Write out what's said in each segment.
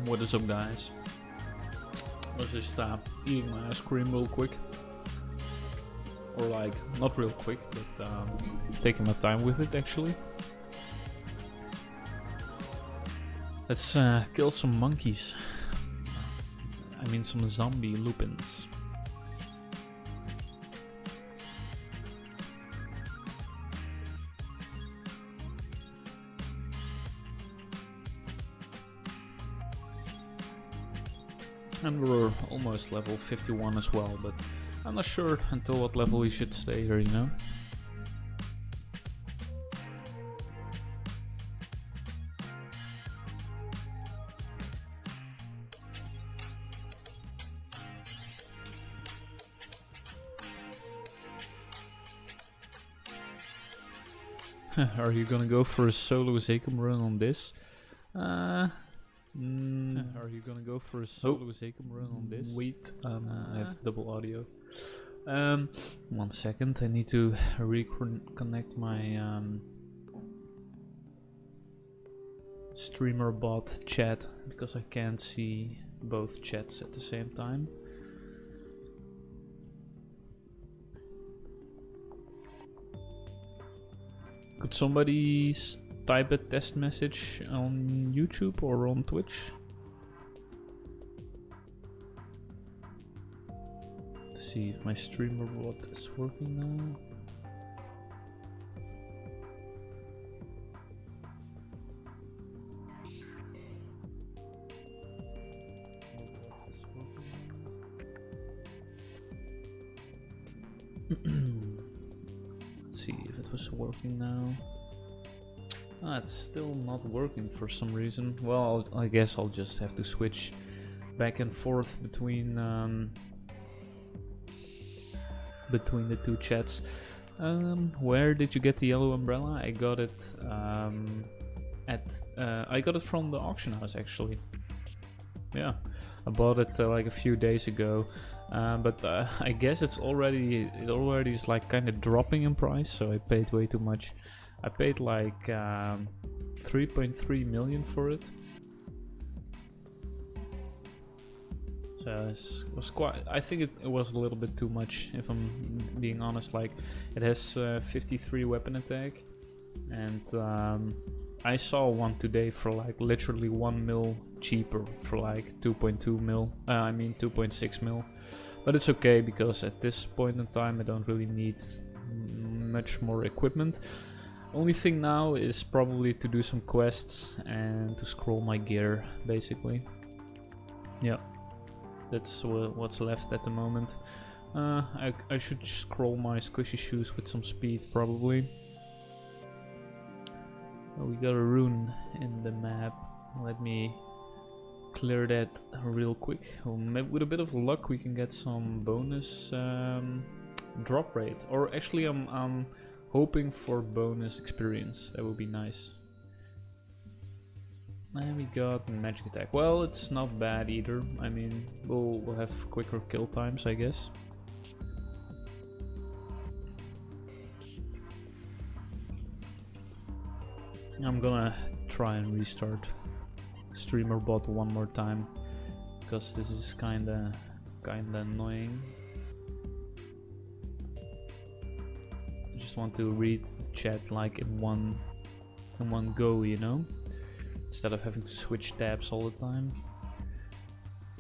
What is up, guys? I was just eating my ice cream real quick. Or like, not real quick, but taking my time with it actually. Let's kill some monkeys. I mean some zombie lupins. And we're almost level 51 as well, but I'm not sure until what level we should stay here, you know? Are you gonna go for a solo Zakum run on this? Are you gonna go for a solo Zakum run on this? Wait, I have double audio. 1 second, I need to reconnect my streamer bot chat because I can't see both chats at the same time. Could somebody type a test message on YouTube or on Twitch? Let's see if my streamer bot is working now. Let's see if it was working now. It's still not working for some reason. Well, I guess I'll just have to switch back and forth between the two chats. Where did you get the yellow umbrella? I got it I got it from the auction house actually. Yeah, I bought it like a few days ago. But I guess it already is like kind of dropping in price, so I paid way too much. I paid like 3.3 million for it. So it was quite. I think it was a little bit too much, if I'm being honest. Like, it has 53 weapon attack, and I saw one today for like literally 1 mil cheaper for like 2.2 mil. I mean 2.6 mil. But it's okay because at this point in time I don't really need much more equipment. Only thing now is probably to do some quests and to scroll my gear, basically. Yeah, that's what's left at the moment. I should scroll my squishy shoes with some speed, probably. Oh, we got a rune in the map. Let me clear that real quick. Well, maybe with a bit of luck we can get some bonus drop rate. Or actually I'm hoping for bonus experience. That would be nice. And we got magic attack. Well, it's not bad either. I mean, we'll have quicker kill times, I guess. I'm gonna try and restart streamer bot one more time because this is kinda annoying. I just want to read the chat like in one go, you know, instead of having to switch tabs all the time.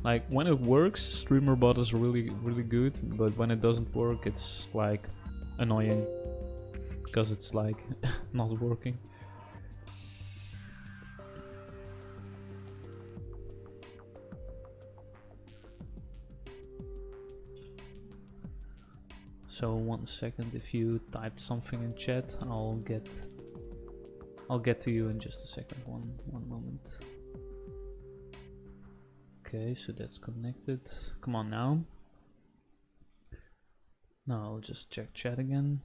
Like, when it works, streamer bot is really good, but when it doesn't work, it's like annoying because it's like not working. So 1 second, if you typed something in chat, I'll get to you in just a second. One moment. Okay, so that's connected. Come on now. Now I'll just check chat again.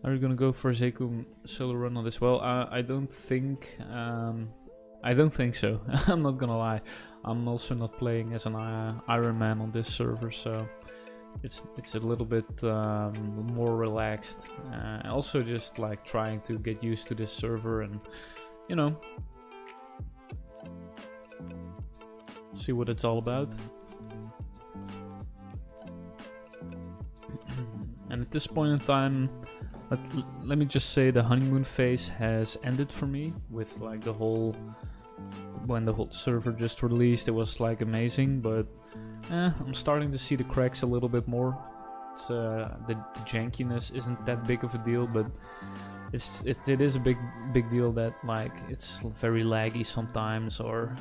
Are you gonna go for Zakum solo run on this? Well, I don't think so. I'm not gonna lie. I'm also not playing as an Iron Man on this server, so it's a little bit more relaxed. Also just like trying to get used to this server and, you know, see what it's all about. And at this point in time, let me just say the honeymoon phase has ended for me with like the whole, when the whole server just released, it was like amazing, but I'm starting to see the cracks a little bit more. It's, the jankiness isn't that big of a deal, but it is a big deal that like it's very laggy sometimes, or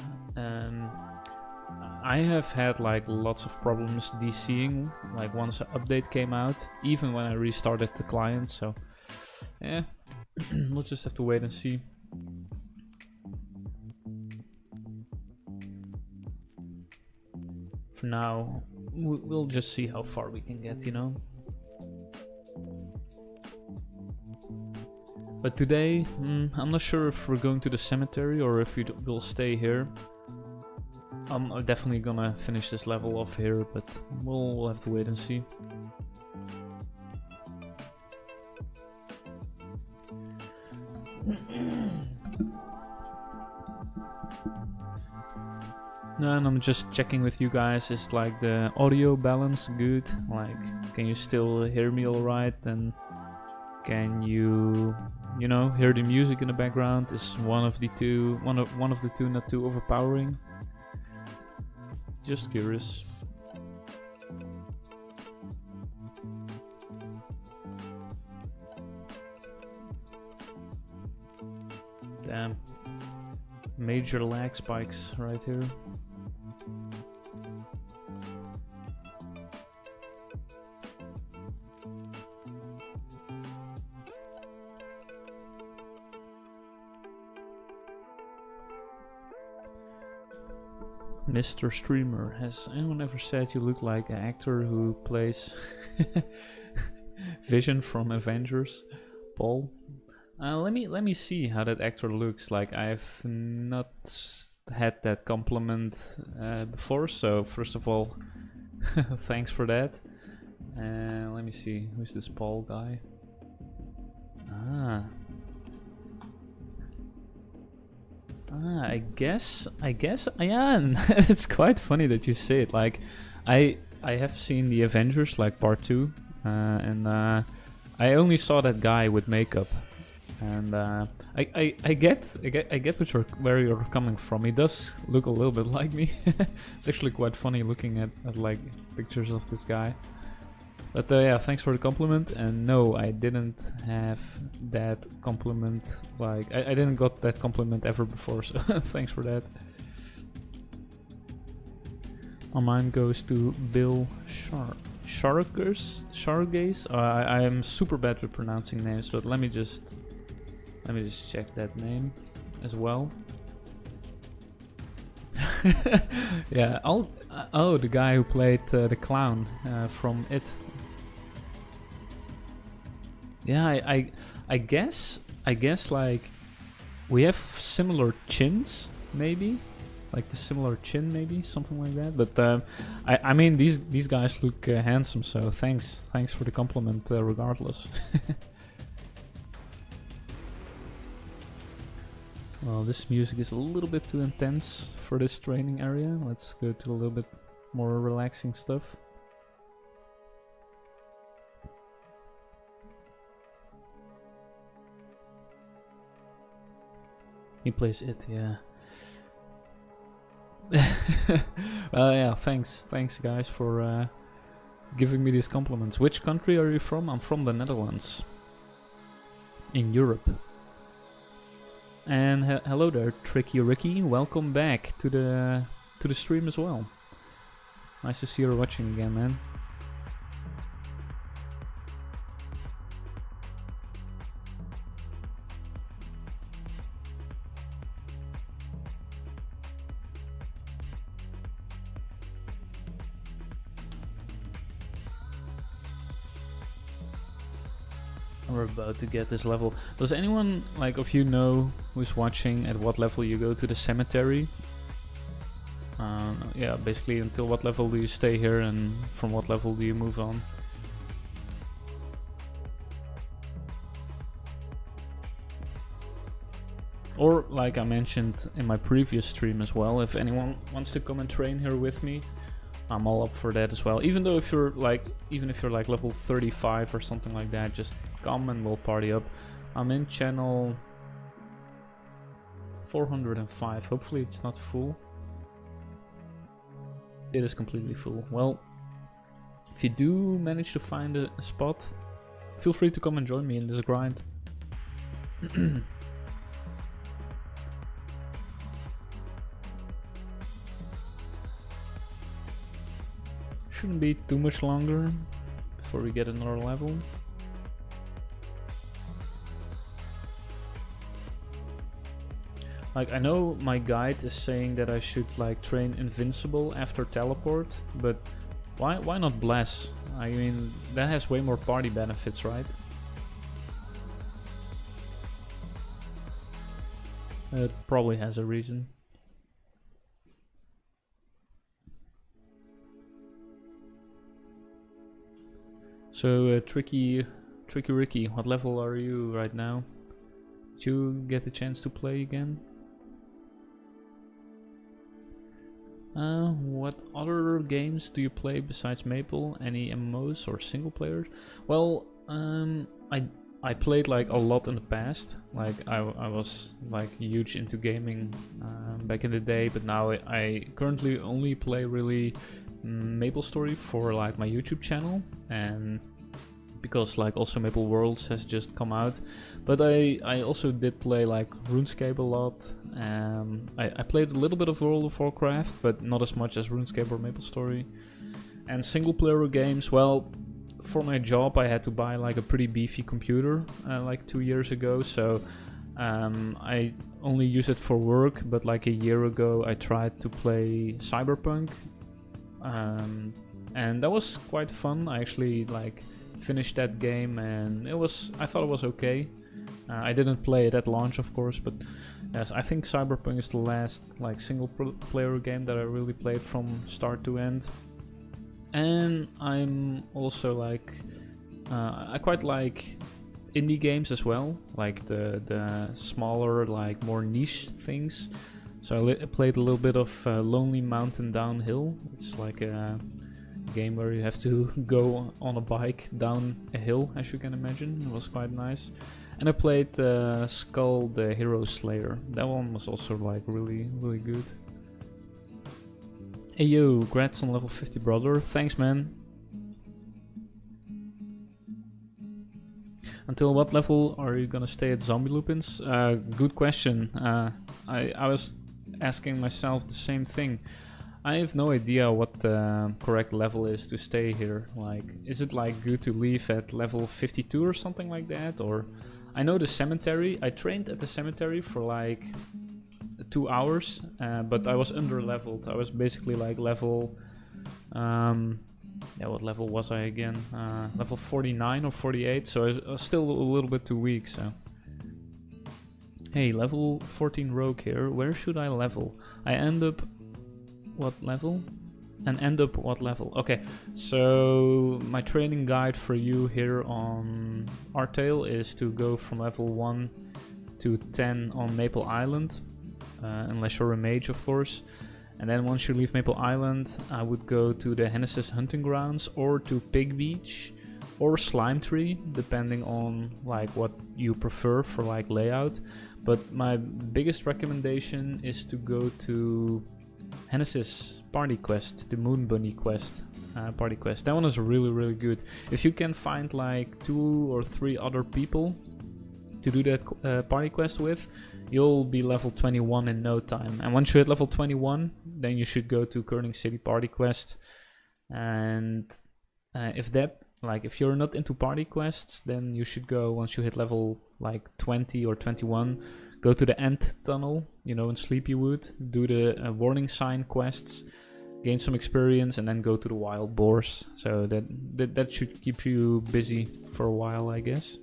I have had like lots of problems DCing like once an update came out, even when I restarted the client, so yeah, we'll just have to wait and see. For now, we'll just see how far we can get, you know. But today, I'm not sure if we're going to the cemetery or if we'll stay here. I'm definitely gonna finish this level off here, but we'll have to wait and see. And I'm just checking with you guys, is like the audio balance good? Like, can you still hear me alright? And can you know, hear the music in the background? Is one of the two not too overpowering? Just curious. Damn. Major lag spikes right here. Mr. Streamer, has anyone ever said you look like an actor who plays Vision from Avengers? Paul? Let me see how that actor looks. Like, I've not had that compliment before, so first of all, thanks for that. Let me see, who's this Paul guy? I guess, yeah, it's quite funny that you say it. Like, I have seen the Avengers, like part 2, and I only saw that guy with makeup, and I get where you're coming from. He does look a little bit like me. It's actually quite funny looking at like pictures of this guy. But yeah, thanks for the compliment, and no, I didn't have that compliment, like, I didn't got that compliment ever before, so thanks for that. My mind goes to Bill Shargace. I am super bad with pronouncing names, but let me just check that name as well. Yeah, oh, the guy who played the clown from It. Yeah, I guess like we have similar chins, maybe, like the similar chin, maybe something like that. But I mean these guys look handsome, so thanks for the compliment, regardless. Well, this music is a little bit too intense for this training area. Let's go to a little bit more relaxing stuff. He plays It, yeah. Well, yeah, thanks guys for giving me these compliments. Which country are you from? I'm from the Netherlands, in Europe. And hello there, Tricky Ricky. Welcome back to the stream as well. Nice to see you watching again, man. We're about to get this level. Does anyone, like, of you know who's watching at what level you go to the cemetery? Yeah, basically until what level do you stay here and from what level do you move on. Or like I mentioned in my previous stream as well, if anyone wants to come and train here with me, I'm all up for that as well. Even if you're like level 35 or something like that, just come and we'll party up. I'm in channel 405. Hopefully it's not full. It is completely full. Well, if you do manage to find a spot, feel free to come and join me in this grind. Shouldn't be too much longer before we get another level. Like, I know my guide is saying that I should like train Invincible after Teleport, but why not Bless? I mean, that has way more party benefits, right? It probably has a reason. So, Tricky Ricky, what level are you right now? Did you get a chance to play again? What other games do you play besides Maple? Any MMOs or single players? Well, I played like a lot in the past. Like I was like huge into gaming back in the day, but now I currently only play really MapleStory for like my YouTube channel, and because like also Maple Worlds has just come out. But I also did play like RuneScape a lot. I played a little bit of World of Warcraft, but not as much as RuneScape or MapleStory. And single player games, well, for my job I had to buy like a pretty beefy computer like 2 years ago, so I only use it for work. But like a year ago I tried to play Cyberpunk, and that was quite fun. I actually like finished that game, and I thought it was okay. I didn't play it at launch, of course, but yes, I think Cyberpunk is the last like single player game that I really played from start to end. And I'm also like I quite like indie games as well, like the smaller, like more niche things. So I played a little bit of Lonely Mountain Downhill. It's like a game where you have to go on a bike down a hill, as you can imagine. It was quite nice. And I played Skull the Hero Slayer. That one was also like really good. Hey yo, congrats on level 50, brother. Thanks, man. Until what level are you gonna stay at Zombie Lupins? Good question. I was asking myself the same thing. I have no idea what the correct level is to stay here. Like, is it like good to leave at level 52 or something like that? Or I know the cemetery. I trained at the cemetery for like 2 hours, but I was under leveled. I was basically like level yeah, what level was I again? Level 49 or 48, so I was still a little bit too weak. So hey, level 14 rogue here. Where should I level? I end up what level? And end up what level? Okay, so my training guide for you here on Artale is to go from level 1 to 10 on Maple Island, unless you're a mage, of course. And then once you leave Maple Island, I would go to the Hennessy's Hunting Grounds, or to Pig Beach, or Slime Tree, depending on like what you prefer for like layout. But my biggest recommendation is to go to Hennessy's party quest, the Moon Bunny quest, party quest. That one is really good. If you can find like 2 or 3 other people to do that party quest with, you'll be level 21 in no time. And once you hit level 21, then you should go to Kerning City party quest. And if you're not into party quests, then you should go, once you hit level like 20 or 21, go to the Ant Tunnel, you know, in Sleepywood, do the warning sign quests, gain some experience, and then go to the wild boars. So that should keep you busy for a while, I guess.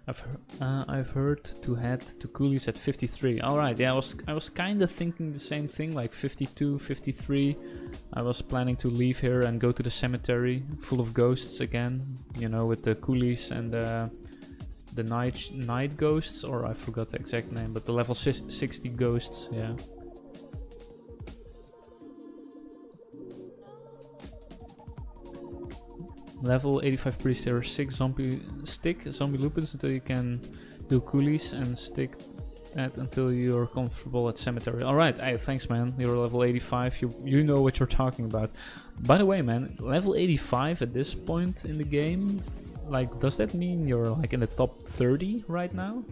I've heard to head to coolies at 53. All right, yeah, I was kind of thinking the same thing, like 52, 53. I was planning to leave here and go to the cemetery, full of ghosts again. You know, with the coolies and the night ghosts, or I forgot the exact name, but the level 60 ghosts. Yeah. Level 85 priest, there are 6 zombie lupins until you can do coolies, and stick that until you're comfortable at cemetery. Alright, hey, thanks man, you're level 85, you know what you're talking about. By the way man, level 85 at this point in the game, like, does that mean you're like in the top 30 right now?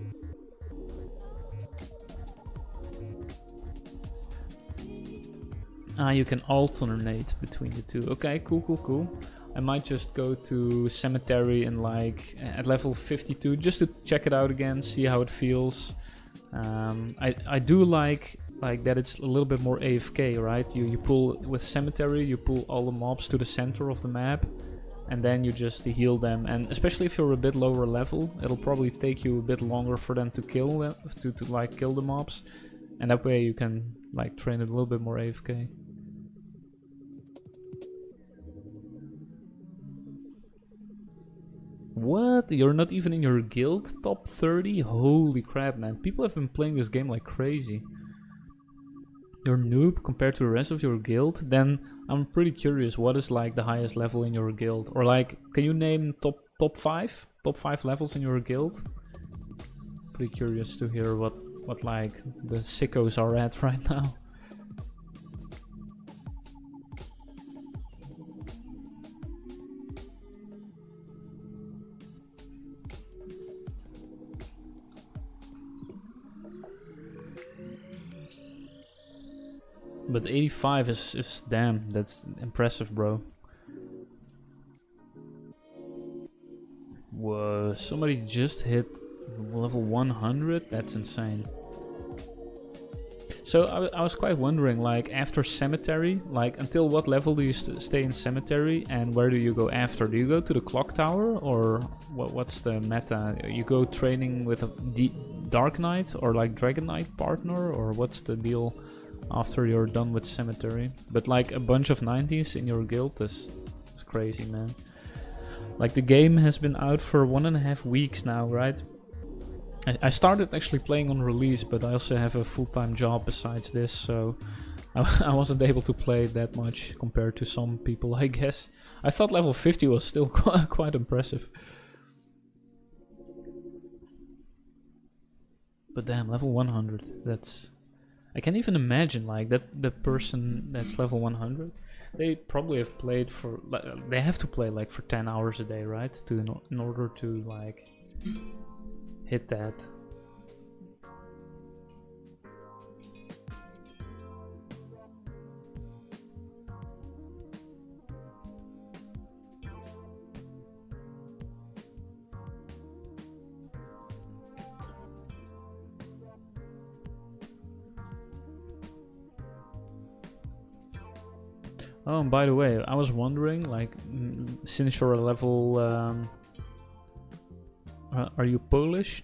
Ah, you can alternate between the two. Okay, cool. I might just go to cemetery and like at level 52 just to check it out again, see how it feels. I do like that it's a little bit more AFK, right? You pull with cemetery, you pull all the mobs to the center of the map, and then you just heal them. And especially if you're a bit lower level, it'll probably take you a bit longer for them to kill them, to like kill the mobs, and that way you can like train it a little bit more AFK. What? You're not even in your guild top 30? Holy crap, man. People have been playing this game like crazy. You're noob compared to the rest of your guild? Then I'm pretty curious, what is like the highest level in your guild? Or like, can you name top 5? Top 5 levels in your guild? Pretty curious to hear what like the sickos are at right now. But 85 is damn, that's impressive, bro. Whoa, somebody just hit level 100? That's insane. So I was quite wondering, like, after cemetery, like, until what level do you stay in cemetery, and where do you go after? Do you go to the clock tower, or what's the meta? You go training with a Dark Knight or like Dragon Knight partner, or what's the deal after you're done with cemetery? But like a bunch of 90s in your guild is crazy, man. Like the game has been out for 1.5 weeks now, right? I started actually playing on release, but I also have a full-time job besides this, so I wasn't able to play that much compared to some people, I guess. I thought level 50 was still quite impressive. But damn, level 100, that's... I can't even imagine, like, that the person that's level 100, they probably have played for... They have to play, like, for 10 hours a day, right? In order to, like, hit that. Oh, and by the way, I was wondering, like, since you're a level... are you Polish?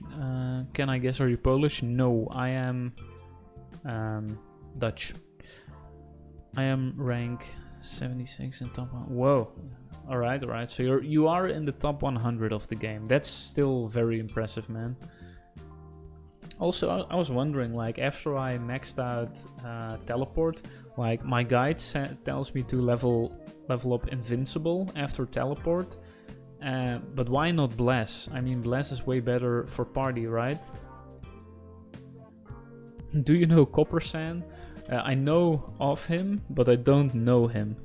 Can I guess, are you Polish? No, I am Dutch. I am rank 76 in top 1. Whoa. Alright, alright. So you are in the top 100 of the game. That's still very impressive, man. Also, I was wondering, like, after I maxed out teleport, like, my guide tells me to level up invincible after teleport. But why not bless? I mean, bless is way better for party, right? Do you know Coppersan? I know of him, but I don't know him.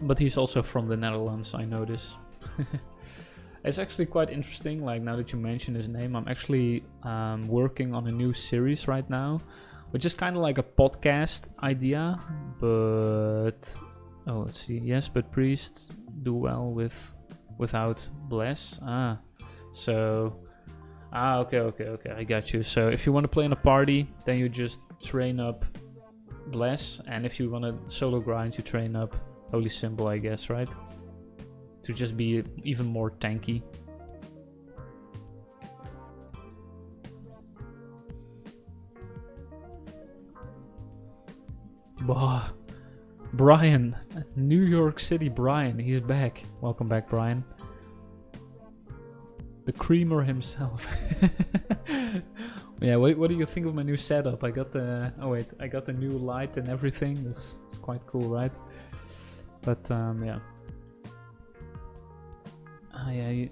But he's also from the Netherlands, I know this. It's actually quite interesting, like, now that you mention his name, I'm actually working on a new series right now, which is kind of like a podcast idea, but... Oh, let's see. Yes, but priests do well without bless. Okay, I got you. So if you want to play in a party, then you just train up bless, and if you want to solo grind, you train up holy symbol, I guess, right? To just be even more tanky. Bah. Brian, New York City Brian, he's back. Welcome back, Brian. The creamer himself. Yeah, what do you think of my new setup? I got the I got the new light and everything. It's quite cool, right? But yeah. Yeah.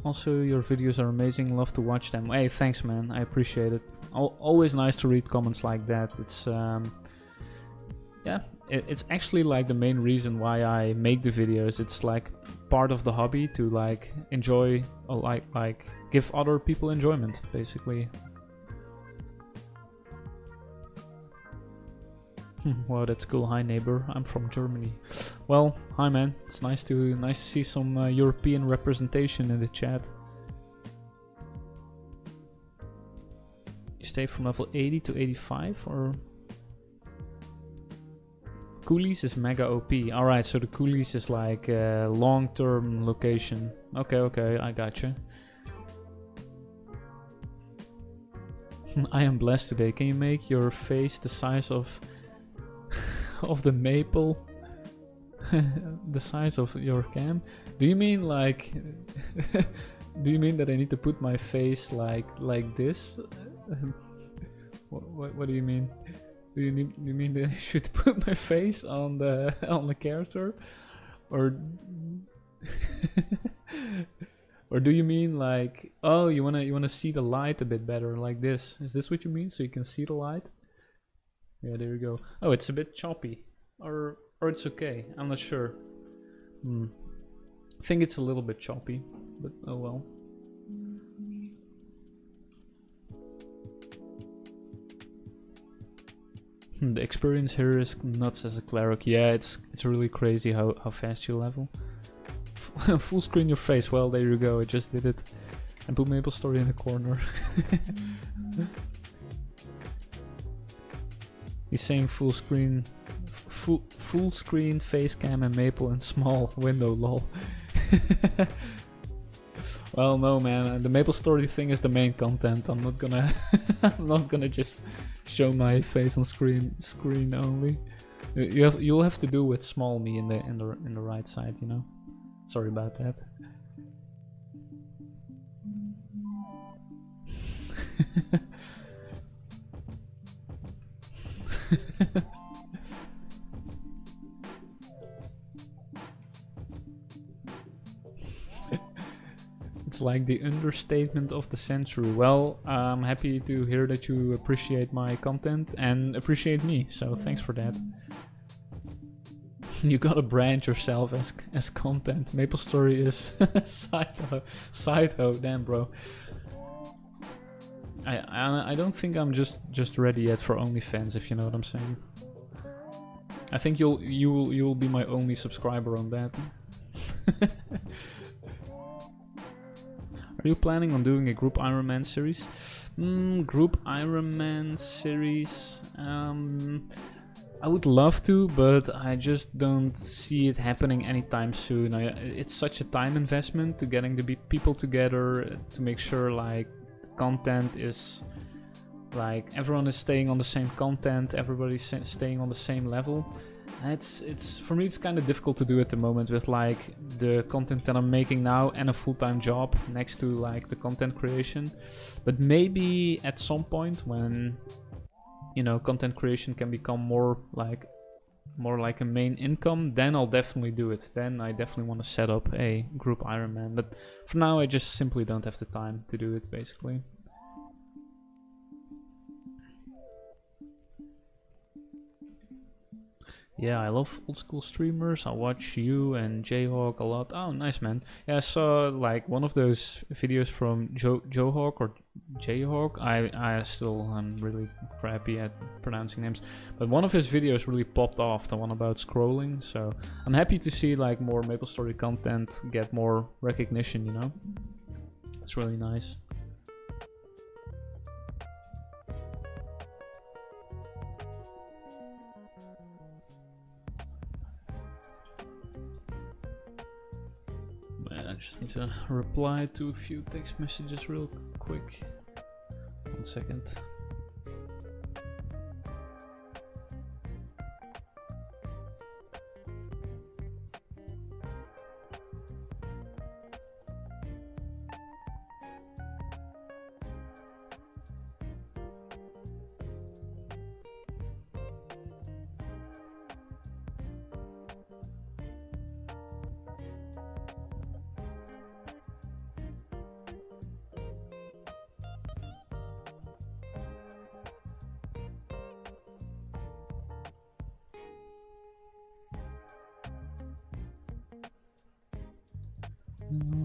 Also, your videos are amazing. Love to watch them. Hey, thanks, man. I appreciate it. Always nice to read comments like that. It's yeah. It's actually like the main reason why I make the videos. It's like part of the hobby to like enjoy, or like give other people enjoyment, basically. Wow, that's cool. Hi, neighbor. I'm from Germany. Well, hi, man. It's nice to see some European representation in the chat. You stay from level 80 to 85, or? Coolies is mega OP. Alright, so the Coolies is like a long-term location. Okay, I gotcha. I am blessed today. Can you make your face the size of of the maple? The size of your cam? Do you mean like do you mean that I need to put my face like this? What do you mean? Do you mean that I should put my face on the character, or or do you mean like, oh, you wanna see the light a bit better, like this? Is this what you mean? So you can see the light? Yeah, there you go. Oh, it's a bit choppy, or it's okay. I'm not sure. I think it's a little bit choppy, but oh well. The experience here is nuts as a cleric. Yeah, it's really crazy how fast you level. Full screen your face. Well, there you go. I just did it. And put MapleStory in the corner. He's saying full screen face cam and Maple and small window. Lol. Well, no, man. The MapleStory thing is the main content. I'm not gonna I'm not gonna just show my face on screen only. You'll have to do with small me in the right side, you know. Sorry about that. It's like the understatement of the century. Well, I'm happy to hear that you appreciate my content and appreciate me, so thanks for that. You gotta brand yourself as content. MapleStory is side hoe, damn bro. I don't think I'm just ready yet for OnlyFans, if you know what I'm saying. I think you'll be my only subscriber on that. Are you planning on doing a group Ironman series? Group Ironman series. I would love to, but I just don't see it happening anytime soon. It's such a time investment to getting the people together to make sure like content is like everyone is staying on the same content, everybody's staying on the same level. It's for me it's kind of difficult to do at the moment with like the content that I'm making now and a full-time job next to like the content creation. But maybe at some point when, you know, content creation can become more like a main income, then I'll definitely do it. Then I definitely want to set up a group Ironman. But for now I just simply don't have the time to do it, basically. Yeah, I love old school streamers. I watch you and Jayhawk a lot. Oh, nice, man. Yeah, I saw like one of those videos from Jayhawk or Jayhawk. I'm really crappy at pronouncing names, but one of his videos really popped off, the one about scrolling. So I'm happy to see like more MapleStory content get more recognition, you know? It's really nice. I just need to reply to a few text messages real quick. 1 second.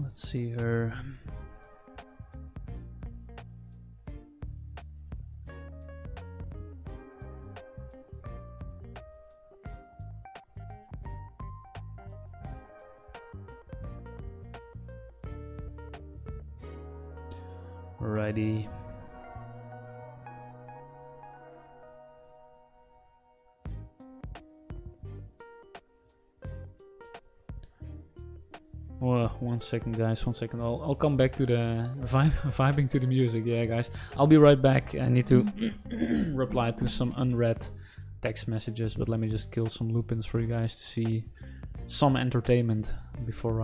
Let's see her. Alrighty. Well, 1 second, guys. 1 second. I'll come back to the vibing to the music. Yeah, guys. I'll be right back. I need to reply to some unread text messages, but let me just kill some lupins for you guys to see some entertainment before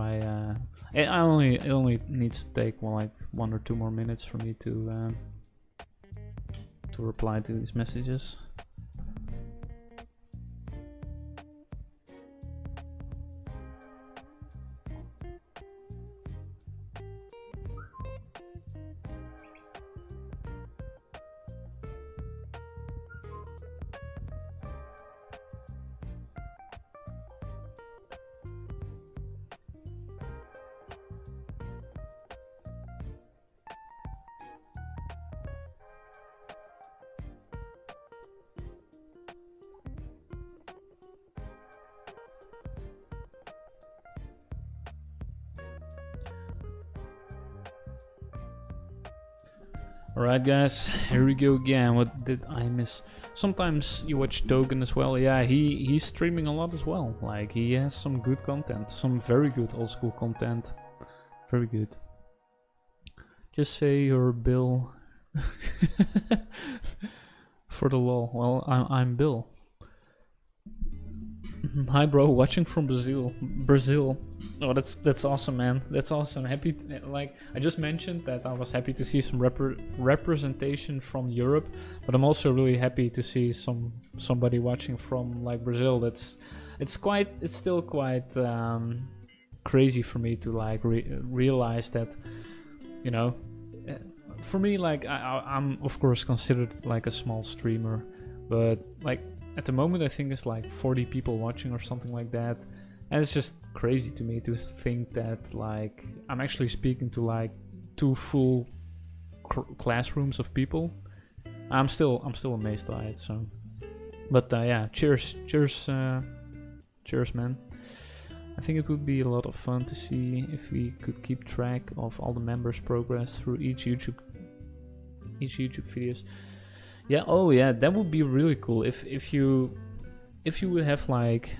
it only needs to take like 1 or 2 more minutes for me to reply to these messages. Alright guys, here we go again. What did I miss? Sometimes you watch Dogen as well. Yeah, he's streaming a lot as well. Like, he has some good content. Some very good old school content. Very good. Just say your Bill. For the lol. Well, I'm Bill. Hi bro, watching from Brazil. Oh, that's awesome, man. That's awesome. Happy like I just mentioned that I was happy to see some representation from Europe, but I'm also really happy to see somebody watching from like Brazil. It's still quite crazy for me to like realize that, you know, for me, like I'm of course considered like a small streamer, but like at the moment I think it's like 40 people watching or something like that, and it's just crazy to me to think that like I'm actually speaking to like 2 full classrooms of people. I'm still amazed by it. So, but yeah, cheers, man. I think it would be a lot of fun to see if we could keep track of all the members' progress through each YouTube videos. Yeah, oh yeah, that would be really cool if you would have like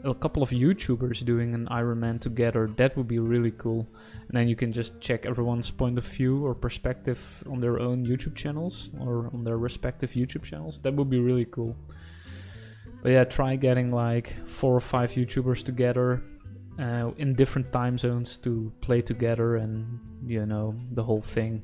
a couple of YouTubers doing an Ironman together. That would be really cool, and then you can just check everyone's point of view or perspective on their own YouTube channels or on their respective YouTube channels. That would be really cool. But yeah, try getting like 4 or 5 YouTubers together in different time zones to play together, and you know, the whole thing.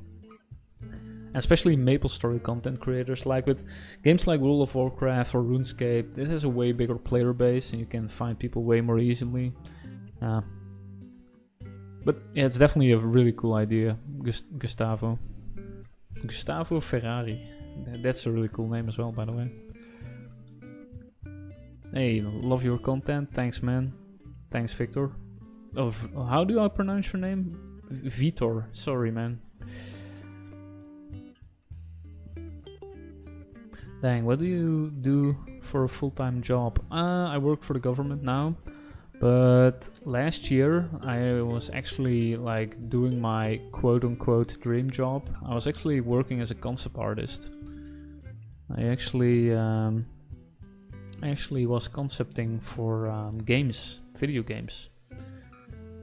Especially MapleStory content creators, like with games like World of Warcraft or RuneScape, this has a way bigger player base and you can find people way more easily. But yeah, it's definitely a really cool idea. Gustavo Ferrari, that's a really cool name as well, by the way. Hey, love your content, thanks man. Thanks Victor. Oh, how do I pronounce your name? Vitor, sorry man. Dang, what do you do for a full-time job? I work for the government now, but last year I was actually like doing my quote-unquote dream job. I was actually working as a concept artist. I actually was concepting for games, video games.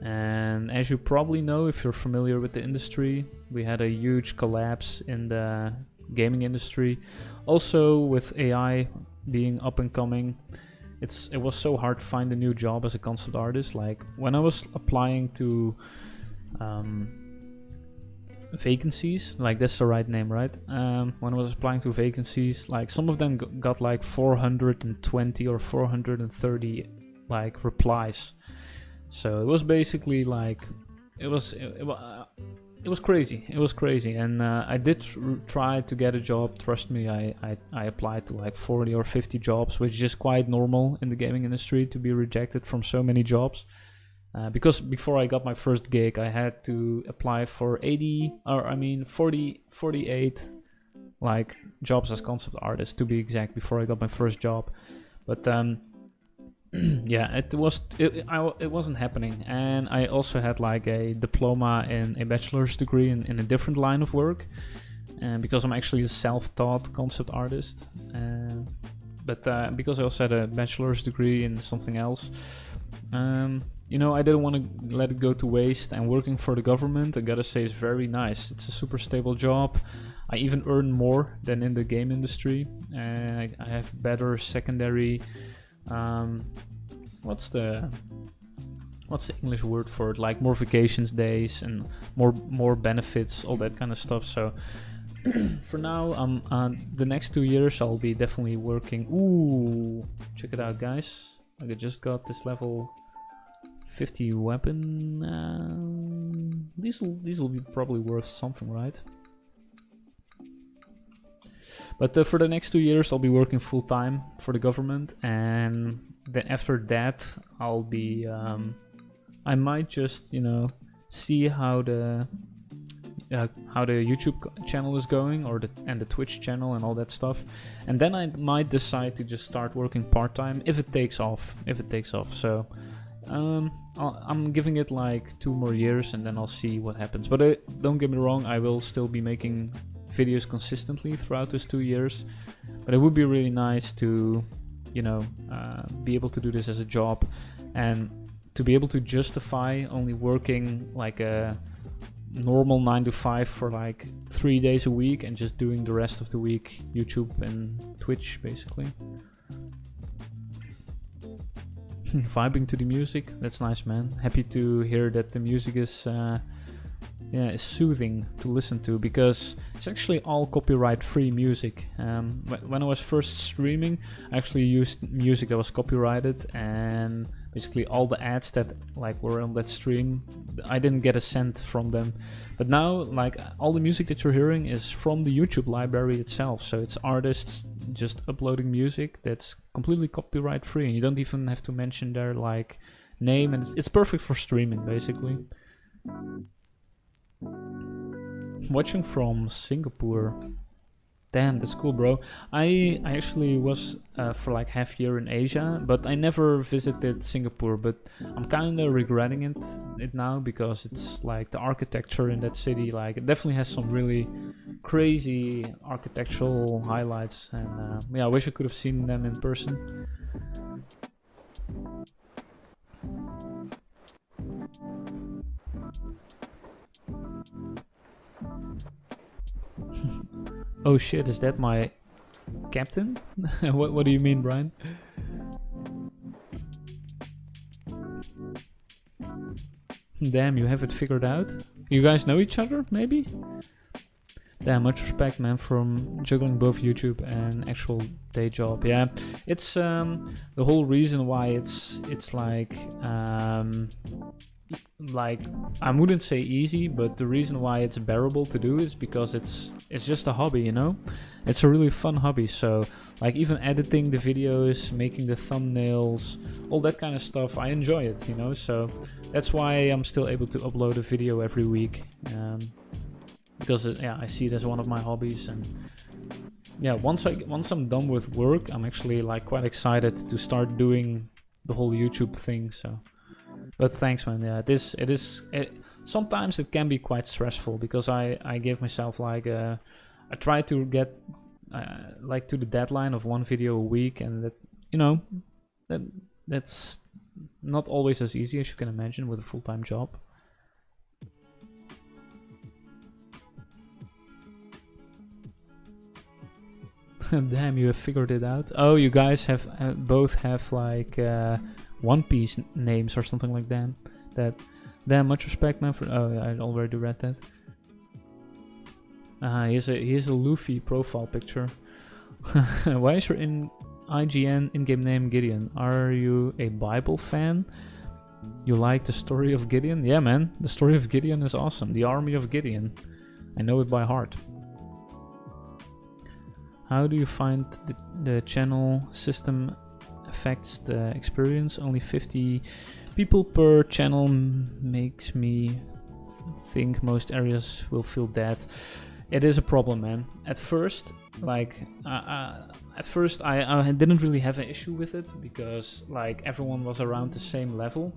And as you probably know, if you're familiar with the industry, we had a huge collapse in the gaming industry. Also with AI being up and coming, it was so hard to find a new job as a concept artist. Like when I was applying to vacancies, like that's the right name, right? When I was applying to vacancies, like some of them got like 420 or 430 like replies. So it was basically like it was crazy. It was crazy, and I did try to get a job. Trust me, I applied to like 40 or 50 jobs, which is quite normal in the gaming industry to be rejected from so many jobs. Because before I got my first gig, I had to apply for 48 like jobs as concept artist, to be exact, before I got my first job. But yeah, it wasn't happening. And I also had like a diploma and a bachelor's degree in a different line of work, and because I'm actually a self-taught concept artist. But because I also had a bachelor's degree in something else, you know, I didn't want to let it go to waste. And working for the government, I gotta say, is very nice. It's a super stable job. I even earn more than in the game industry. I have better secondary. What's the English word for it? Like more vacations days and more benefits, all that kind of stuff. So for now, the next 2 years I'll be definitely working. Ooh, check it out, guys! Like I just got this level 50 weapon. These will be probably worth something, right? But for the next 2 years, I'll be working full time for the government, and then after that, I'll be. I might just, you know, see how the YouTube channel is going, and the Twitch channel and all that stuff, and then I might decide to just start working part time if it takes off. So. I'm giving it like 2 more years, and then I'll see what happens. But don't get me wrong, I will still be making videos consistently throughout those 2 years. But it would be really nice to, you know, be able to do this as a job, and to be able to justify only working like a normal 9 to 5 for like 3 days a week, and just doing the rest of the week YouTube and Twitch, basically. Vibing to the music, that's nice, man. Happy to hear that the music is is soothing to listen to, because it's actually all copyright free music. When I was first streaming, I actually used music that was copyrighted, and basically all the ads that like were on that stream, I didn't get a cent from them. But now, like, all the music that you're hearing is from the YouTube library itself, so it's artists just uploading music that's completely copyright free, and you don't even have to mention their like name, and it's perfect for streaming, basically. Watching from Singapore. Damn, that's cool, bro. I actually was for like half year in Asia, but I never visited Singapore. But I'm kind of regretting it now, because it's like the architecture in that city, like it definitely has some really crazy architectural highlights, and yeah, I wish I could have seen them in person. Oh shit, is that my captain? What do you mean, Brian? Damn, you have it figured out? You guys know each other, maybe? Damn, much respect, man, from juggling both YouTube and actual day job. Yeah, it's the whole reason why it's like I wouldn't say easy, but the reason why it's bearable to do is because it's just a hobby, you know? It's a really fun hobby. So like even editing the videos, making the thumbnails, all that kind of stuff, I enjoy it, you know? So that's why I'm still able to upload a video every week, because yeah, I see it as one of my hobbies. And yeah, once I'm done with work, I'm actually like quite excited to start doing the whole YouTube thing. So but thanks, man. Yeah, sometimes it can be quite stressful, because I give myself like I try to get like to the deadline of 1 video a week, and that, you know, that's not always as easy as you can imagine with a full-time job. Damn, you have figured it out. Oh, you guys have both have like One Piece names or something like that. Damn, much respect, man. For I already read that. He has a Luffy profile picture. Why is your IGN in-game name Gideon? Are you a Bible fan? You like the story of Gideon? Yeah, man. The story of Gideon is awesome. The army of Gideon. I know it by heart. How do you find the channel system affects the experience? Only 50 People per channel makes me think most areas will feel dead. It is a problem, man. At first, like, I didn't really have an issue with it because like everyone was around the same level,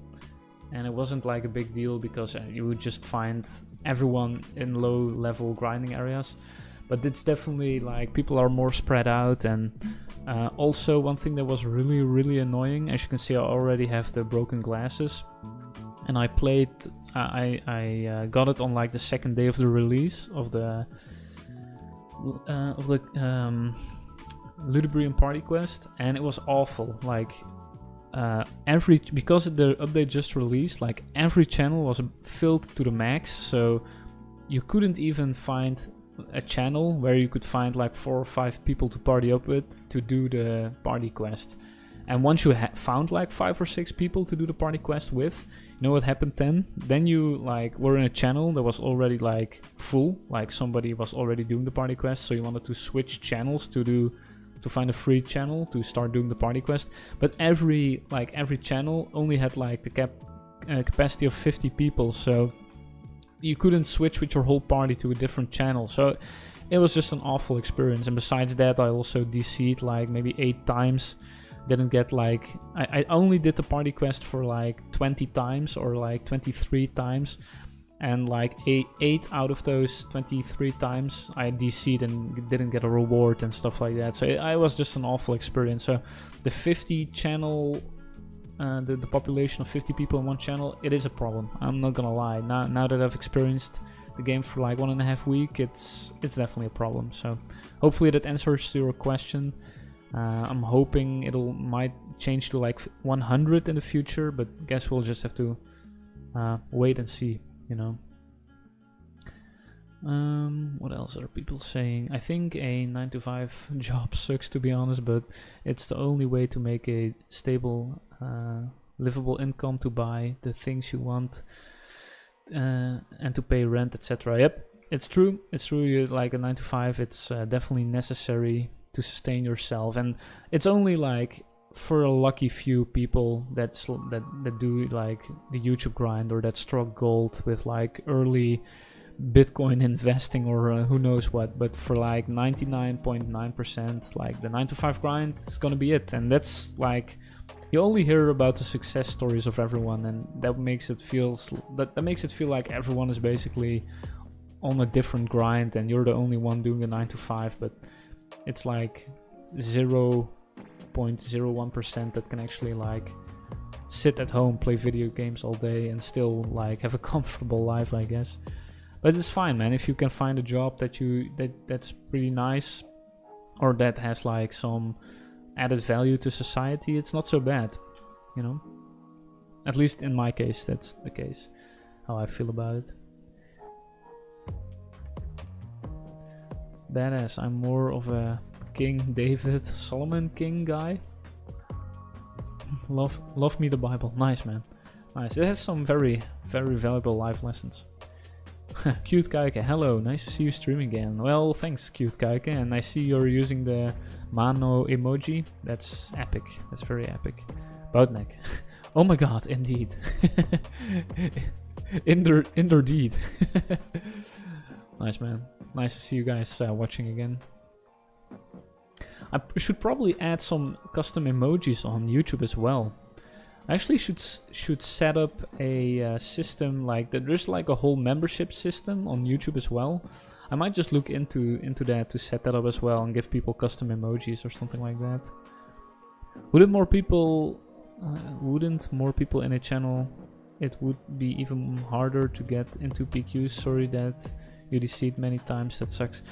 and it wasn't like a big deal because you would just find everyone in low level grinding areas. But it's definitely like people are more spread out, and also one thing that was really annoying, as you can see, I already have the broken glasses, and I played. I got it on like the second day of the release of the Ludibrium Party Quest, and it was awful. Like because the update just released, like every channel was filled to the max, so you couldn't even find a channel where you could find like 4 or 5 people to party up with to do the party quest. And once you found like 5 or 6 people to do the party quest with, you know what happened then? Then you like were in a channel that was already like full, like somebody was already doing the party quest, so you wanted to switch channels to find a free channel to start doing the party quest. But every channel only had like the capacity of 50 people, so you couldn't switch with your whole party to a different channel. So it was just an awful experience. And besides that, I also DC'd like maybe 8 times. Didn't get like, I only did the party quest for like 20 times or like 23 times, and like 8 out of those 23 times I DC'd and didn't get a reward and stuff like that. So it was just an awful experience. So the 50 channel, the population of 50 people in one channel, it is a problem. I'm not gonna lie. Now that I've experienced the game for like 1.5 weeks, it's definitely a problem. So hopefully that answers your question. I'm hoping might change to like 100 in the future, but guess we'll just have to wait and see, you know. What else are people saying? I think a 9-to-5 job sucks, to be honest, but it's the only way to make a stable, livable income to buy the things you want and to pay rent, etc. Yep, it's true. It's true. You like a 9-to-5. It's definitely necessary to sustain yourself, and it's only like for a lucky few people that do like the YouTube grind or that struck gold with like early Bitcoin investing or who knows what. But for like 99.9%, like the 9-to-5 grind is gonna be it. And that's like, you only hear about the success stories of everyone, and that makes it feel like everyone is basically on a different grind and you're the only one doing a 9-to-5. But it's like 0.01% that can actually like sit at home, play video games all day and still like have a comfortable life, I guess. But it's fine, man. If you can find a job that's pretty nice, or that has like some added value to society, it's not so bad, you know. At least in my case, that's the case, how I feel about it. Badass. I'm more of a King David Solomon King guy. love me the Bible. Nice, man. Nice. It has some very valuable life lessons. Cute Kaike, hello, nice to see you stream again. Well, thanks, Cute Kaike, and I see you're using the Mano emoji. That's epic. That's very epic. Boutneck. Oh my god, indeed. Indeed. Nice, man. Nice to see you guys watching again. I should probably add some custom emojis on YouTube as well. I actually should set up a system like that. There's like a whole membership system on YouTube as well. I might just look into that to set that up as well and give people custom emojis or something like that. Wouldn't more people in a channel, it would be even harder to get into PQs. Sorry that you DC'd many times, that sucks.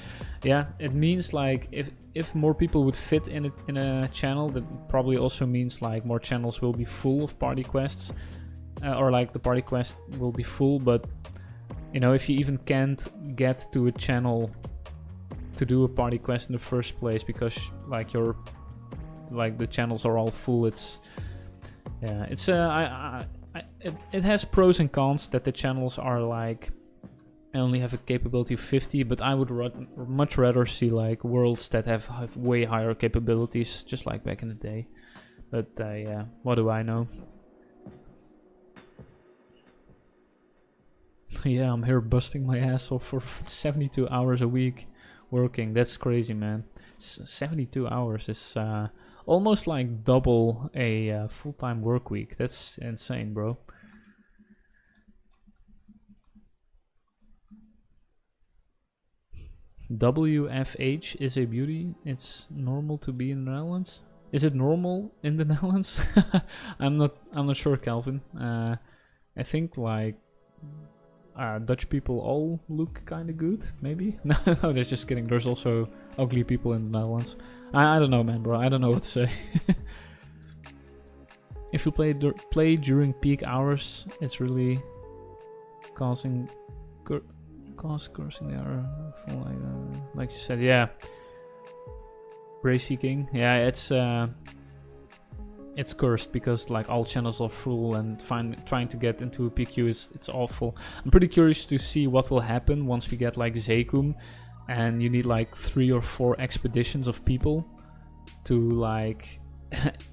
Yeah, it means like if more people would fit in a channel, that probably also means like more channels will be full of party quests, or like the party quest will be full. But you know, if you even can't get to a channel to do a party quest in the first place because like the channels are all full, it's it has pros and cons that the channels are like, I only have a capability of 50, but I would much rather see like worlds that have way higher capabilities, just like back in the day. But yeah, what do I know? Yeah, I'm here busting my ass off for 72 hours a week working. That's crazy, man. 72 hours is almost like double a full-time work week. That's insane, bro. WFH is a beauty. It's normal to be in the Netherlands. Is it normal in the Netherlands? I'm not sure, Calvin. I think like Dutch people all look kind of good, maybe. No, that's just kidding. There's also ugly people in the Netherlands. I don't know, man, bro. I don't know what to say. If you play during peak hours, it's really causing cursing the error. Like you said, yeah. Ray seeking, yeah, it's cursed because like all channels are full and trying to get into a PQ it's awful. I'm pretty curious to see what will happen once we get like Zekum and you need like 3 or 4 expeditions of people to like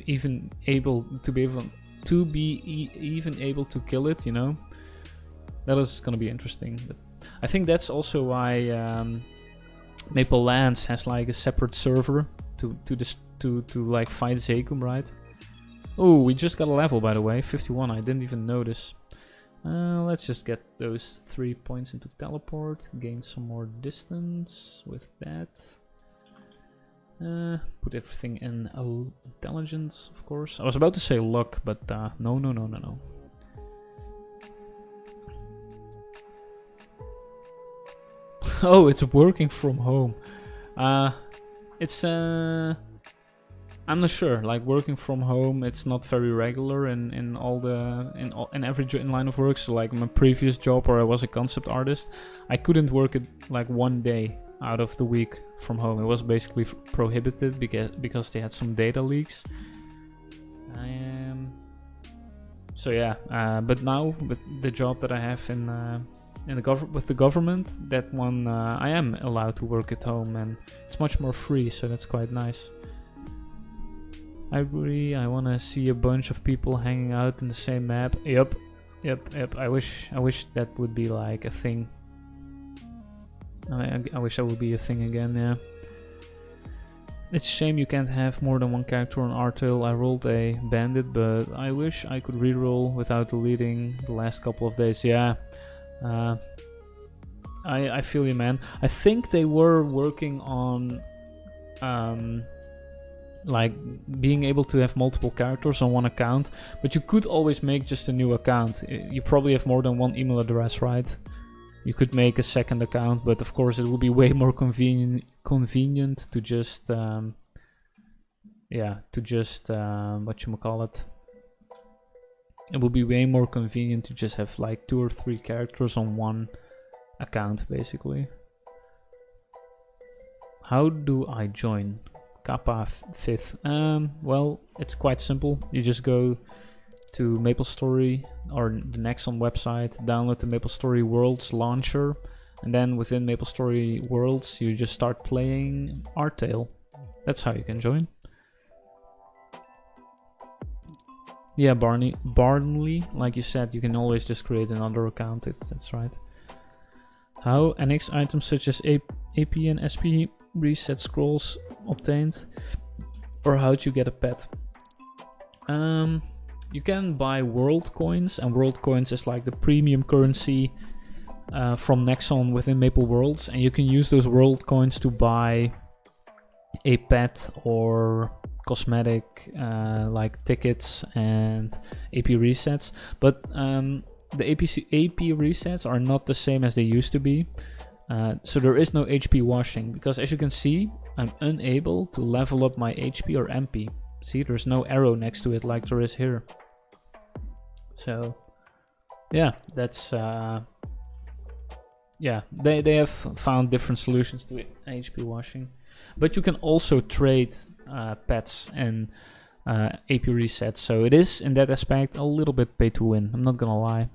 even able to be even able to kill it, you know. That is gonna be interesting. But I think that's also why Maple Lands has like a separate server to like fight Zekum, right? Oh, we just got a level, by the way, 51. I didn't even notice. Let's just get those 3 points into teleport, gain some more distance with that. Put everything in intelligence, of course. I was about to say luck, but no. Oh, it's working from home. I'm not sure. Like working from home, it's not very regular in every line of work. So like my previous job, where I was a concept artist, I couldn't work it like 1 day out of the week from home. It was basically prohibited because they had some data leaks. So yeah, but now with the job that I have with the government, that one I am allowed to work at home, and it's much more free, so that's quite nice. I want to see a bunch of people hanging out in the same map. Yep. I wish that would be like a thing. I wish that would be a thing again. Yeah. It's a shame you can't have more than one character on Artale. I rolled a bandit, but I wish I could reroll without deleting the last couple of days. Yeah. I feel you, man. I think they were working on like being able to have multiple characters on one account, but you could always make just a new account. You probably have more than one email address, right? You could make a second account, but of course it would be way more convenient to just whatchamacallit. It would be way more convenient to just have like 2 or 3 characters on one account, basically. How do I join? Kappa 5th. Well, it's quite simple. You just go to MapleStory or the Nexon website, download the MapleStory Worlds launcher, and then within MapleStory Worlds, you just start playing Artale. That's how you can join. Yeah, Barnley, like you said, you can always just create another account. That's right. How NX items such as AP and SP reset scrolls obtained, or how to get a pet. You can buy world coins, and world coins is like the premium currency from Nexon within Maple Worlds, and you can use those world coins to buy a pet or cosmetic like tickets and AP resets. But the AP resets are not the same as they used to be. So there is no HP washing, because as you can see, I'm unable to level up my HP or MP. See, there's no arrow next to it like there is here. So yeah, that's yeah, they have found different solutions to HP washing. But you can also trade pets and AP resets, so it is in that aspect a little bit pay to win, I'm not gonna lie.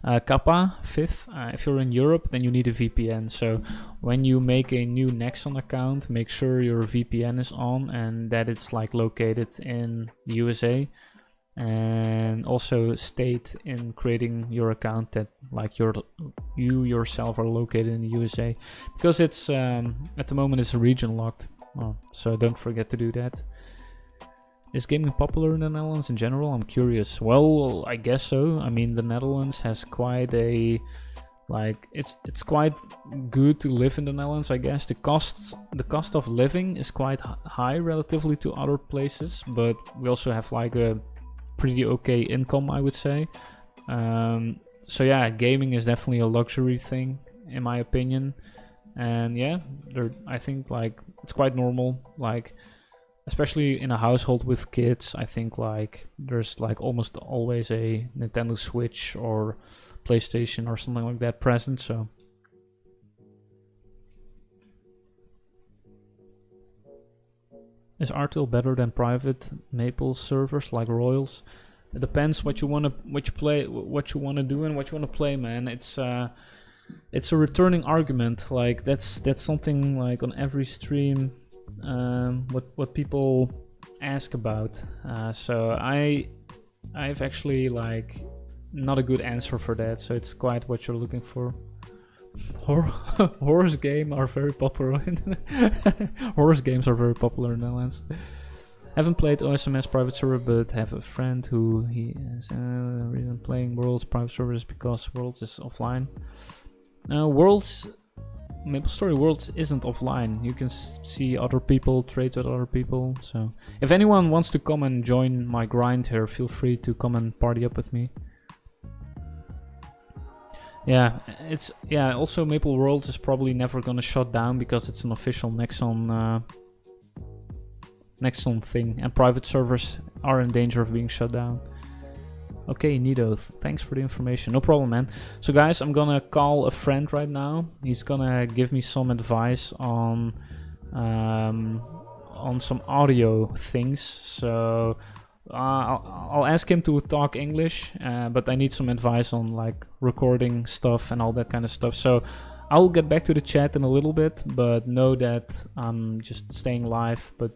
Kappa 5th, if you're in Europe, then you need a VPN. So when you make a new Nexon account, make sure your VPN is on and that it's like located in the USA. and also state in creating your account that like you yourself are located in the USA, because it's at the moment it's region locked. So don't forget to do that. Is gaming popular in the Netherlands in general? I'm curious. Well, I guess so. I mean, the Netherlands has quite a it's quite good to live in the Netherlands, I guess. The cost of living is quite high relatively to other places, but we also have like a pretty okay income, I would say. So yeah, gaming is definitely a luxury thing in my opinion. And yeah, I think like it's quite normal, like especially in a household with kids. I think like there's like almost always a Nintendo Switch or PlayStation or something like that present. So is Artale better than private Maple servers like Royals? It depends what you want to what you want to do and what you want to play, man. It's a returning argument. Like that's something like on every stream. What people ask about. So I've actually like not a good answer for that. So it's quite what you're looking for. Horse games are very popular. Horse games are very popular in the Netherlands. Haven't played OSMS private server, but have a friend who he is reason playing Worlds private servers because Worlds is offline. Worlds. MapleStory Worlds isn't offline. You can see other people, trade with other people. So if anyone wants to come and join my grind here, feel free to come and party up with me. Yeah, also Maple Worlds is probably never gonna shut down because it's an official Nexon thing, and private servers are in danger of being shut down. Okay, Nido, thanks for the information. No problem, man. So guys, I'm gonna call a friend right now. He's gonna give me some advice on some audio things. So I'll ask him to talk English, but I need some advice on like recording stuff and all that kind of stuff. So I'll get back to the chat in a little bit, but know that I'm just staying live. But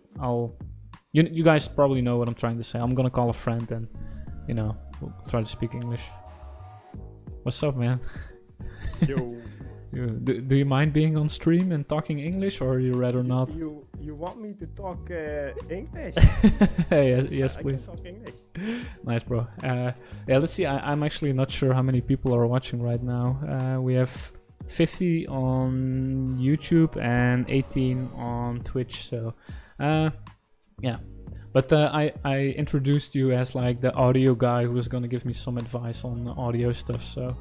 you guys probably know what I'm trying to say. I'm gonna call a friend and, you know, we'll try to speak English. What's up, man? Yo. Do you mind being on stream and talking English, or you rather not? You want me to talk English? Yes, please. I can talk English. Nice, bro. Yeah, let's see. I'm actually not sure how many people are watching right now. We have 50 on YouTube and 18 on Twitch. So, yeah. But I introduced you as like the audio guy who was gonna give me some advice on audio stuff. So.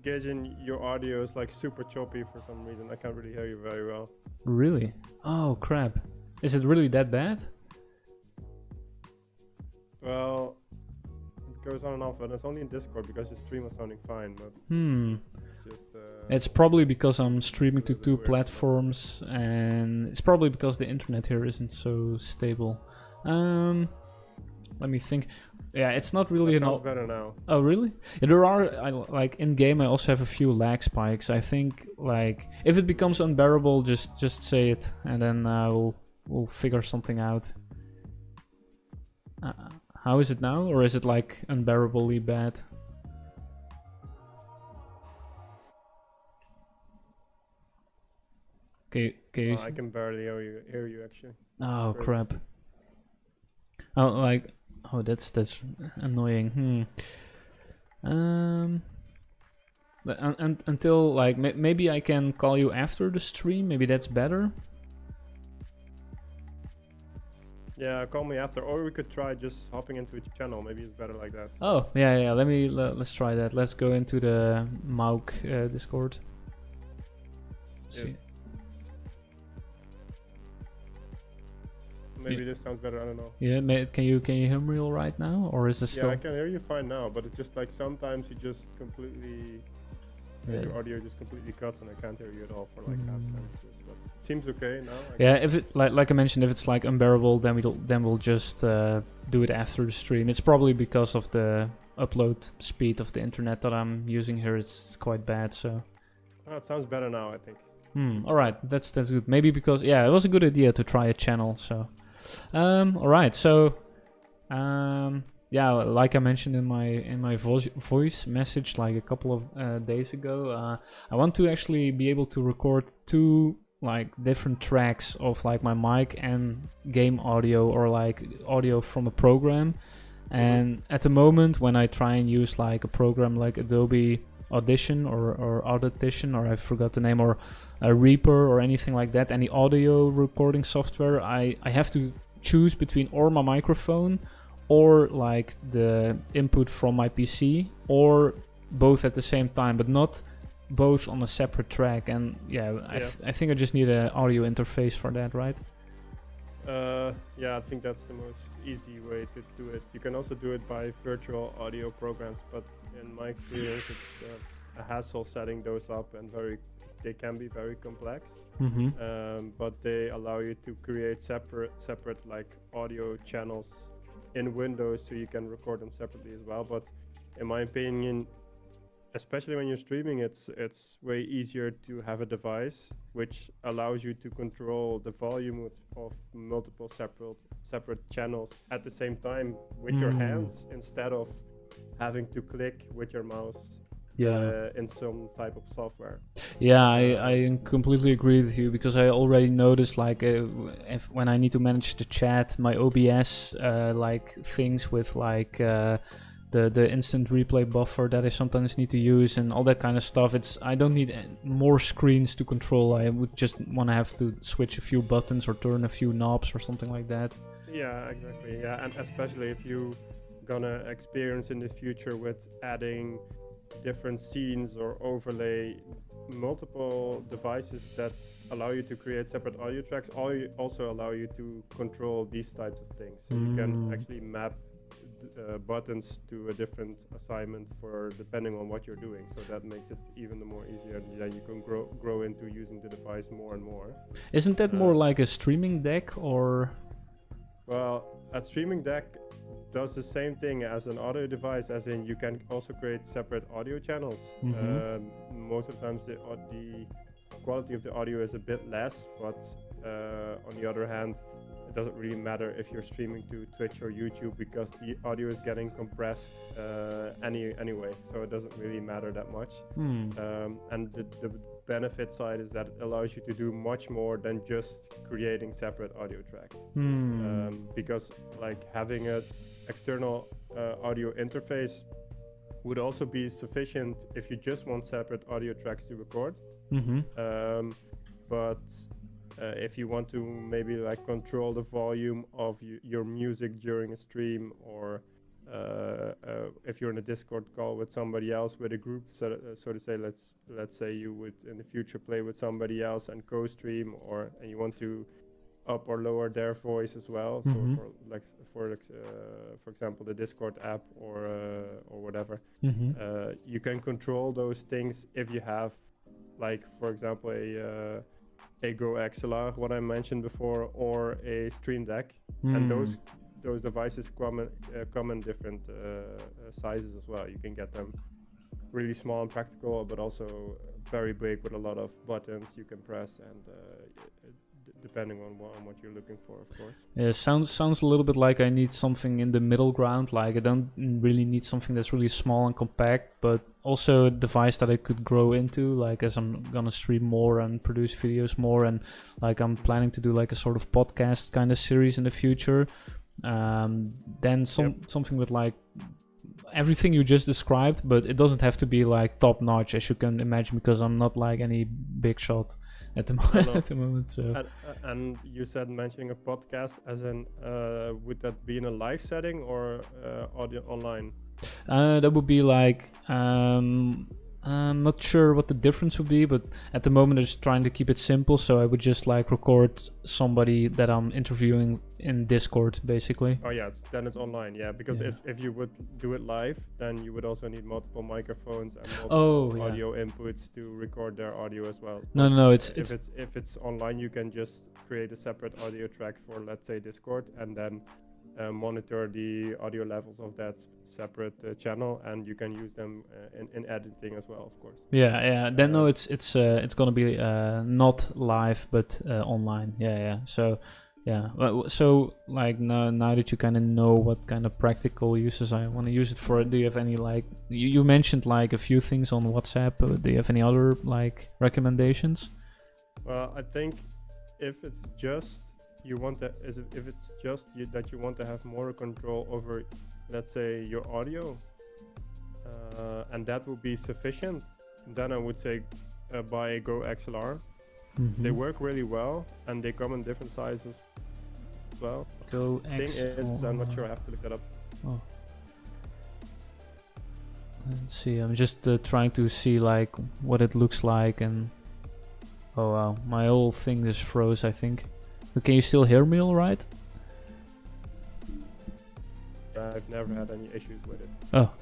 Gaging, your audio is like super choppy for some reason. I can't really hear you very well. Really? Oh crap! Is it really that bad? Well, it goes on and off, and it's only in Discord because your stream was sounding fine. But it's just. It's probably because I'm streaming to two platforms, and it's probably because the internet here isn't so stable. Let me think. Yeah, it's not really sounds better now. Oh, really? Yeah, there are like in game. I also have a few lag spikes. I think like if it becomes unbearable, just say it, and then we'll figure something out. How is it now, or is it like unbearably bad? Okay. I can barely hear you actually. Oh crap. Oh, like. Oh, that's annoying. And until like maybe I can call you after the stream. Maybe that's better. Yeah, call me after, or we could try just hopping into each channel. Maybe it's better like that. Oh yeah. Let's try that. Let's go into the Mauk Discord. Yeah. See. Maybe this sounds better. I don't know. Yeah, can you hear me all right now, or is this still? Yeah, I can hear you fine now, but it's just like sometimes you just completely. Yeah. Your audio just completely cuts, and I can't hear you at all for like half sentences. But it seems okay now. Yeah, if it like I mentioned, if it's like unbearable, then we'll just do it after the stream. It's probably because of the upload speed of the internet that I'm using here. It's quite bad. So. Oh, it sounds better now, I think. All right, that's good. Maybe because it was a good idea to try a channel. So, all right. So, like I mentioned in my voice message like a couple of days ago, I want to actually be able to record 2 like different tracks of like my mic and game audio, or like audio from a program. And at the moment, when I try and use like a program like Adobe Audition or Audition, or I forgot the name, or a Reaper or anything like that, any audio recording software, I have to choose between or my microphone or like the input from my PC, or both at the same time, but not both on a separate track. And I think I just need an audio interface for that, right? I think that's the most easy way to do it. You can also do it by virtual audio programs, but in my experience, it's a hassle setting those up, and they can be very complex. But they allow you to create separate like audio channels in Windows, so you can record them separately as well. But in my opinion, especially when you're streaming, it's way easier to have a device which allows you to control the volume of multiple separate channels at the same time with your hands, instead of having to click with your mouse in some type of software. I completely agree with you, because I already noticed like when I need to manage the chat, my OBS like things with like the instant replay buffer that I sometimes need to use and all that kind of stuff. I don't need more screens to control. I would just want to have to switch a few buttons or turn a few knobs or something like that. Yeah, exactly. Yeah, and especially if you gonna experience in the future with adding different scenes or overlay multiple devices that allow you to create separate audio tracks, also allow you to control these types of things. So you can actually map buttons to a different assignment for depending on what you're doing, so that makes it even more easier, and then you can grow into using the device more and more. Isn't that more like a streaming deck, or? Well, a streaming deck does the same thing as an audio device, as in you can also create separate audio channels. Most of the times the quality of the audio is a bit less, but on the other hand, it doesn't really matter if you're streaming to Twitch or YouTube, because the audio is getting compressed anyway, so it doesn't really matter that much. And the benefit side is that it allows you to do much more than just creating separate audio tracks. Because like having an external audio interface would also be sufficient if you just want separate audio tracks to record. But if you want to maybe like control the volume of your music during a stream, or if you're in a Discord call with somebody else, with a group, so to say, let's say you would in the future play with somebody else and co-stream, and you want to up or lower their voice as well. So for example, the Discord app or whatever, you can control those things if you have, like for example, a Go XLR, what I mentioned before, or a Stream Deck, and those devices come in different sizes as well. You can get them really small and practical, but also very big with a lot of buttons you can press, and depending on what you're looking for, of course. Yeah, sounds a little bit like I need something in the middle ground. Like I don't really need something that's really small and compact, but also a device that I could grow into, like as I'm gonna stream more and produce videos more, and like I'm planning to do like a sort of podcast kind of series in the future. Then something with like everything you just described, but it doesn't have to be like top notch, as you can imagine, because I'm not like any big shot at the moment. So. And you said mentioning a podcast, as in would that be in a live setting or audio online? That would be like I'm not sure what the difference would be, but at the moment I'm just trying to keep it simple, so I would just like record somebody that I'm interviewing in Discord, basically. Oh yeah, then it's online, yeah, because if you would do it live, then you would also need multiple microphones and multiple audio inputs to record their audio as well. No, if it's online, you can just create a separate audio track for, let's say, Discord, and then monitor the audio levels of that separate channel, and you can use them in editing as well, of course. Yeah. Then no, it's gonna be not live but online. Yeah. So yeah. So like now that you kind of know what kind of practical uses I want to use it for, do you have any like you mentioned like a few things on WhatsApp? Do you have any other like recommendations? Well, I think if it's just if it's just that you want to have more control over, let's say, your audio, and that will be sufficient, then I would say buy a Go XLR. Mm-hmm. They work really well, and they come in different sizes as well. Go Thing is, I'm not sure. I have to look that up. Oh. Let's see. I'm just trying to see like what it looks like, and oh wow, my whole thing just froze, I think. Can you still hear me all right? I've never had any issues with it.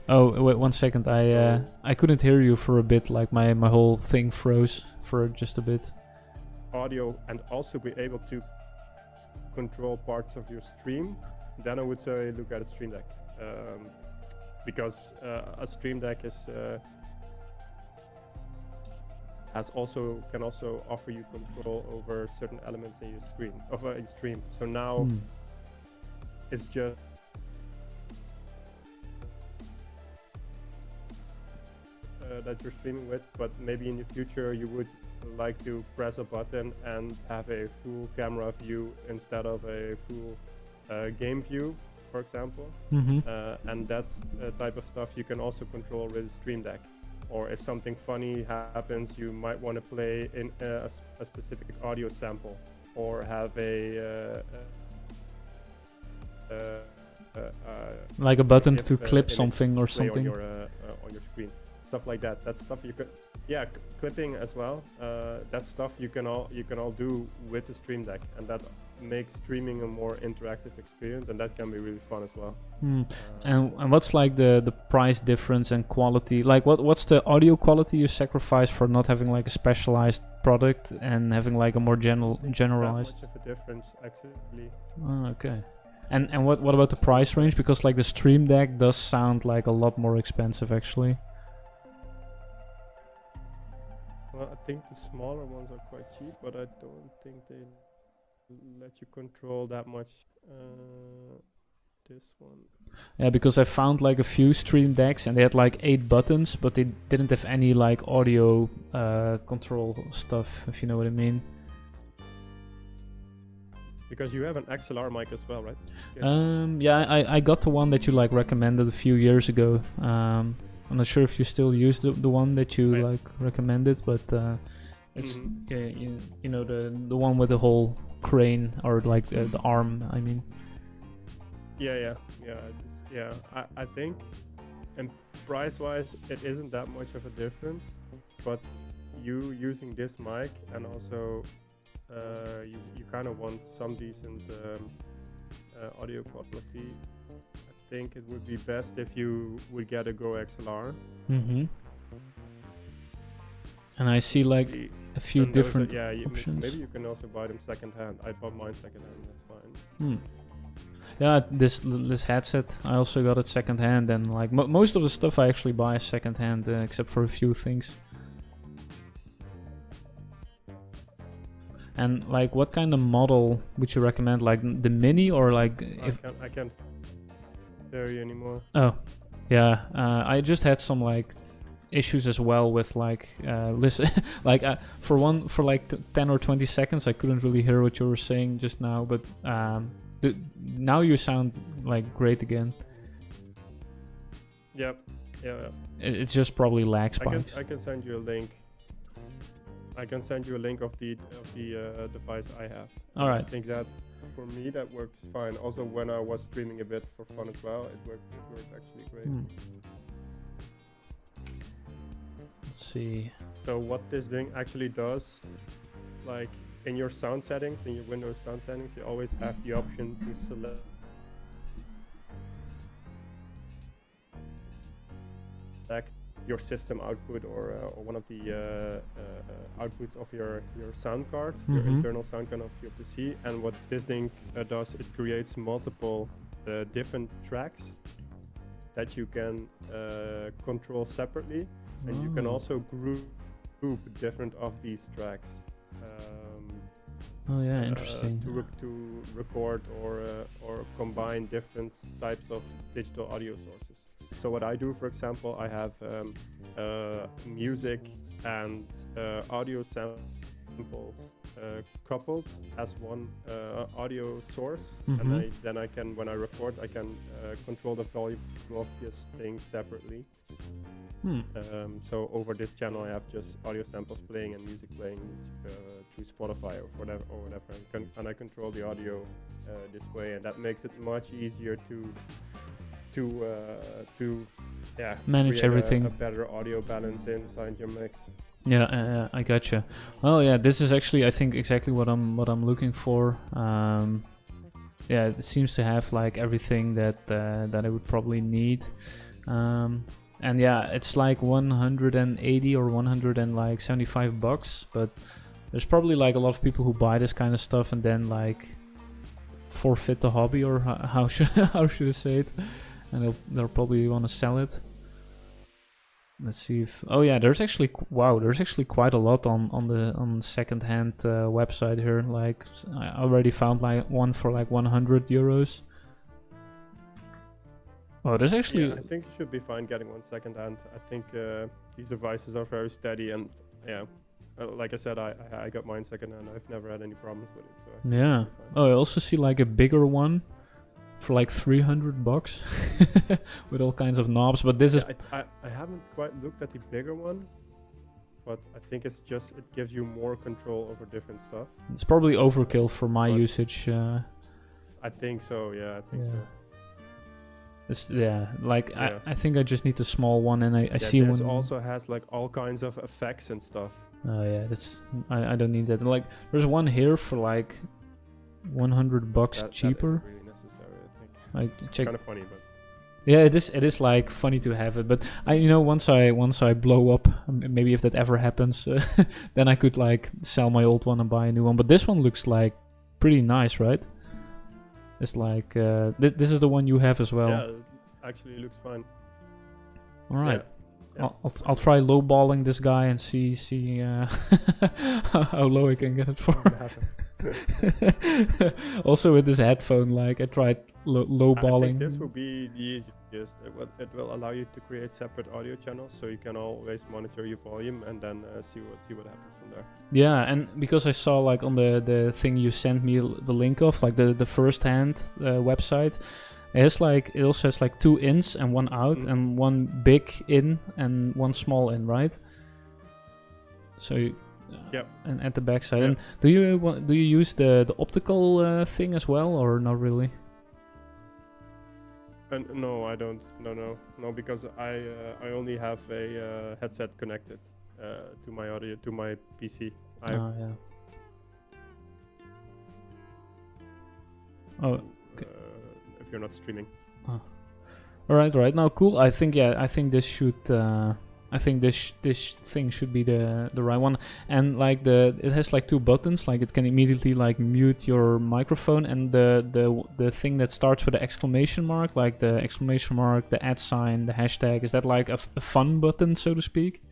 Oh, wait 1 second. I couldn't hear you for a bit. Like my whole thing froze for just a bit. Audio, and also be able to control parts of your stream. Then I would say look at a Stream Deck, because a Stream Deck is can also offer you control over certain elements in your stream. So now it's just that you're streaming with, but maybe in the future you would like to press a button and have a full camera view instead of a full game view, for example. And that's the type of stuff you can also control with Stream Deck. Or if something funny happens, you might want to play in a specific audio sample, or have like a button to clip something or something on your screen, stuff like that. That's stuff you could, clipping as well. That's stuff you can all do with the Stream Deck, and that makes streaming a more interactive experience, and that can be really fun as well. And what's like the price difference and quality? Like what's the audio quality you sacrifice for not having like a specialized product and having like a more generalized? Not much of a difference actually. Oh, okay. And what about the price range? Because like the Stream Deck does sound like a lot more expensive actually. Well, I think the smaller ones are quite cheap, but I don't think they let you control that much. This one. Yeah, because I found like a few Stream Decks and they had like 8 buttons, but they didn't have any like audio control stuff, if you know what I mean. Because you have an XLR mic as well, right? Yeah, I got the one that you like recommended a few years ago. I'm not sure if you still use the one that you like recommended, but it's you know the one with the whole crane or like the arm, I mean. Yeah. I think, and price-wise, it isn't that much of a difference. But you using this mic, and also you kind of want some decent audio quality. I think it would be best if you would get a Go XLR. And I see like a few different options. Maybe you can also buy them secondhand. I bought mine secondhand. That's fine. Yeah, this headset I also got it secondhand, and like most of the stuff I actually buy secondhand, except for a few things. And like, what kind of model would you recommend? Like the Mini or like? I can't hear you anymore. Oh, yeah. I just had some like issues as well with like listen like for like 10 or 20 seconds I couldn't really hear what you were saying just now, but now you sound like great again. Yep. It's just probably lag spikes. I can send you a link. I can send you a link of the device I have. All right. I think that for me that works fine. Also, when I was streaming a bit for fun as well, it worked actually great. Let's see. So what this thing actually does, like in your sound settings, in your Windows sound settings, you always have the option to select your system output or one of the outputs of your sound card, your internal sound card of your PC. And what this thing does, it creates multiple different tracks that you can control separately, and you can also group different of these tracks. Oh yeah, interesting. To record or combine different types of digital audio sources. So what I do, for example, I have music and audio samples coupled as one audio source, and then I can, when I record, I can control the volume of this thing separately. So over this channel I have just audio samples playing and music playing through Spotify or whatever, and I control the audio this way, and that makes it much easier to manage everything. A better audio balance inside your mix. Yeah, I gotcha. Well, yeah, this is actually, I think, exactly what I'm looking for. Yeah, it seems to have like everything that I would probably need. And yeah, it's like 180 or 175 bucks, but there's probably like a lot of people who buy this kind of stuff and then like forfeit the hobby, or how should I say it, and they'll probably want to sell it. Let's see if there's actually quite a lot on the second-hand website here. Like I already found like one for like €100. Oh, there's actually... Yeah, I think you should be fine getting one second hand. I think these devices are very steady, and like I said, I got mine second hand. I've never had any problems with it. So yeah. Oh, I also see like a bigger one for like $300 with all kinds of knobs. But this is... I haven't quite looked at the bigger one, but I think it's just, it gives you more control over different stuff. It's probably overkill for my usage. I think so. Yeah, I think so. It's, I think I just need the small one, and I see this one also has like all kinds of effects and stuff. Oh yeah, that's I don't need that. Like there's one here for like $100 cheaper. That isn't really necessary, I think. I check. Kind of funny, but yeah, it is like funny to have it, but once I blow up, maybe if that ever happens, then I could like sell my old one and buy a new one. But this one looks like pretty nice, right? It's like this is the one you have as well. Yeah, it actually looks fine. All right. Yeah. I'll try lowballing this guy and see how low I can get it for. Also with this headphone, like I tried lowballing. I think this will be the easiest. It will allow you to create separate audio channels, so you can always monitor your volume and then see what happens from there. Yeah, and because I saw like on the thing you sent me the link of, like the first-hand website, it also has like 2 ins and 1 out, and 1 big in and 1 small in, right? So yep. And at the backside. Yep. And do you use the optical thing as well, or not really? No, I don't. No, because I only have a headset connected to my audio, to my PC. Yeah. Oh. Okay. If you're not streaming. All right. Now, cool. I think this should. I think this thing should be the right one. And like it has like 2 buttons. Like it can immediately like mute your microphone, and the thing that starts with the exclamation mark, like the exclamation mark, the @ sign, the hashtag. Is that like a fun button, so to speak?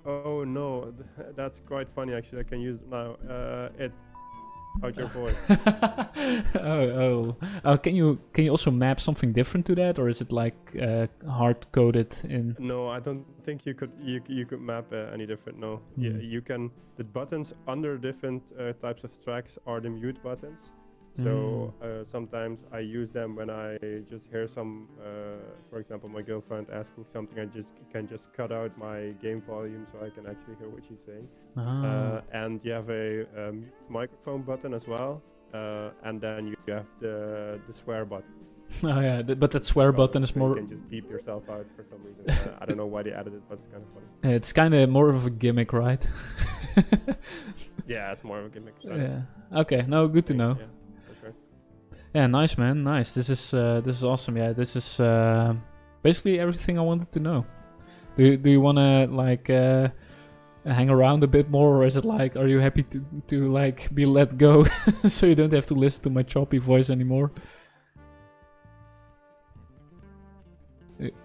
Oh no, that's quite funny actually. I can use it now. How's your voice? Oh! Can you also map something different to that, or is it like hard coded in? No, I don't think you could map any different. No, yeah, you can. The buttons under different types of tracks are the mute buttons. So sometimes I use them when I just hear some, for example, my girlfriend asking something. I can just cut out my game volume so I can actually hear what she's saying. And you have a mute microphone button as well, and then you have the swear button. Oh yeah, but that swear button is more. You can just beep yourself out for some reason. I don't know why they added it, but it's kind of funny. It's kind of more of a gimmick, right? Yeah, it's more of a gimmick. Yeah. Okay. No, good to know. Yeah. Yeah, nice man, nice. This is awesome. Yeah, this is basically everything I wanted to know. Do you wanna like hang around a bit more, or is it like, are you happy to like be let go so you don't have to listen to my choppy voice anymore?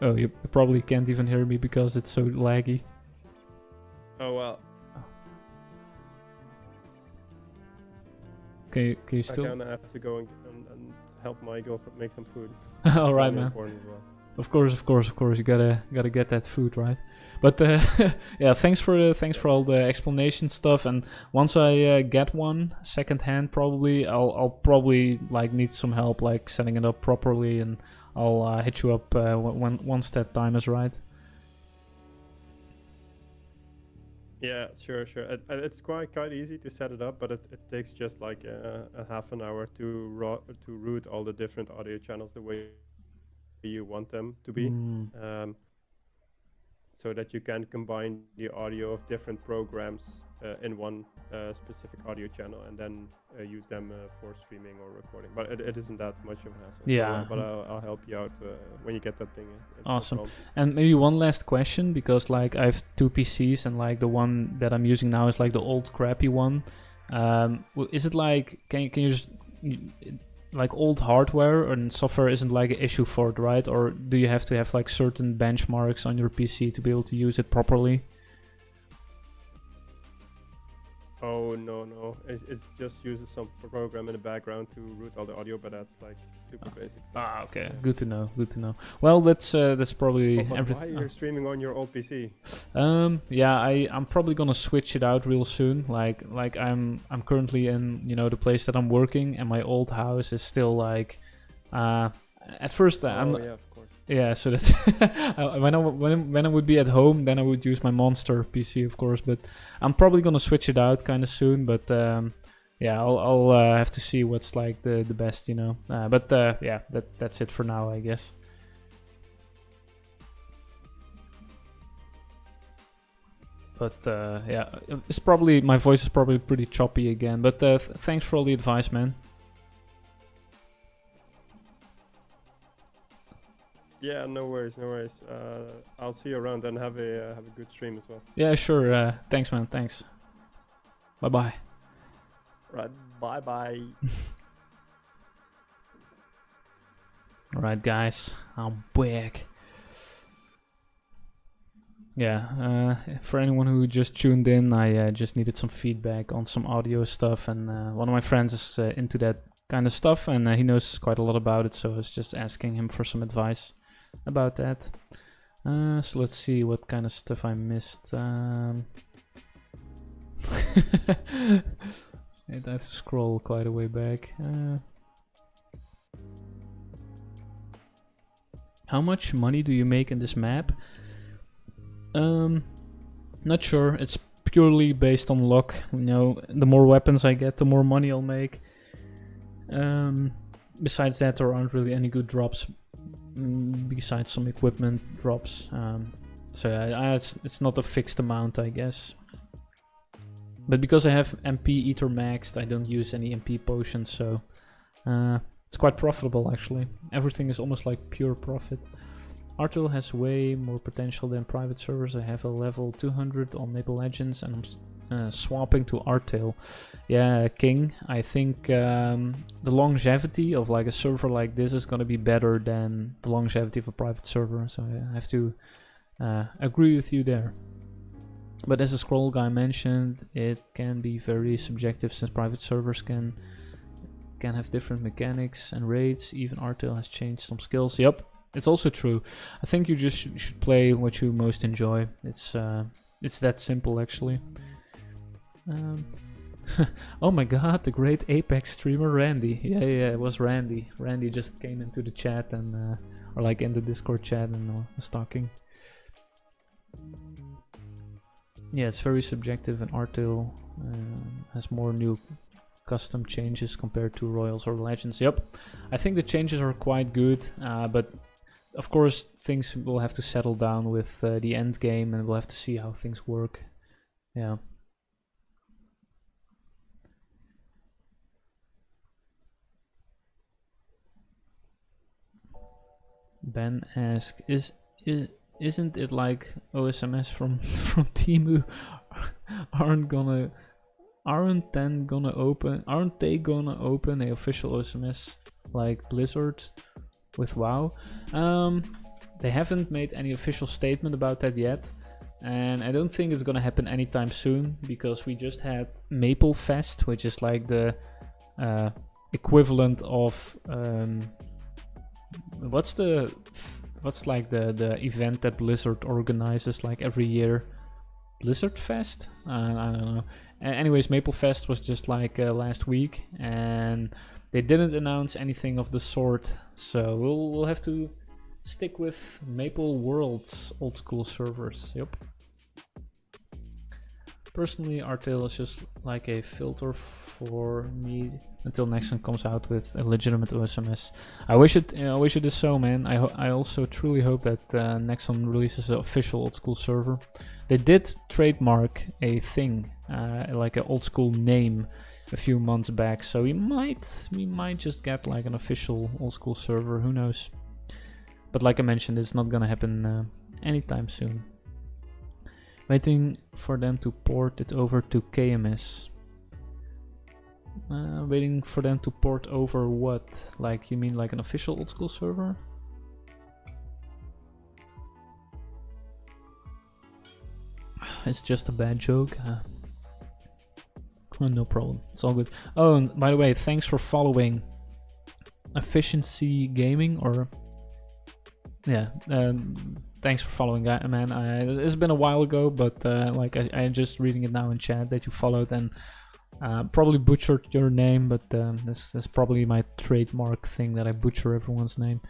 Oh, you probably can't even hear me because it's so laggy. Oh well. Can you still? I kinda have to go and help my girlfriend make some food. All right, man. Important as well. Of course. You gotta get that food, right? But yeah, thanks for all the explanation stuff. And once I get one second hand, probably I'll probably like need some help like setting it up properly, and I'll hit you up once that time is right. Yeah, sure. It's quite easy to set it up, but it takes just like a half an hour to route all the different audio channels the way you want them to be, so that you can combine the audio of different programs in one specific audio channel, and then use them for streaming or recording. But it isn't that much of an hassle. Yeah. So, but I'll help you out when you get that thing. Awesome. And maybe one last question, because like I have 2 PCs, and like the one that I'm using now is like the old crappy one. Is it like, can you just like old hardware and software isn't like an issue for it, right? Or do you have to have like certain benchmarks on your PC to be able to use it properly? Oh no, it just uses some program in the background to route all the audio, but that's like super basic stuff. Okay, Yeah. Good to know. Well, that's probably But everything. why you're streaming on your old PC? Yeah, I'm probably gonna switch it out real soon. Like I'm currently in the place that I'm working, and my old house is still like at first I'm yeah, of course. yeah, so that's when I would be at home, then I would use my monster PC, of course. But I'm probably gonna switch it out kind of soon. But yeah, I'll have to see what's like the best, But yeah, that's it for now, I guess. But yeah, it's probably my voice is probably pretty choppy again. But thanks for all the advice, man. Yeah, no worries. I'll see you around and have a good stream as well. Yeah, sure. Thanks, man. Thanks. Bye. Right. Bye. Alright, guys, I'm back. Yeah, for anyone who just tuned in, I just needed some feedback on some audio stuff, and one of my friends is into that kind of stuff, and he knows quite a lot about it, so I was just asking him for some advice about that. So let's see what kind of stuff I missed. I have to scroll quite a way back. How much money do you make in this map? Not sure. It's purely based on luck. The more weapons I get, the more money I'll make. Besides that, there aren't really any good drops. Besides some equipment drops. So it's not a fixed amount, I guess. But because I have MP Ether maxed, I don't use any MP potions, so it's quite profitable actually. Everything is almost like pure profit. Artale has way more potential than private servers. I have a level 200 on Maple Legends, and I'm swapping to Artale. Yeah, King, I think the longevity of like a server like this is gonna be better than the longevity of a private server, so I have to agree with you there. But as a scroll guy mentioned, it can be very subjective, since private servers can have different mechanics and rates. Even Artale has changed some skills. Yep, it's also true. I think you just should play what you most enjoy. It's that simple actually. Oh my god, the great Apex streamer Randy. Yeah, it was Randy. Randy just came into the chat and or like in the Discord chat and was talking. Yeah, it's very subjective, and Artale has more new custom changes compared to Royals or Legends. Yep, I think the changes are quite good, but of course things will have to settle down with the end game, and we'll have to see how things work. Yeah. Ben asks, isn't it like OSMS from Temu? aren't they gonna open a official OSMS like Blizzard with WoW? They haven't made any official statement about that yet, and I don't think it's gonna happen anytime soon, because we just had MapleFest, which is like the equivalent of what's like the event that Blizzard organizes like every year? Blizzard Fest? I don't know. Anyways, MapleFest was just like last week, and they didn't announce anything of the sort, so we'll have to stick with Maple Worlds old school servers. Yep. Personally, Artale is just like a filter for me until Nexon comes out with a legitimate OSMS. I wish it is so, man. I also truly hope that Nexon releases an official old school server. They did trademark a thing, like an old school name, a few months back, so we might just get like an official old school server. Who knows? But like I mentioned, it's not gonna happen anytime soon. Waiting for them to port it over to KMS. Waiting for them to port over what? Like, you mean like an official old school server? It's just a bad joke. Oh, no problem. It's all good. Oh, and by the way, thanks for following Efficiency Gaming, or yeah, thanks for following, man. It's been a while ago, but like I'm just reading it now in chat that you followed, and probably butchered your name, but this is probably my trademark thing that I butcher everyone's name.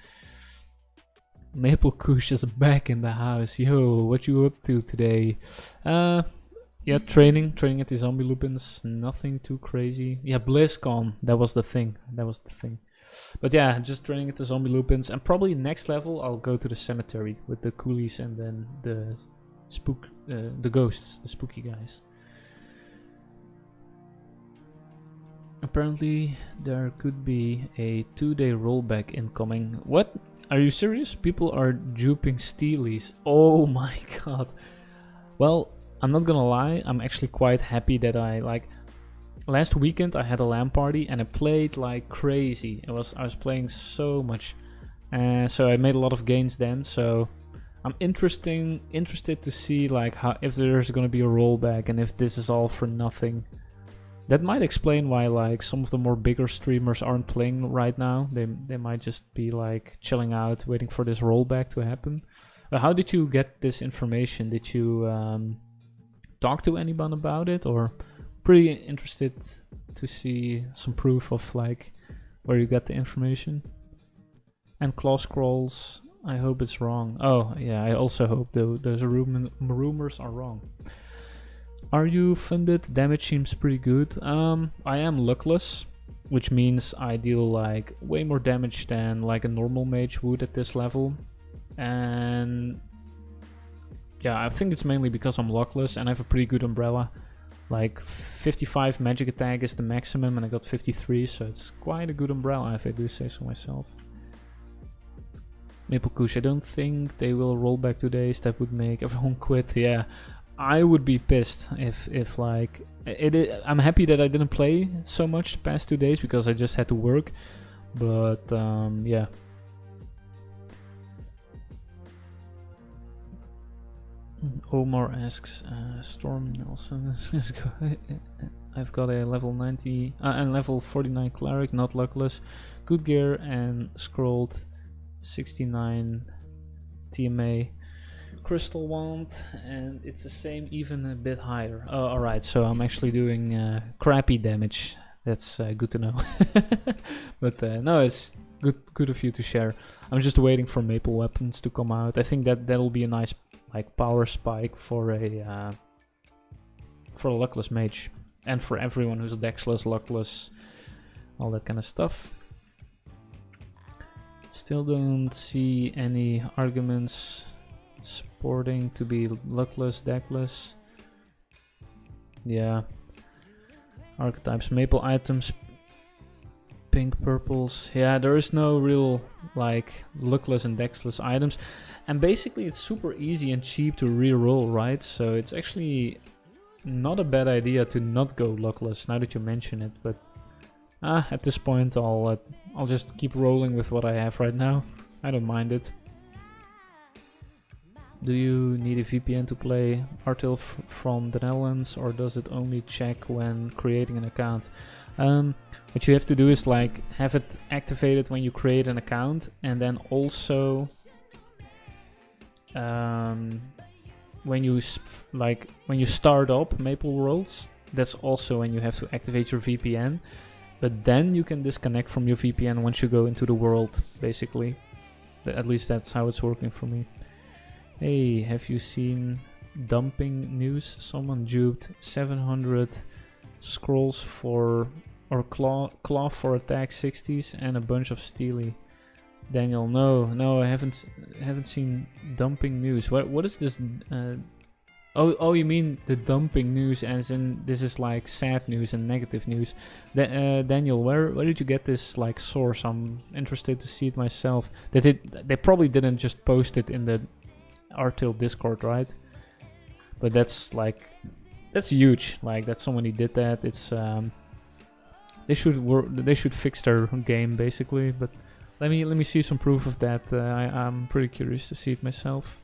Maple Kush is back in the house. Yo, what you up to today? Yeah, training at the zombie lupins. Nothing too crazy. Yeah, BlizzCon. That was the thing. But yeah, just training at the zombie lupins, and probably next level I'll go to the cemetery with the coolies and then the ghosts, the spooky guys. Apparently there could be a 2-day rollback incoming. What? Are you serious? People are duping Steelies. Oh my god. Well, I'm not gonna lie, I'm actually quite happy that last weekend I had a LAN party and I played like crazy. I was playing so much, so I made a lot of gains then. So I'm interested to see like how, if there's gonna be a rollback, and if this is all for nothing. That might explain why like some of the more bigger streamers aren't playing right now. They might just be like chilling out, waiting for this rollback to happen. How did you get this information? Did you talk to anyone about it, or pretty interested to see some proof of like where you got the information? And claw scrolls, I hope it's wrong. Oh yeah, I also hope those rumors are wrong. Are you funded? Damage seems pretty good. I am luckless, which means I deal like way more damage than like a normal mage would at this level. And yeah, I think it's mainly because I'm luckless and I have a pretty good umbrella. Like 55 magic attack is the maximum, and I got 53, so it's quite a good umbrella if I do say so myself. Maple Kush, I don't think they will roll back 2 days. That would make everyone quit. Yeah, I would be pissed if like I'm happy that I didn't play so much the past 2 days because I just had to work. But yeah. Omar asks, Storm Nelson is I've got a level 90 and level 49 cleric, not luckless, good gear, and scrolled 69 TMA crystal wand, and it's the same, even a bit higher. Oh, alright, so I'm actually doing crappy damage. That's good to know. But no, it's good of you to share. I'm just waiting for Maple weapons to come out. I think that'll be a nice like power spike for a luckless mage, and for everyone who's dexless, luckless, all that kind of stuff. Still don't see any arguments supporting to be luckless, deckless. Yeah. Archetypes, maple items, pink, purples. Yeah, there is no real like luckless and dexless items. And basically it's super easy and cheap to re-roll, right? So it's actually not a bad idea to not go luckless now that you mention it, but at this point I'll just keep rolling with what I have right now. I don't mind it. Do you need a VPN to play Artale from the Netherlands, or does it only check when creating an account? What you have to do is like have it activated when you create an account, and then also when you start up Maple Worlds, that's also when you have to activate your VPN. But then you can disconnect from your VPN once you go into the world, basically. At least that's how it's working for me. Hey, have you seen dumping news? Someone duped 700 scrolls for or cloth for attack 60s and a bunch of steely. Daniel, no, I haven't seen dumping news. What is this? Oh, you mean the dumping news, as in this is like sad news and negative news. Daniel, where did you get this like source? I'm interested to see it myself. They probably didn't just post it in the Artale Discord, right? But that's huge. Like that somebody did that. It's they should fix their game basically. But let me see some proof of that. I'm pretty curious to see it myself.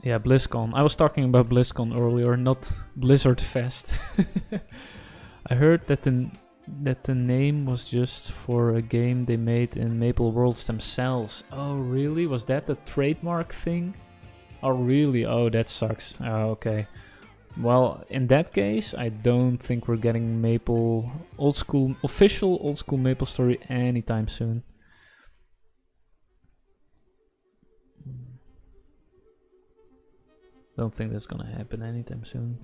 Yeah, BlizzCon. I was talking about BlizzCon earlier, not Blizzard Fest. I heard that the name was just for a game they made in Maple Worlds themselves. Oh, really? Was that the trademark thing? Oh, really? Oh, that sucks. Oh, okay. Well, in that case, I don't think we're getting official old school MapleStory anytime soon. Don't think that's gonna happen anytime soon.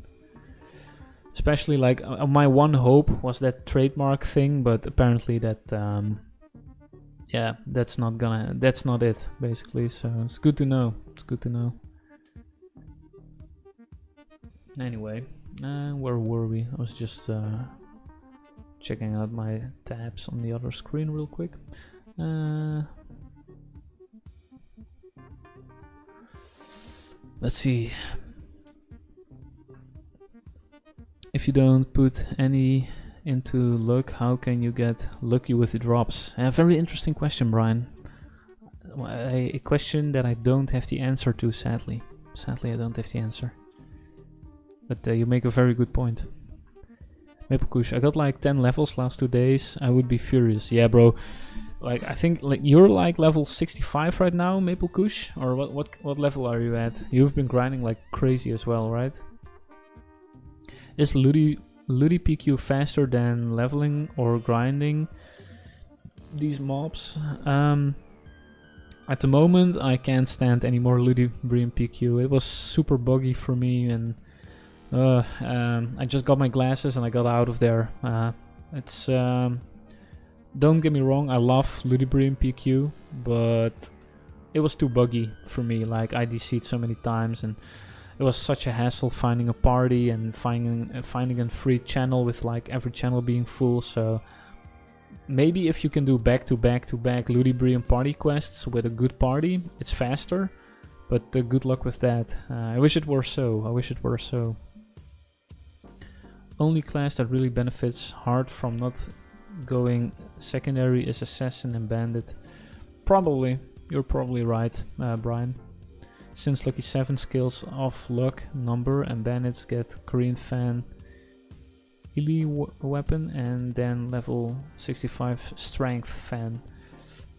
Especially like my one hope was that trademark thing, but apparently that yeah, that's not it basically. So it's good to know. It's good to know. Anyway, where were we? I was just checking out my tabs on the other screen real quick. Let's see. If you don't put any into luck, how can you get lucky with the drops? A very interesting question, Brian. A question that I don't have the answer to, sadly. Sadly, I don't have the answer. But you make a very good point. MapleKush, I got like 10 levels last 2 days. I would be furious. Yeah, bro. Like I think like you're like level 65 right now, MapleKush, or what level are you at? You've been grinding like crazy as well, right? Is Ludi PQ faster than leveling or grinding these mobs? At the moment, I can't stand any more Ludi PQ. It was super buggy for me, and I just got my glasses and I got out of there. It's don't get me wrong, I love Ludibrium PQ, but it was too buggy for me. Like I DC'd so many times, and it was such a hassle finding a party and finding a free channel with like every channel being full. So maybe if you can do back-to-back Ludibrium party quests with a good party, it's faster. But good luck with that. I wish it were so. I wish it were so. Only class that really benefits hard from not going secondary is Assassin and Bandit. Probably. You're probably right, Brian. Since Lucky 7 skills off luck, number, and bandits get Korean fan Elite weapon, and then level 65 strength fan.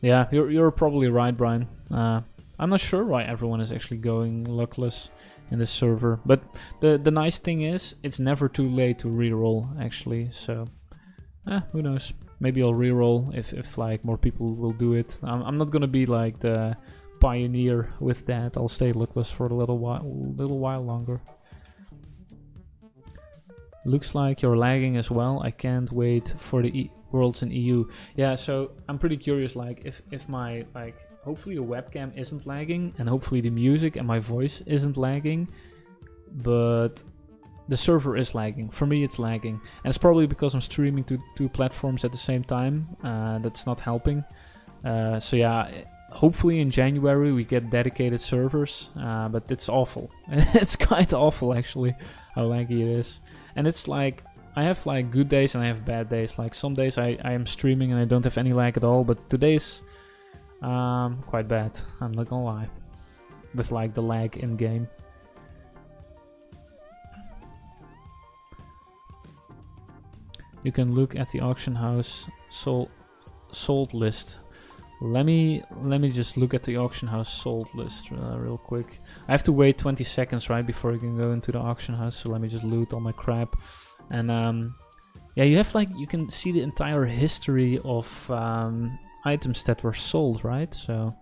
Yeah, you're probably right, Brian. I'm not sure why everyone is actually going luckless in this server, but the nice thing is it's never too late to reroll actually. So who knows? Maybe I'll reroll if like more people will do it. I'm not gonna be like the pioneer with that. I'll stay luckless for a little while longer. Looks like you're lagging as well. I can't wait for the Worlds in EU. Yeah, so I'm pretty curious, like if my hopefully the webcam isn't lagging, and hopefully the music and my voice isn't lagging, but the server is lagging. For me it's lagging, and it's probably because I'm streaming to two platforms at the same time. That's not helping. So yeah, hopefully in January we get dedicated servers, but it's awful. It's quite awful actually, how laggy it is. And it's like, I have like good days and I have bad days. Like some days I am streaming and I don't have any lag at all, but today's quite bad, I'm not gonna lie, with like the lag in game. You can look at the auction house sold list. Let me just look at the auction house sold list real quick. I have to wait 20 seconds, right, before I can go into the auction house. So let me just loot all my crap. And yeah, you have like, you can see the entire history of items that were sold, right? So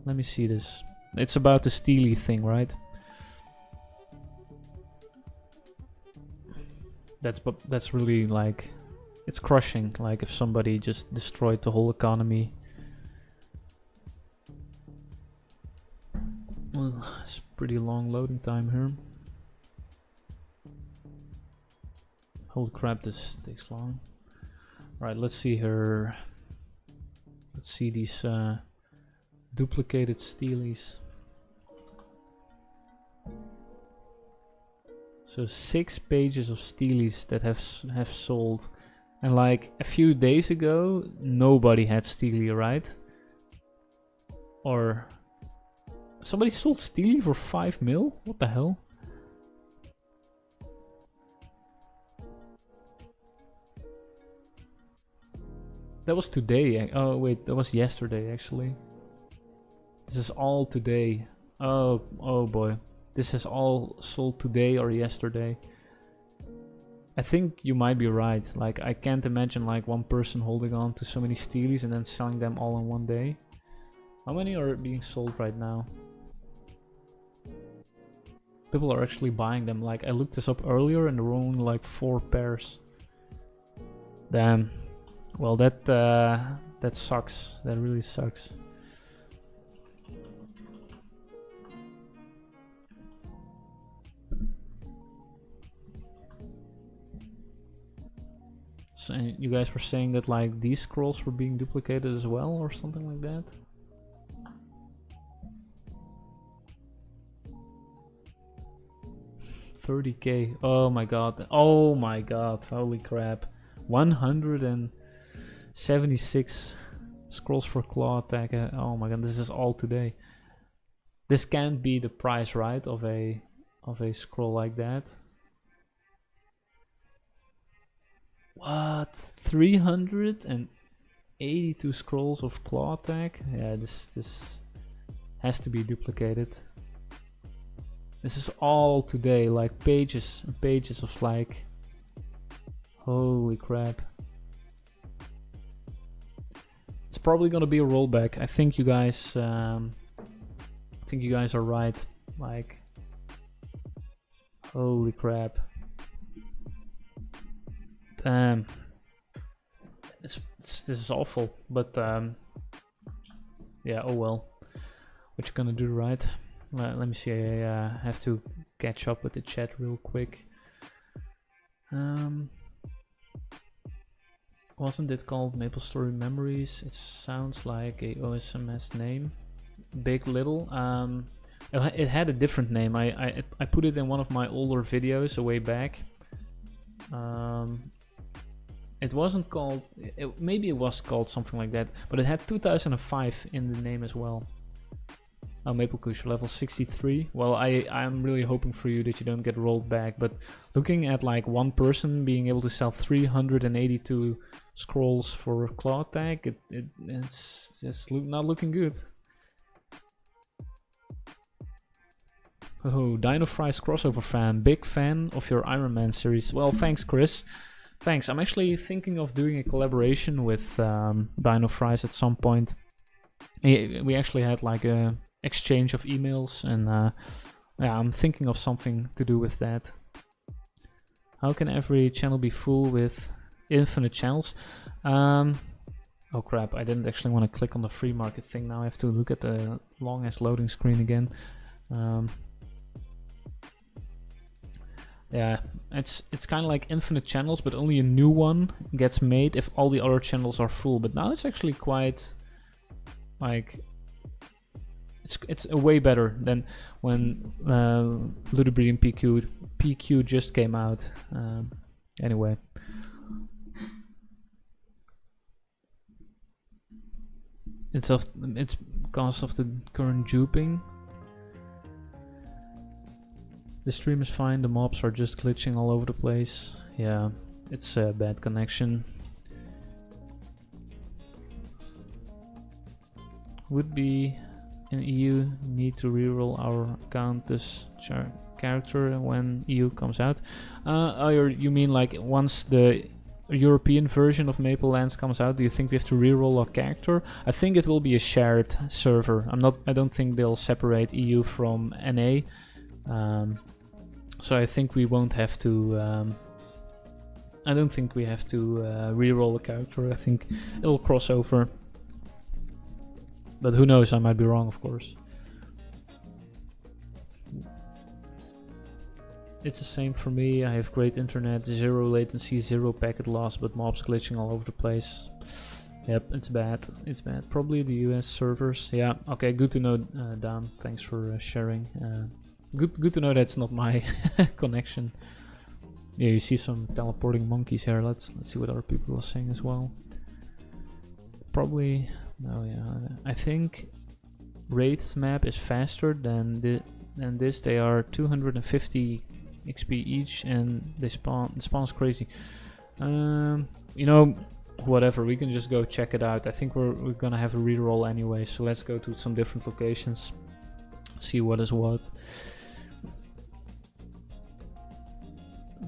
let me see this. It's about the Steely thing, right? That's really like, it's crushing. Like if somebody just destroyed the whole economy. Well, it's pretty long loading time here. Holy crap, this takes long. Right, let's see here. Let's see these duplicated steelies. So 6 pages of steelies that have sold. And like a few days ago, nobody had Steely, right? Or somebody sold Steely for 5 mil? What the hell? That was today. Oh wait, that was yesterday actually. This is all today. Oh boy. This has all sold today or yesterday. I think you might be right. Like, I can't imagine like one person holding on to so many steelies and then selling them all in one day. How many are being sold right now? People are actually buying them. Like, I looked this up earlier and there were only like 4 pairs. Damn. Well, that sucks. That really sucks. So you guys were saying that like these scrolls were being duplicated as well or something like that? $30K. Oh my god. Oh my god. Holy crap. 176 scrolls for claw attack. Oh my god, this is all today. This can't be the price, right, of a scroll like that. What? 382 scrolls of claw attack? Yeah, this has to be duplicated. This is all today, like pages and pages of like, holy crap. It's probably gonna be a rollback. I think you guys are right. Like, holy crap. This is awful, but yeah, oh well. What you gonna do, right? Let me see. I have to catch up with the chat real quick. Wasn't it called MapleStory Memories? It sounds like a OSMS name. Big Little. It had a different name. I put it in one of my older videos a way back. It wasn't called, maybe it was called something like that, but it had 2005 in the name as well. Oh, MapleKush, level 63. Well, I'm really hoping for you that you don't get rolled back, but looking at like one person being able to sell 382 scrolls for claw attack, it's not looking good. Oh, Dino Fries crossover fan, big fan of your Iron Man series. Well, thanks, Chris. Thanks. I'm actually thinking of doing a collaboration with Dino Fries at some point. We actually had like a exchange of emails, and yeah, I'm thinking of something to do with that. How can every channel be full with infinite channels? Oh crap, I didn't actually want to click on the free market thing. Now I have to look at the long ass loading screen again. Yeah, it's kind of like infinite channels, but only a new one gets made if all the other channels are full. But now it's actually quite like it's way better than when Ludibreeding PQ just came out. Anyway. It's because of the current duping. The stream is fine, the mobs are just glitching all over the place. Yeah, it's a bad connection. Would be in EU need to reroll our account this character when EU comes out. You mean like once the European version of Maple Lands comes out, do you think we have to reroll our character? I think it will be a shared server. I don't think they'll separate EU from NA. So I think we won't have to I don't think we have to reroll a character. I think it'll cross over. But who knows, I might be wrong, of course. It's the same for me. I have great internet, 0 latency, 0 packet loss, but mobs glitching all over the place. Yep, it's bad. It's bad. Probably the US servers. Yeah, okay, good to know, Dan. Thanks for sharing. Good to know that's not my connection. Yeah, you see some teleporting monkeys here. Let's see what other people are saying as well. Probably, no, yeah. I think Wraith's map is faster than this. They are 250 XP each, and they spawns crazy. You know, whatever. We can just go check it out. I think we're gonna have a reroll anyway. So let's go to some different locations, see what is what.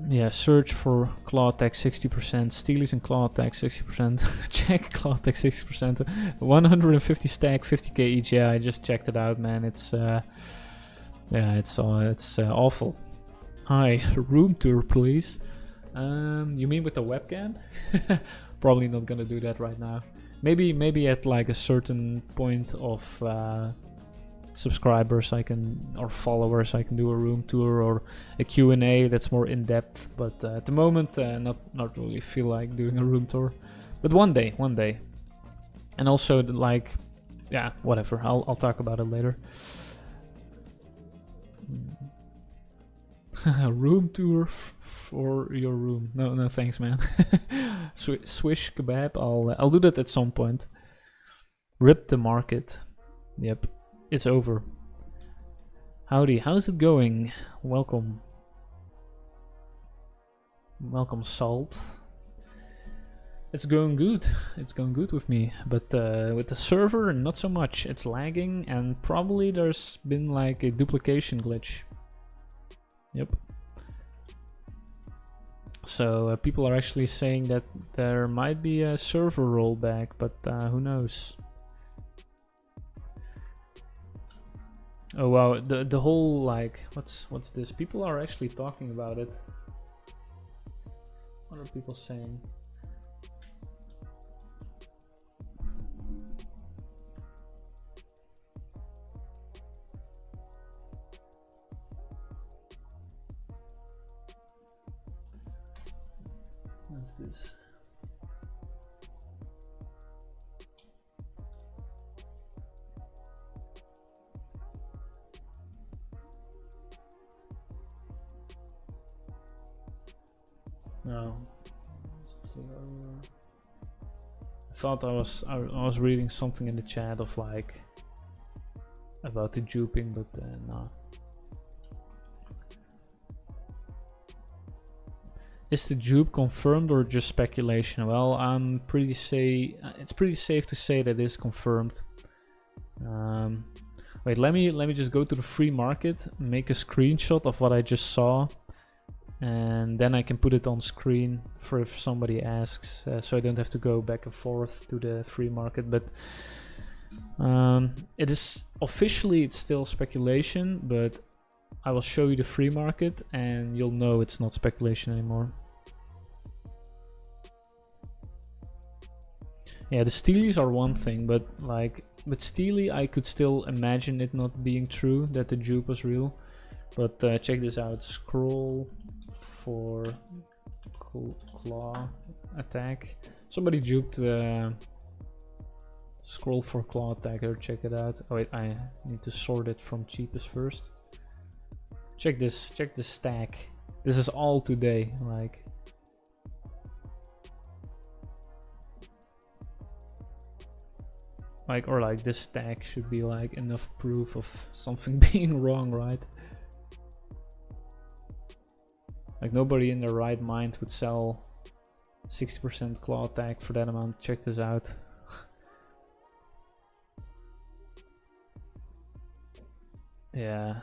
Yeah, search for claw attack 60%, steelies and claw attack 60%, check claw attack 60%, 150 stack 50k each. Yeah, I just checked it out, man. It's yeah, it's awful. Hi, room tour please. You mean with the webcam? Probably not gonna do that right now. Maybe at like a certain point of subscribers or followers, I can do a room tour or a Q&A that's more in depth, but at the moment not really feel like doing a room tour, but one day. And also like, yeah, whatever, I'll talk about it later. Room tour for your room. No thanks, man. Swish kebab, I'll do that at some point. Rip the market. Yep. It's over. Howdy, how's it going? Welcome. Welcome, Salt. It's going good. It's going good with me. But with the server, not so much. It's lagging, and probably there's been like a duplication glitch. Yep. So people are actually saying that there might be a server rollback, but who knows? Oh wow, the whole like what's this? People are actually talking about it. What are people saying? What's this? No. I thought I was reading something in the chat of like about the duping, but no. Is the dupe confirmed or just speculation? Well, it's pretty safe to say that it is confirmed. Wait, let me just go to the free market, make a screenshot of what I just saw, and then I can put it on screen for if somebody asks, so I don't have to go back and forth to the free market. But it is officially, it's still speculation, but I will show you the free market and you'll know it's not speculation anymore. Yeah, the steelies are one thing, but like with steely I could still imagine it not being true, that the dupe was real. But check this out, scroll for claw attack. Somebody duped Scroll for claw attacker, check it out. Oh wait, I need to sort it from cheapest first. Check this stack. This is all today, or this stack should be like enough proof of something being wrong, right? Like nobody in their right mind would sell 60% claw attack for that amount. Check this out. Yeah.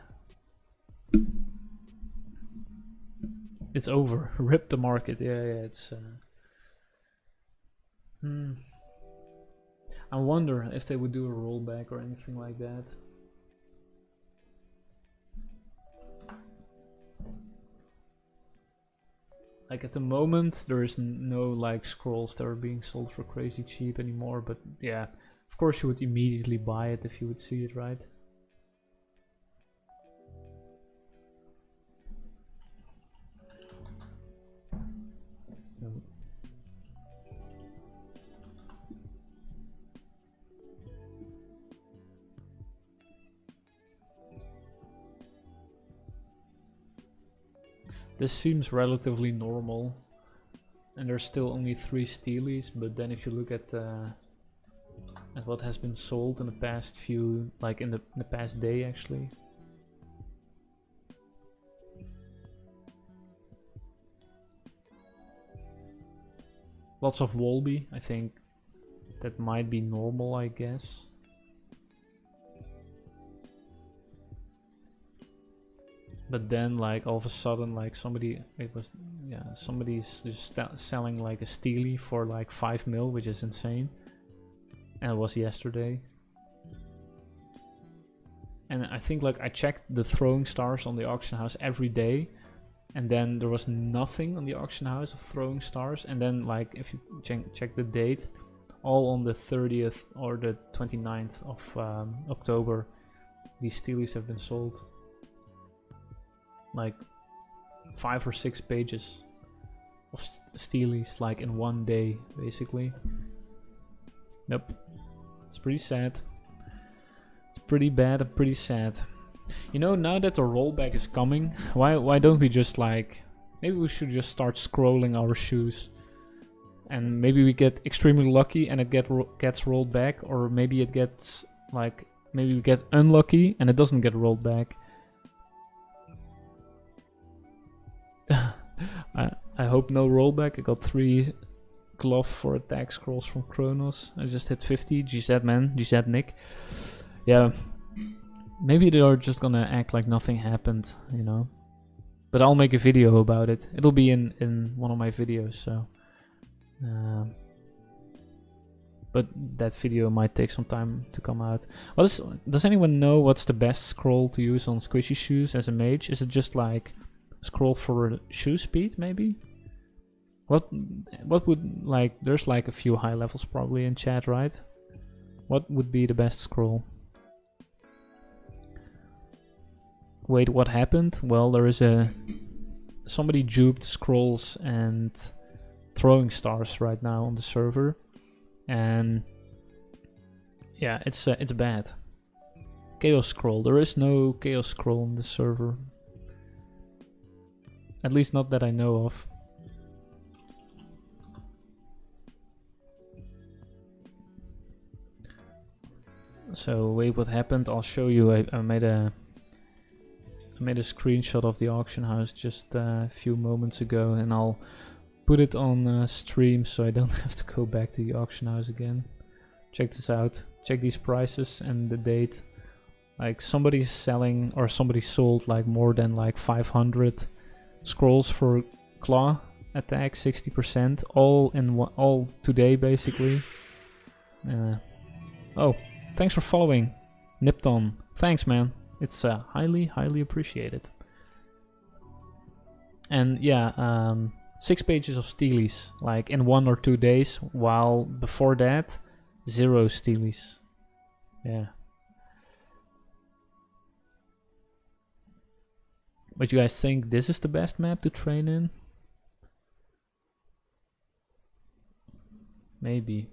It's over. Rip the market. Yeah, it's I wonder if they would do a rollback or anything like that. Like at the moment, there is no like scrolls that are being sold for crazy cheap anymore. But yeah, of course you would immediately buy it if you would see it, right? This seems relatively normal, and there's still only 3 steelies, but then if you look at what has been sold in the past few, like in the past day actually. Lots of Wolby, I think that might be normal, I guess. But then, like all of a sudden, like somebody's just selling like a steely for like 5 mil, which is insane. And it was yesterday. And I think like I checked the throwing stars on the auction house every day, and then there was nothing on the auction house of throwing stars. And then like if you check the date, all on the 30th or the 29th of October, these steelies have been sold. Like 5 or 6 pages of steelies like in one day, basically. Nope. It's pretty sad. It's pretty bad and pretty sad. You know, now that the rollback is coming, why don't we just like, maybe we should just start scrolling our shoes, and maybe we get extremely lucky and it gets rolled back, or maybe it gets like, maybe we get unlucky and it doesn't get rolled back. I hope no rollback. I got 3 glove for attack scrolls from Kronos. I just hit 50. GZ man, GZ Nick. Yeah, maybe they are just gonna act like nothing happened, you know. But I'll make a video about it. It'll be in one of my videos, so. But that video might take some time to come out. Does anyone know what's the best scroll to use on squishy shoes as a mage? Is it just like scroll for shoe speed, maybe? What would, like, there's like a few high levels probably in chat, right? What would be the best scroll? Wait, what happened? Well, there is somebody duped scrolls and throwing stars right now on the server, and yeah, it's bad. Chaos scroll. There is no chaos scroll on the server. At least not that I know of. So wait, what happened? I'll show you. I made a screenshot of the auction house just a few moments ago, and I'll put it on stream so I don't have to go back to the auction house again. Check this out. Check these prices and the date. Like somebody's selling, or somebody sold like more than like 500 scrolls for claw attack, 60%, all today basically. Oh, thanks for following, Nipton. Thanks, man. It's highly appreciated. And yeah, 6 pages of steelies, like in 1 or 2 days, while before that, 0 steelies. Yeah. But you guys think this is the best map to train in? Maybe.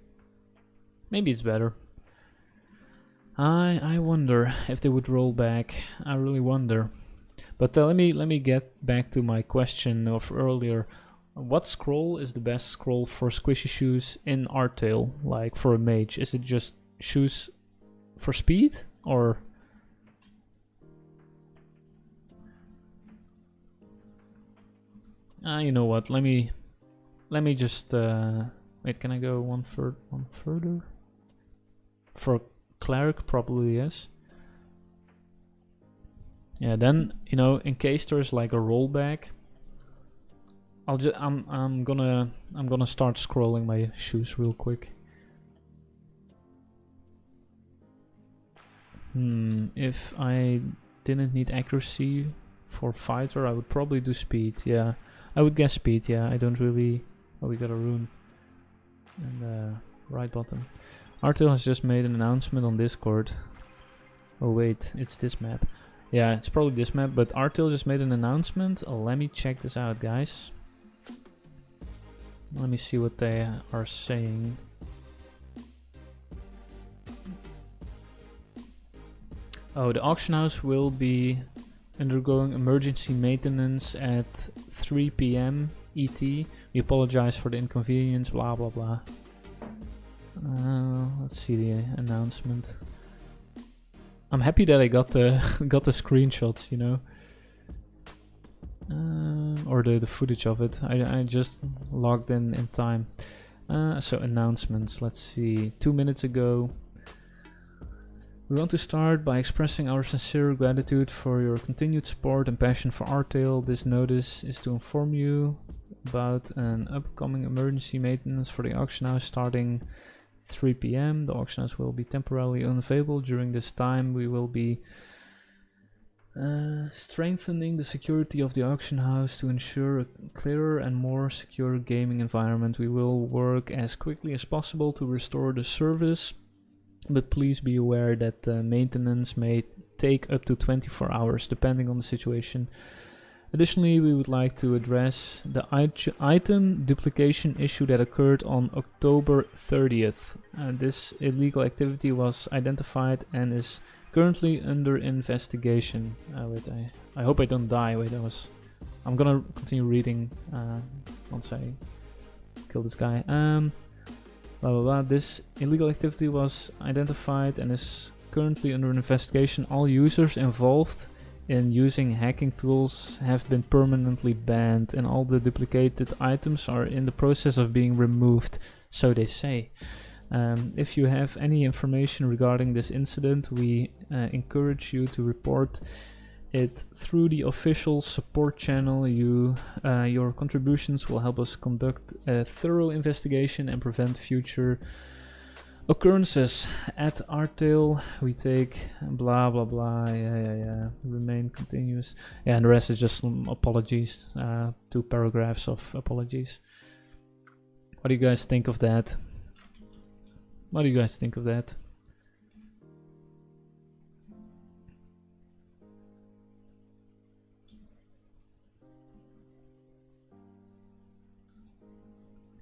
Maybe it's better. I wonder if they would roll back. I really wonder. But let me get back to my question of earlier. What scroll is the best scroll for squishy shoes in Artale? Like for a mage, is it just shoes for speed or? You know what? Let me just wait. Can I go one further? For cleric, probably yes. Yeah. Then in case there's like a rollback, I'm gonna start scrolling my shoes real quick. If I didn't need accuracy for fighter, I would probably do speed. Yeah. I would guess speed, yeah. I don't really... Oh, we got a rune. And right bottom. Artale has just made an announcement on Discord. Oh wait, it's this map. Yeah, it's probably this map, but Artale just made an announcement. Let me check this out, guys. Let me see what they are saying. Oh, the auction house will be undergoing emergency maintenance at 3 p.m. ET. We apologize for the inconvenience, blah blah blah. Let's see the announcement. I'm happy that I got the screenshots, or the footage of it. I just logged in time. So announcements. Let's see. 2 minutes ago. We want to start by expressing our sincere gratitude for your continued support and passion for Artale. This notice is to inform you about an upcoming emergency maintenance for the auction house starting 3 p.m. The auction house will be temporarily unavailable. During this time, we will be strengthening the security of the auction house to ensure a clearer and more secure gaming environment. We will work as quickly as possible to restore the service. But please be aware that maintenance may take up to 24 hours depending on the situation. Additionally, we would like to address the item duplication issue that occurred on October 30th. This illegal activity was identified and is currently under investigation. Wait, I hope I don't die. Wait, I'm gonna continue reading once I kill this guy. Blah blah blah. This illegal activity was identified and is currently under investigation. All users involved in using hacking tools have been permanently banned, and all the duplicated items are in the process of being removed, so they say. If you have any information regarding this incident, we encourage you to report it through the official support channel. Your contributions will help us conduct a thorough investigation and prevent future occurrences. At Artale, we take blah blah blah. Yeah. Remain continuous. Yeah, and the rest is just some apologies. 2 paragraphs of apologies. What do you guys think of that? What do you guys think of that?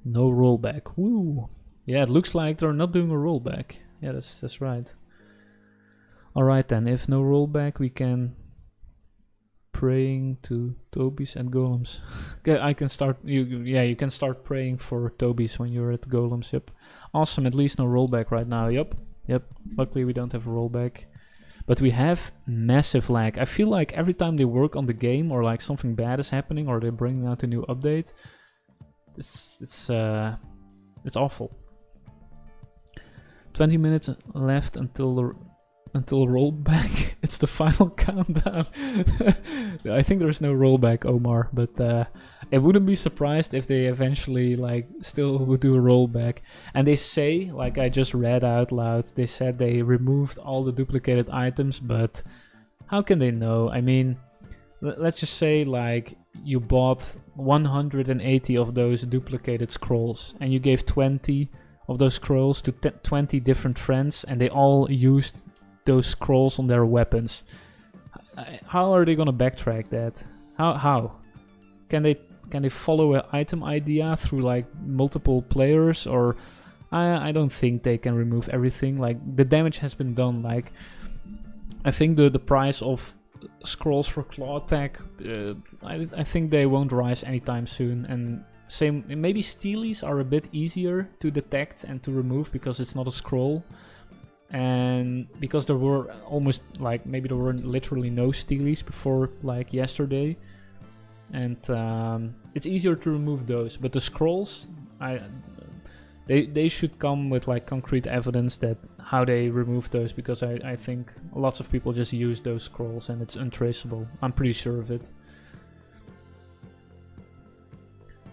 No rollback. Woo! Yeah, it looks like they're not doing a rollback. Yeah, that's right. Alright then, if no rollback, we can praying to Tobies and golems. Okay, I can start. You can start praying for Tobies when you're at golems. Yep. Awesome. At least no rollback right now. Yep. Luckily we don't have a rollback, but we have massive lag. I feel like every time they work on the game or like something bad is happening or they're bringing out a new update, it's awful. 20 minutes left until rollback. It's the final countdown. I think there's no rollback, Omar, but I wouldn't be surprised if they eventually like still would do a rollback. And they say, like I just read out loud, they said they removed all the duplicated items, but how can they know? I mean, let's just say like you bought 180 of those duplicated scrolls and you gave 20 of those scrolls to 20 different friends and they all used those scrolls on their weapons. How are they gonna backtrack that? How can they follow an item idea through like multiple players, or I don't think they can remove everything. Like, the damage has been done. Like, I think the price of scrolls for claw attack, I think they won't rise anytime soon. And same, maybe steelies are a bit easier to detect and to remove because it's not a scroll. And because there were almost, like, maybe there were literally no steelies before, like, yesterday. And it's easier to remove those. But the scrolls, they should come with, like, concrete evidence that how they remove those, because I think lots of people just use those scrolls and it's untraceable. I'm pretty sure of it.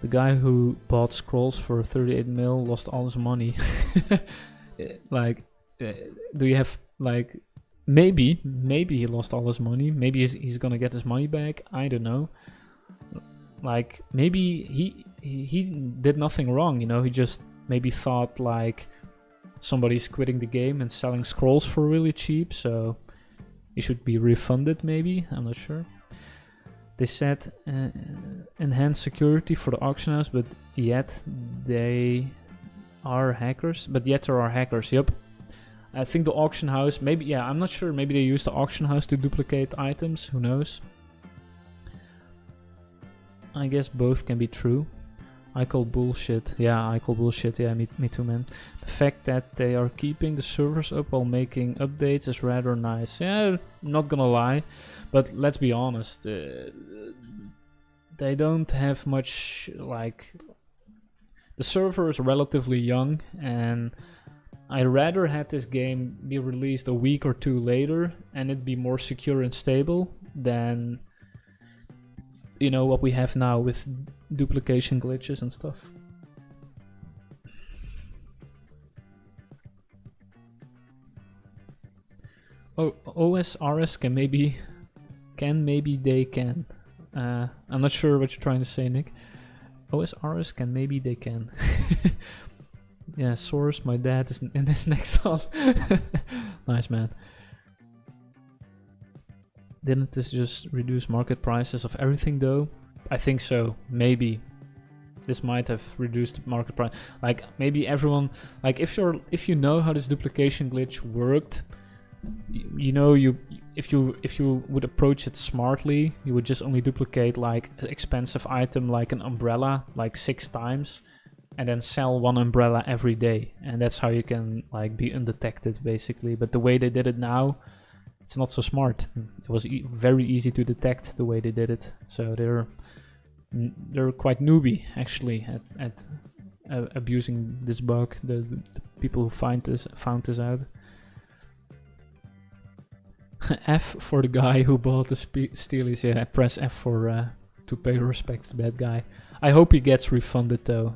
The guy who bought scrolls for 38 mil lost all his money. Like, do you have, like, maybe he lost all his money. Maybe he's gonna get his money back. I don't know. Like, maybe he did nothing wrong, you know. He just maybe thought, like, somebody's quitting the game and selling scrolls for really cheap, so he should be refunded, maybe. I'm not sure. They said enhanced security for the auction house, but yet they are hackers. But yet there are hackers, yep. I think the auction house, maybe, yeah, I'm not sure. Maybe they use the auction house to duplicate items, who knows. I guess both can be true. I call bullshit. Yeah, I call bullshit. Yeah, me too, man. The fact that they are keeping the servers up while making updates is rather nice. Yeah, not gonna lie. But let's be honest. They don't have much, like... The server is relatively young, and I'd rather had this game be released a week or two later and it be more secure and stable than, you know, what we have now with duplication glitches and stuff. Oh, OSRS can maybe they can. I'm not sure what you're trying to say, Nick. OSRS can maybe they can. Yeah, source, my dad is in this next song. Nice, man. Didn't this just reduce market prices of everything though? I think so, maybe. This might have reduced market price. Like, maybe everyone, like, if you know how this duplication glitch worked, you know, if you would approach it smartly, you would just only duplicate, like, an expensive item like an umbrella like 6 times and then sell 1 umbrella every day, and that's how you can, like, be undetected basically. But the way they did it now, it's not so smart. It was very easy to detect the way they did it, so they're quite newbie actually at abusing this bug. The people who found this out. F for the guy who bought the steelies. Yeah, press F for to pay respects to that guy. I hope he gets refunded though.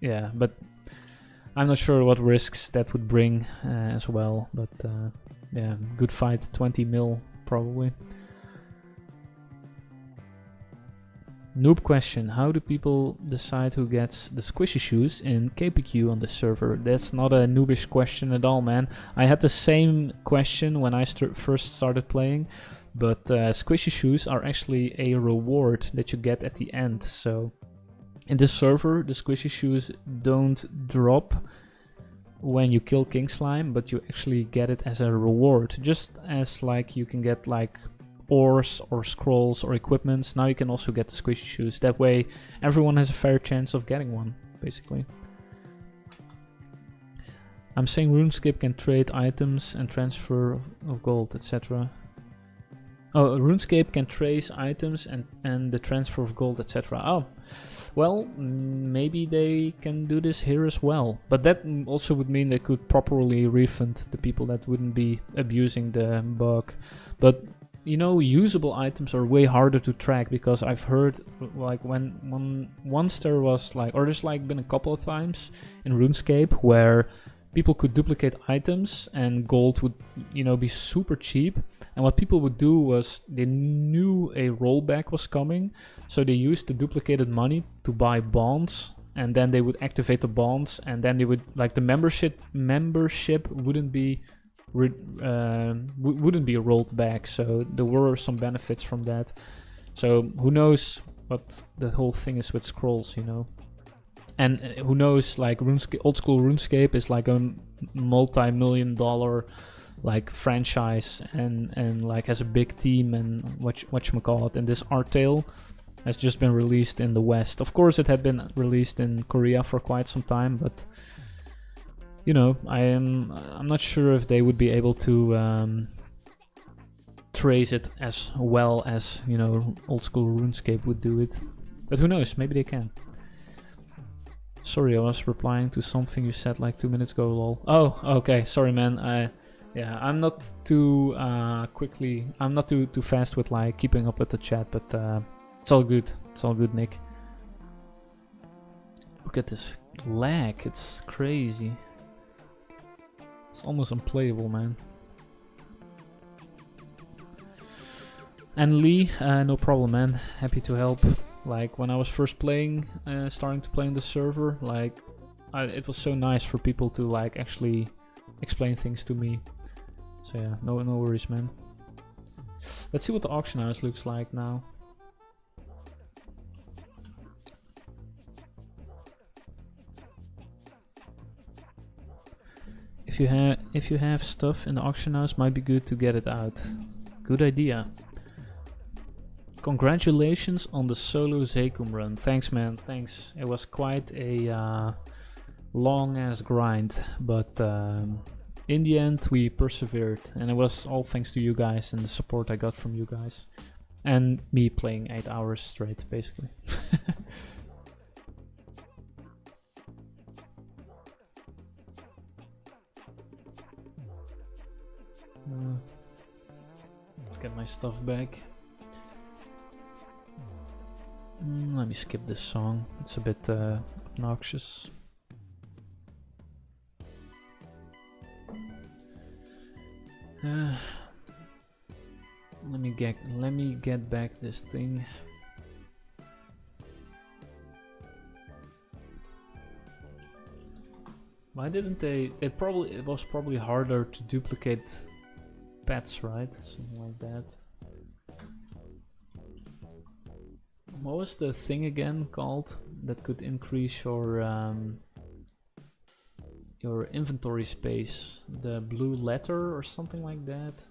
Yeah, but I'm not sure what risks that would bring as well. But yeah, good fight, 20 mil probably. Noob question: how do people decide who gets the squishy shoes in KPQ on the server? That's not a noobish question at all, man. I had the same question when I first started playing, but squishy shoes are actually a reward that you get at the end. So in this server, the squishy shoes don't drop when you kill King Slime, but you actually get it as a reward, just as, like, you can get, like, ores or scrolls or equipments. Now you can also get the squishy shoes. That way everyone has a fair chance of getting one, basically. I'm saying RuneScape can trade items and transfer of gold, etc. Oh, RuneScape can trace items and the transfer of gold, etc. Oh, well, maybe they can do this here as well. But that also would mean they could properly refund the people that wouldn't be abusing the bug. But, you know, usable items are way harder to track, because I've heard, like, once there was, like, or there's, like, been a couple of times in RuneScape where people could duplicate items and gold would, you know, be super cheap. And what people would do was they knew a rollback was coming, so they used the duplicated money to buy bonds, and then they would activate the bonds, and then they would, like, the membership wouldn't be rolled back. So there were some benefits from that. So who knows what the whole thing is with scrolls, you know. And who knows, like old school RuneScape is like a multi-million-dollar like franchise and like has a big team and whatchamacallit. And this Artale has just been released in the West. Of course, it had been released in Korea for quite some time, but you know, I'm not sure if they would be able to trace it as well as, you know, old school RuneScape would do it. But who knows? Maybe they can. Sorry, I was replying to something you said like 2 minutes ago, lol. Oh, okay. Sorry, man. Yeah, I'm not too quickly. I'm not too fast with like keeping up with the chat, but it's all good. It's all good, Nick. Look at this lag. It's crazy. It's almost unplayable, man. And Lee, no problem, man. Happy to help. Like when I was first playing, starting to play on the server, like it was so nice for people to like actually explain things to me. So yeah, no worries, man. Let's see what the auction house looks like now. If you have stuff in the auction house, might be good to get it out. Good idea. Congratulations on the solo Zekum run. Thanks, man. Thanks. It was quite a long ass grind, but in the end we persevered, and it was all thanks to you guys and the support I got from you guys, and me playing 8 hours straight, basically. Let's get my stuff back. Let me skip this song. It's a bit obnoxious. Let me get back this thing. Why didn't they? It was probably harder to duplicate pets, right? Something like that. What was the thing again called that could increase your inventory space? The blue letter or something like that?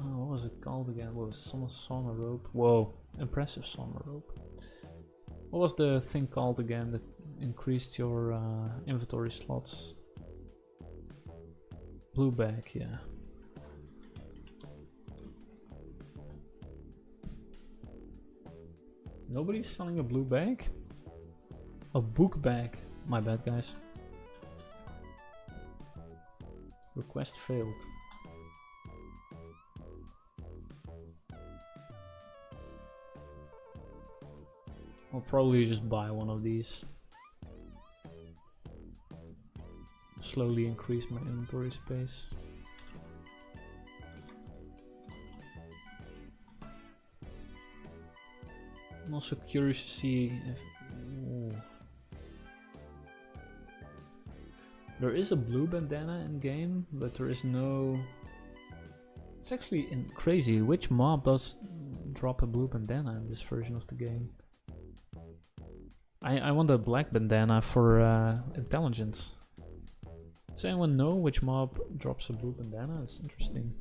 Oh, what was it called again? What was someone's sauna rope? Whoa, impressive sauna rope. What was the thing called again that increased your inventory slots? Blue bag, yeah. Nobody's selling a blue bag? A book bag. My bad, guys. Request failed. I'll probably just buy one of these. Slowly increase my inventory space. I'm also curious to see if... Ooh. There is a blue bandana in game, but there is no... It's actually crazy. Which mob does drop a blue bandana in this version of the game? I want a black bandana for intelligence. Does anyone know which mob drops a blue bandana? It's interesting.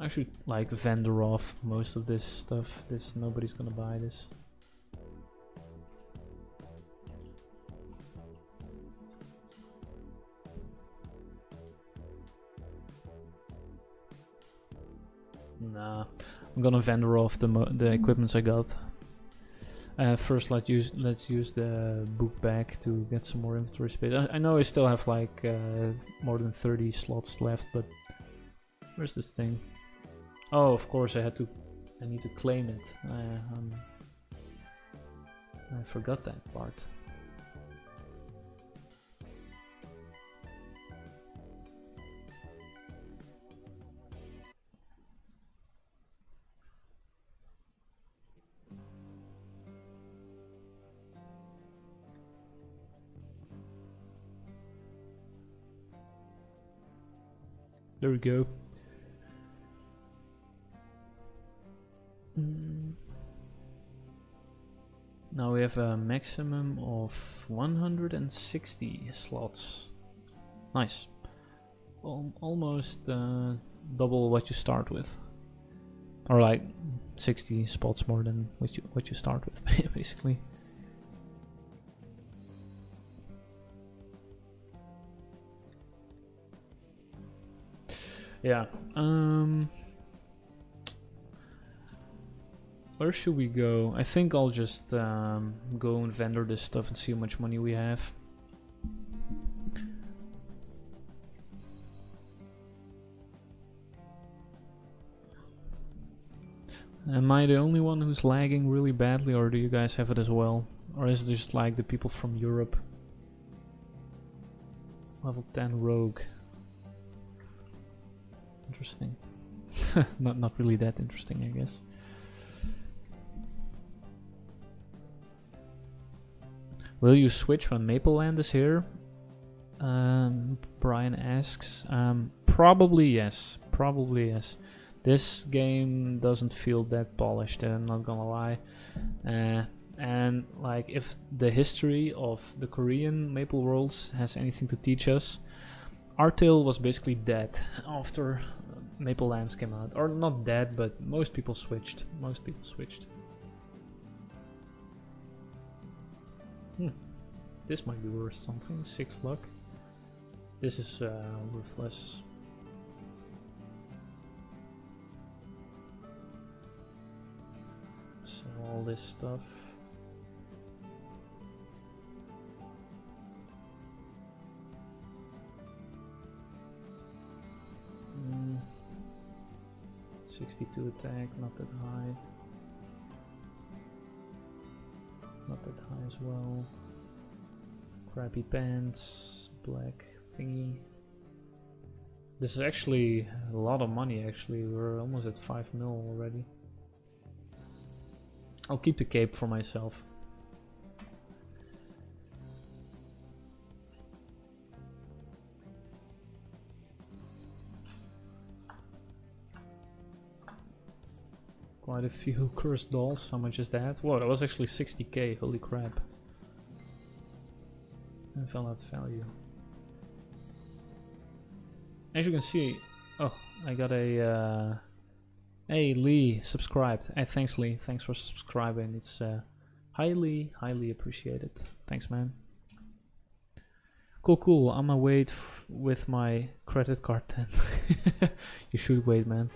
I should like vendor off most of this stuff. Nobody's gonna buy this. Nah, I'm gonna vendor off the equipments I got. First, let's use the book bag to get some more inventory space. I know I still have like more than 30 slots left, but where's this thing? Oh, of course I need to claim it. I forgot that part. There we go. we have a maximum of 160 slots. Nice. Almost double what you start with. Or like 60 spots more than what you start with, basically. Yeah. Where should we go? I think I'll just go and vendor this stuff and see how much money we have. Am I the only one who's lagging really badly, or do you guys have it as well? Or is it just like the people from Europe? Level 10 rogue. Interesting. not really that interesting, I guess. Will you switch when Maple Land is here? Brian asks. Probably yes. Probably yes. This game doesn't feel that polished, I'm not gonna lie. And like, if the history of the Korean Maple Worlds has anything to teach us, Artale was basically dead after Maple Lands came out. Or not dead, but most people switched. This might be worth something. 6 luck. This is worthless. So all this stuff. Mm. 62 attack, not that high. Not that high as well. Crappy pants, black thingy. This is actually a lot of money, actually. We're almost at 5 mil already. I'll keep the cape for myself. Quite a few cursed dolls. How much is that? Whoa, that was actually 60k. Holy crap. And fell out value. As you can see, oh, I got a hey Lee, subscribed. Hey, thanks Lee, thanks for subscribing. It's highly appreciated. Thanks, man. Cool. I'ma wait with my credit card then. You should wait, man.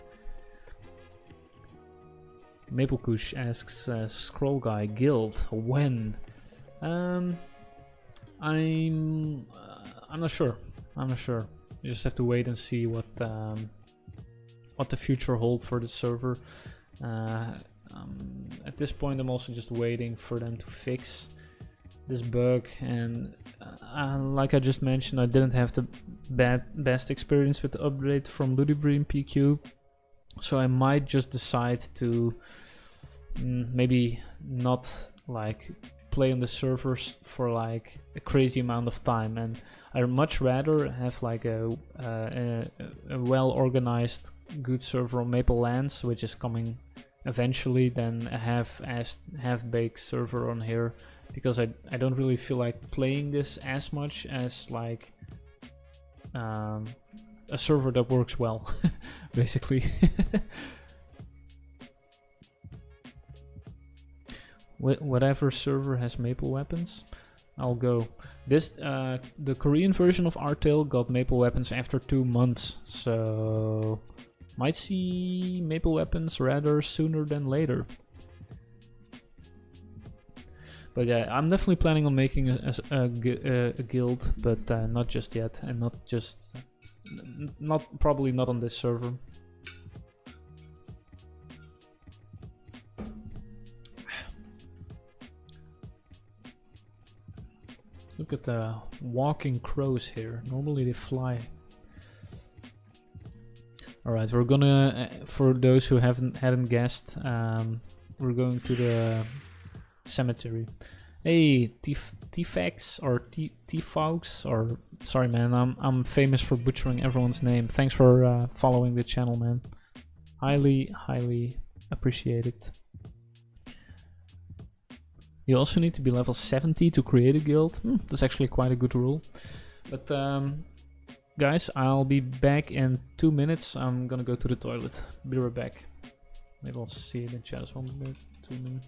MapleKush asks, Scroll Guy Guild, when? I'm not sure. You just have to wait and see what the future holds for the server. At this point, I'm also just waiting for them to fix this bug, and like I just mentioned, I didn't have the best experience with the upgrade from Ludibri and PQ, so I might just decide to maybe not like play on the servers for like a crazy amount of time, and I'd much rather have like a well organized good server on Maple Lands, which is coming eventually, than a half-baked server on here, because I don't really feel like playing this as much as like a server that works well, basically. Whatever server has maple weapons, I'll go. This the Korean version of Artale got maple weapons after 2 months, so might see maple weapons rather sooner than later. But yeah, I'm definitely planning on making a guild, but not just yet, and probably not on this server. Look at the walking crows here. Normally they fly. Alright, we're gonna, for those who hadn't guessed, we're going to the cemetery. Hey, T-Fax or T-Fox, or sorry man, I'm famous for butchering everyone's name. Thanks for following the channel, man. Highly appreciate it. You also need to be level 70 to create a guild. That's actually quite a good rule. But guys, I'll be back in 2 minutes. I'm gonna go to the toilet. Be right back. Maybe I'll see it in chat as well. 2 minutes.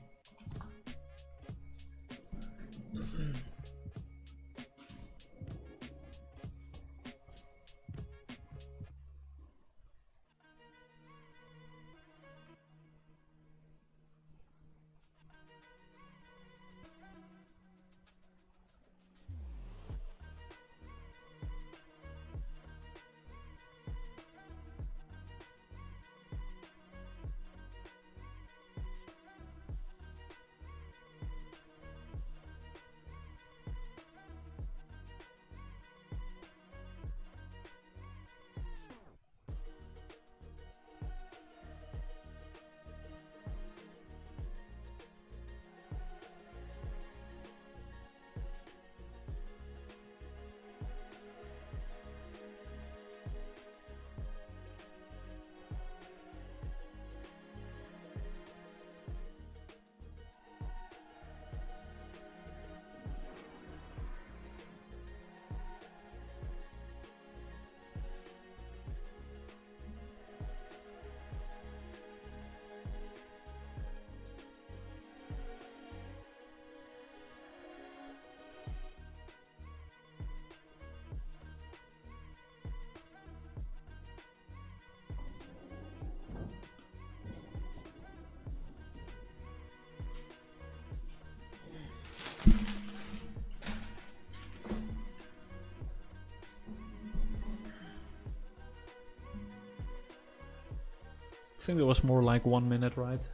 I think it was more like 1 minute, right?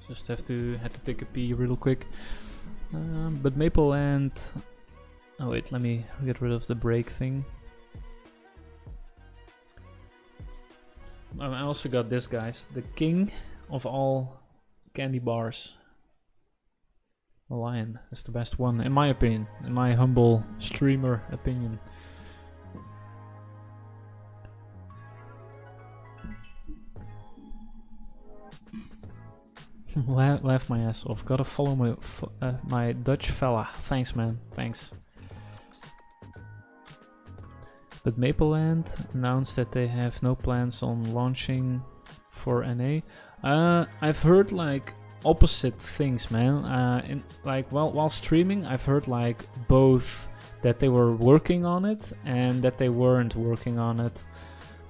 Just had to take a pee real quick. But Maple and oh wait, let me get rid of the break thing. I also got this, guys, the king of all candy bars. The lion is the best one, in my opinion, in my humble streamer opinion. Laugh my ass off. Gotta follow my Dutch fella. Thanks, man. Thanks. But Mapleland announced that they have no plans on launching for NA. I've heard like opposite things, man. While streaming, I've heard like both that they were working on it and that they weren't working on it.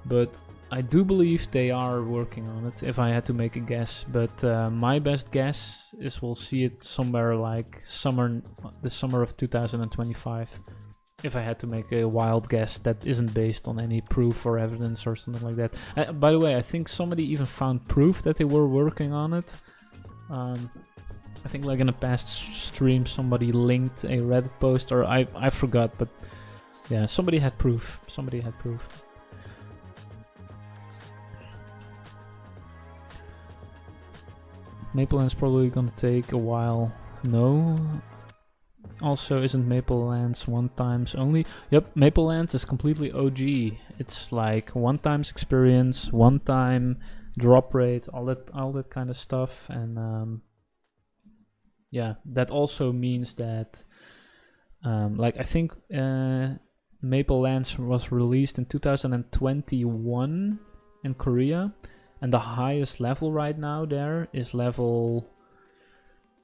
But I do believe they are working on it, if I had to make a guess. But my best guess is we'll see it somewhere like the summer of 2025. If I had to make a wild guess that isn't based on any proof or evidence or something like that. By the way, I think somebody even found proof that they were working on it. I think like in a past stream somebody linked a Reddit post, or I forgot, but yeah, somebody had proof. Somebody had proof. Mapleland's probably gonna take a while. No. Also, isn't Mapleland's 1 times only? Yep, Mapleland's is completely OG. It's like 1 times experience, 1 time drop rate, all that kind of stuff. And yeah, that also means that like I think Maplelands was released in 2021 in Korea. And the highest level right now there is level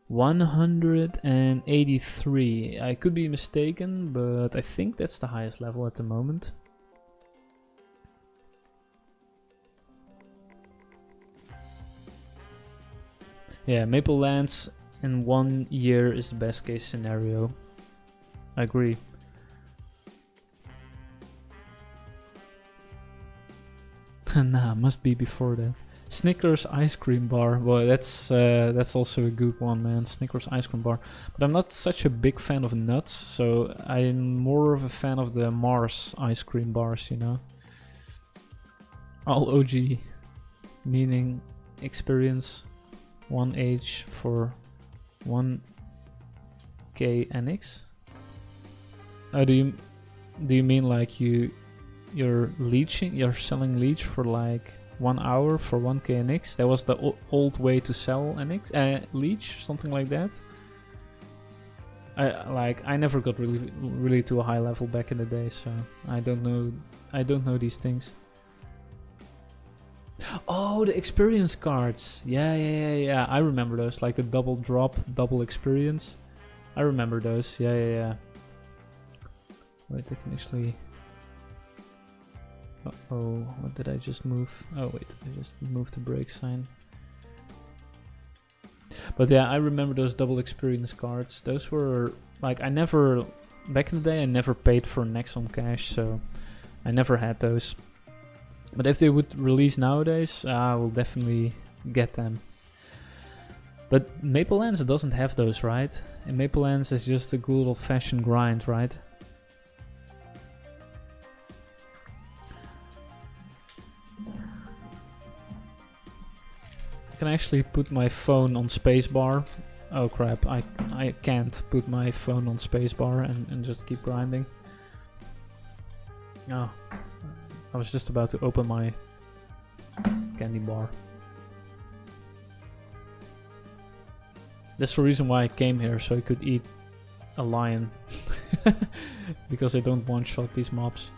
183. I could be mistaken, but I think that's the highest level at the moment. Yeah, Maplelands in 1 year is the best case scenario. I agree. Nah, must be before that. Snickers ice cream bar. Boy, that's also a good one, man. Snickers ice cream bar. But I'm not such a big fan of nuts, so I'm more of a fan of the Mars ice cream bars, you know. All OG, meaning experience 1H for 1k NX. Oh, do you mean like you're selling leech for like 1 hour for 1k NX? That was the old way to sell NX, leech, something like that. I never got really to a high level back in the day, so I don't know these things. Oh, the experience cards. Yeah. I remember those, like the double drop, double experience. I remember those. Yeah. Wait, I can actually. Oh, what did I just move? Oh wait, I just moved the break sign. But yeah, I remember those double experience cards. Those were like, back in the day I never paid for Nexon cash, so I never had those. But if they would release nowadays, I will definitely get them. But MapleLands doesn't have those, right? And MapleLands is just a good old-fashioned grind, right? I can actually put my phone on spacebar. Oh crap, I can't put my phone on spacebar and just keep grinding. Oh, I was just about to open my candy bar. That's the reason why I came here, so I could eat a lion. Because I don't one-shot these mobs.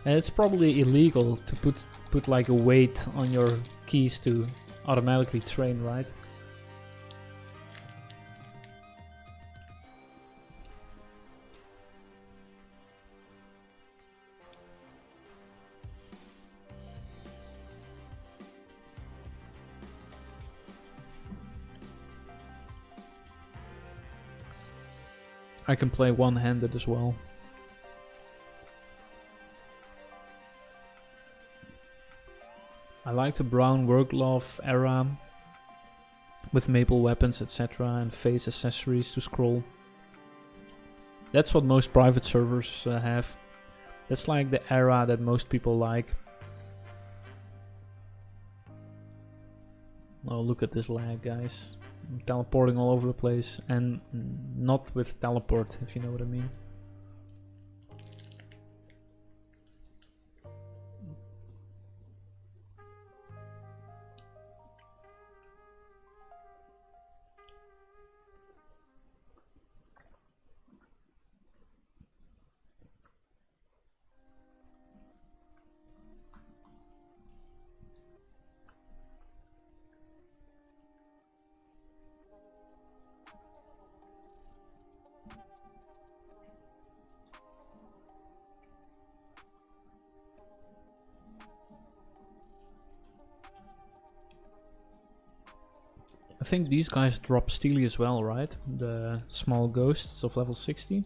And it's probably illegal to put like a weight on your keys to automatically train, right? I can play one-handed as well. I like the brown work glove era with maple weapons, etc. and face accessories to scroll. That's what most private servers have. That's like the era that most people like. Oh, look at this lag, guys. I'm teleporting all over the place, and not with teleport, if you know what I mean. I think these guys drop Steely as well, right? The small ghosts of level 60.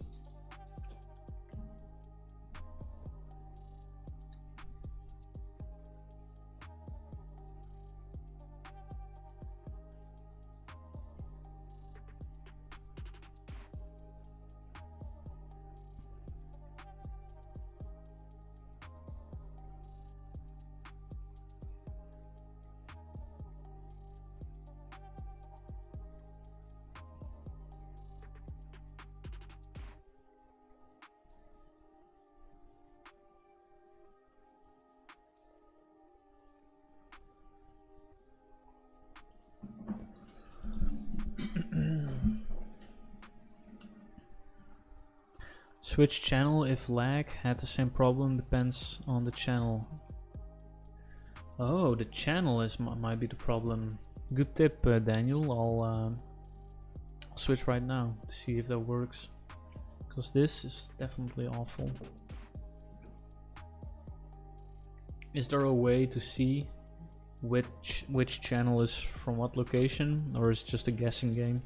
Switch channel if lag. Had the same problem, depends on the channel. Oh, the channel might be the problem. Good tip, Daniel. I'll switch right now to see if that works, because this is definitely awful. Is there a way to see which channel is from what location, or is it just a guessing game?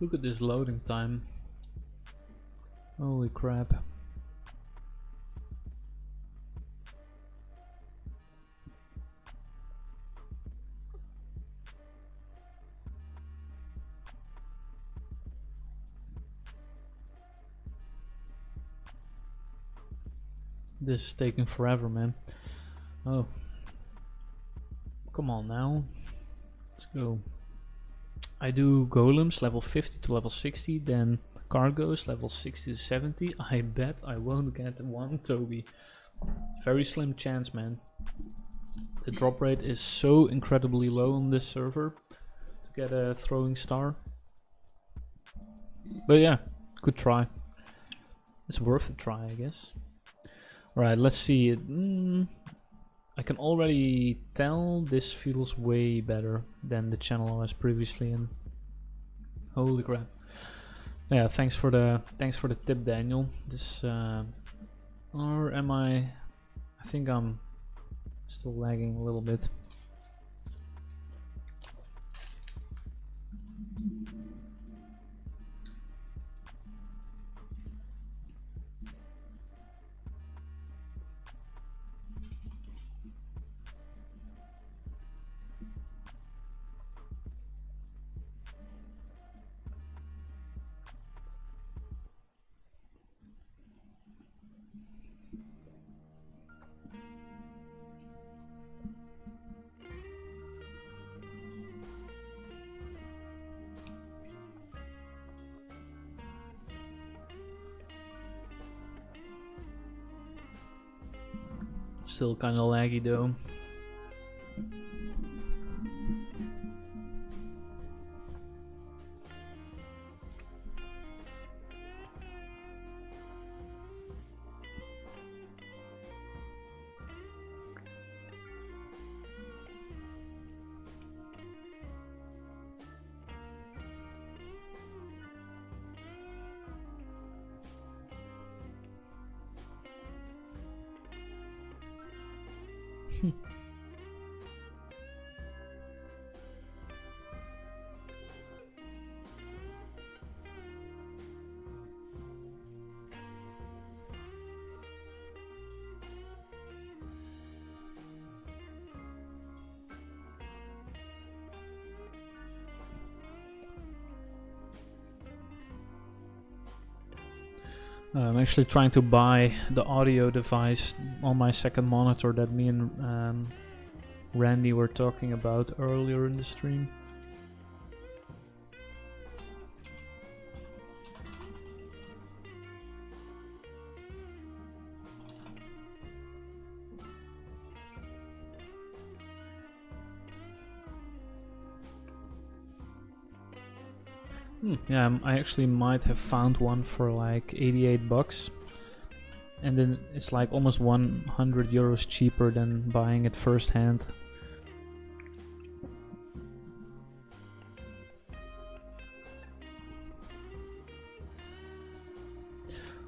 Look at this loading time. Holy crap. This is taking forever, man. Oh. Come on now. Let's go. I do golems level 50 to level 60, then cargoes level 60 to 70. I bet I won't get one Toby. Very slim chance, man. The drop rate is so incredibly low on this server to get a throwing star. But yeah, good try. It's worth a try, I guess. Alright, let's see it. I can already tell this feels way better than the channel I was previously in. Holy crap. Yeah, thanks for the tip, Daniel. This or am I think I'm still lagging a little bit. Still kind of laggy though. I'm actually trying to buy the audio device on my second monitor that me and Randy were talking about earlier in the stream. Yeah, I actually might have found one for like 88 bucks. And then it's like almost 100 euros cheaper than buying it first hand.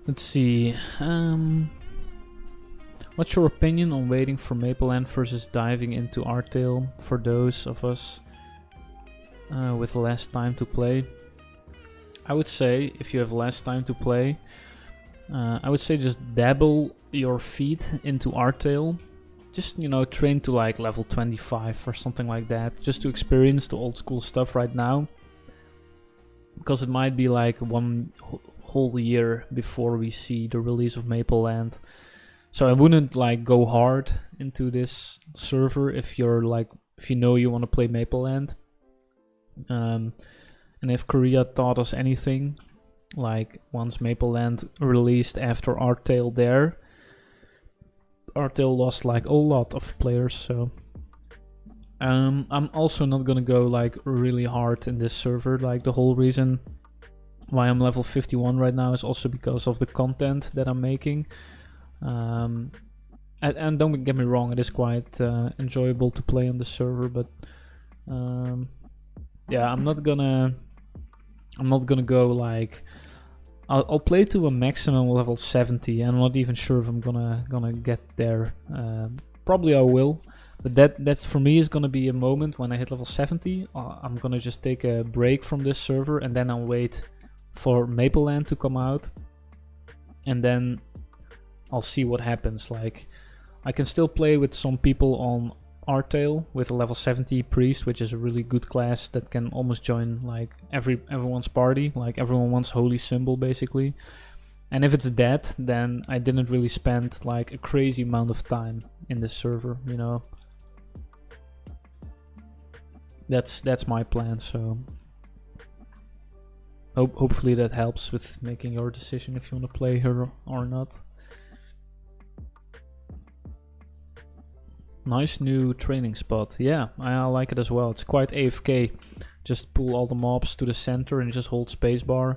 Let's see. What's your opinion on waiting for Mapleland versus diving into Artale for those of us with less time to play? I would say if you have less time to play, I would say just dabble your feet into Artale. Just, you know, train to like level 25 or something like that, just to experience the old school stuff right now. Because it might be like one whole year before we see the release of Mapleland. So I wouldn't like go hard into this server if you're like, if you know you want to play Mapleland. And if Korea taught us anything, like once Mapleland released after Artale there, Artale lost like a lot of players, so I'm also not gonna go like really hard in this server. Like the whole reason why I'm level 51 right now is also because of the content that I'm making. And don't get me wrong, it is quite enjoyable to play on the server, but yeah, I'm not gonna go like I'll play to a maximum level 70. I'm not even sure if I'm gonna get there. Probably I will, But that's for me is gonna be a moment when I hit level 70. I'm gonna just take a break from this server, and then I'll wait for Mapleland to come out, and then I'll see what happens. Like, I can still play with some people on Artale with a level 70 priest, which is a really good class that can almost join like everyone's party. Like, everyone wants holy symbol basically. And if it's that, then I didn't really spend like a crazy amount of time in this server, you know. That's my plan, so hopefully that helps with making your decision if you want to play her or not. Nice new training spot. Yeah, I like it as well. It's quite AFK. Just pull all the mobs to the center and just hold spacebar.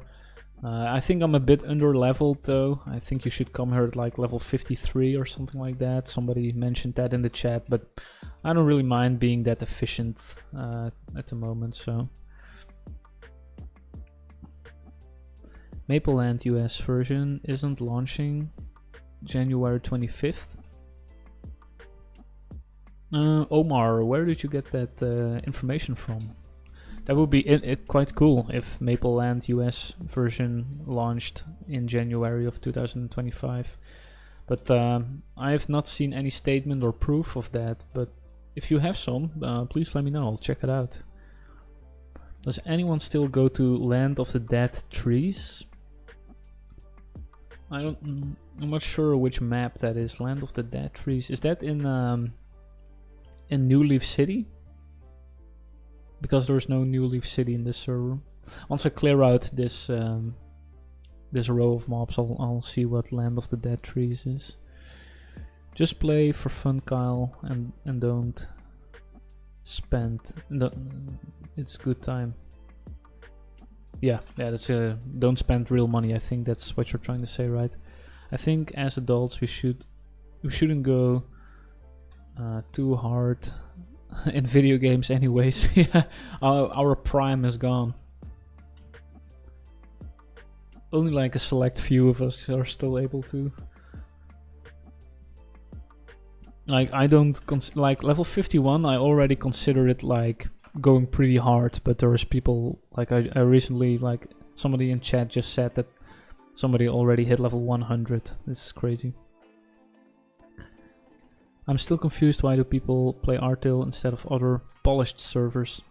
I think I'm a bit under leveled though. I think you should come here at like level 53 or something like that. Somebody mentioned that in the chat, but I don't really mind being that efficient at the moment, so. Mapleland US version isn't launching January 25th. Omar, where did you get that information from? That would be quite cool if Mapleland US version launched in January of 2025. But I have not seen any statement or proof of that. But if you have some, please let me know. I'll check it out. Does anyone still go to Land of the Dead Trees? I'm not sure which map that is. Land of the Dead Trees. Is that in New Leaf City? Because there's no New Leaf City in this server. Once I clear out this this row of mobs, I'll see what Land of the Dead Trees is. Just play for fun, Kyle, and don't spend. It's good time. Yeah, that's don't spend real money. I think that's what you're trying to say, right? I think as adults we shouldn't go too hard in video games anyways. Yeah, our prime is gone. Only like a select few of us are still able to. Like, I don't like level 51. I already consider it like going pretty hard, but there is people like I recently, like somebody in chat just said that somebody already hit level 100. This is crazy. I'm still confused, why do people play Artale instead of other polished servers?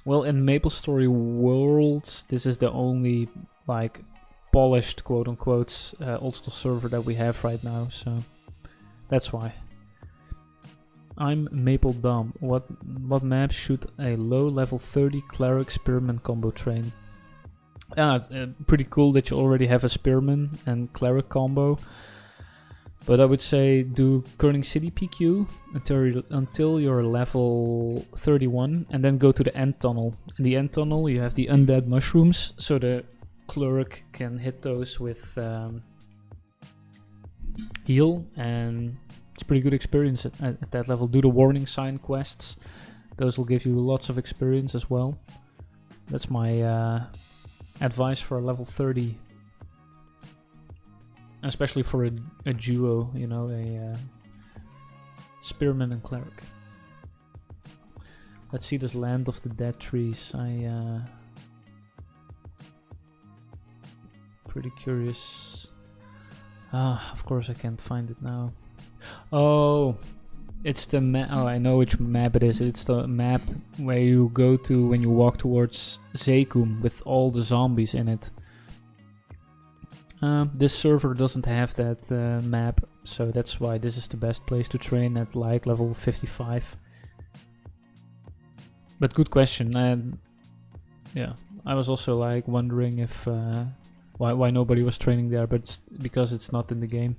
Well, in MapleStory Worlds, this is the only like polished quote-unquote old school server that we have right now, so that's why. I'm Maple Dumb. What map should a low level 30 cleric spearman combo train? Pretty cool that you already have a spearman and cleric combo. But I would say do Kerning City PQ until you're level 31, and then go to the end tunnel. In the end tunnel you have the undead mushrooms, so the cleric can hit those with heal, and it's pretty good experience at that level. Do the warning sign quests, those will give you lots of experience as well. That's my advice for a level 30. Especially for a duo, you know, a spearman and cleric. Let's see this Land of the Dead Trees. Pretty curious. Of course I can't find it now. Oh, it's the map. Oh, I know which map it is. It's the map where you go to when you walk towards Zekum with all the zombies in it. This server doesn't have that map, so that's why this is the best place to train at like level 55. But good question, and yeah, I was also like wondering if why nobody was training there, but it's because it's not in the game.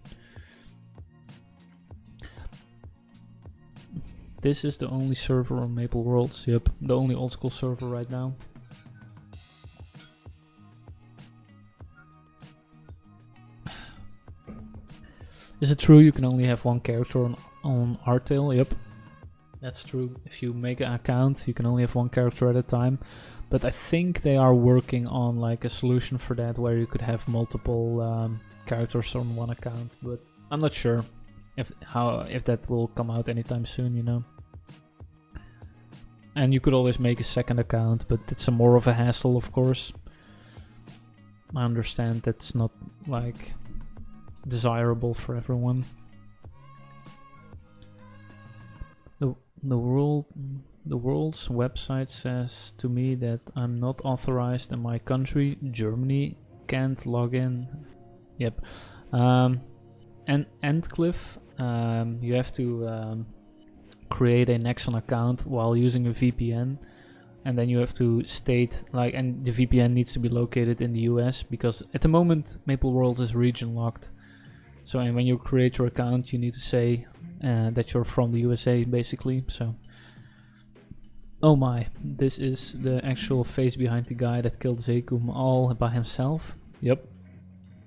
This is the only server on Maple Worlds. Yep, the only old school server right now. Is it true you can only have one character on Artale? Yep, that's true. If you make an account, you can only have one character at a time. But I think they are working on like a solution for that, where you could have multiple characters on one account. But I'm not sure if that will come out anytime soon, you know. And you could always make a second account, but it's a more of a hassle, of course. I understand that's not like desirable for everyone. The Worlds website says to me that I'm not authorized in my country, Germany, can't log in. Yep. And Endcliff, you have to create a Nexon account while using a VPN, and then you have to state like, and the VPN needs to be located in the US, because at the moment Maple Worlds is region locked. So, and when you create your account, you need to say that you're from the USA, basically. So, oh my, this is the actual face behind the guy that killed Zekum all by himself. Yep,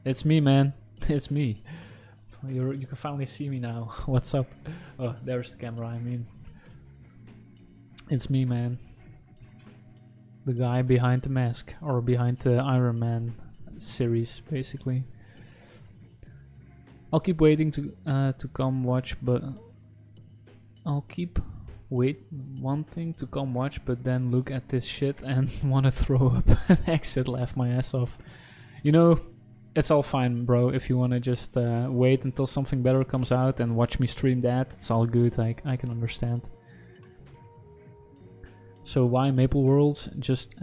it's me, man. It's me. You can finally see me now. What's up? Oh, there's the camera. I mean, it's me, man. The guy behind the mask, or behind the Iron Man series, basically. I'll keep waiting to come watch, but I'll keep wanting to come watch, but then look at this shit and want to throw up and exit, laugh my ass off. You know, it's all fine, bro. If you want to just wait until something better comes out and watch me stream that, it's all good. I can understand. So why Maple Worlds? Just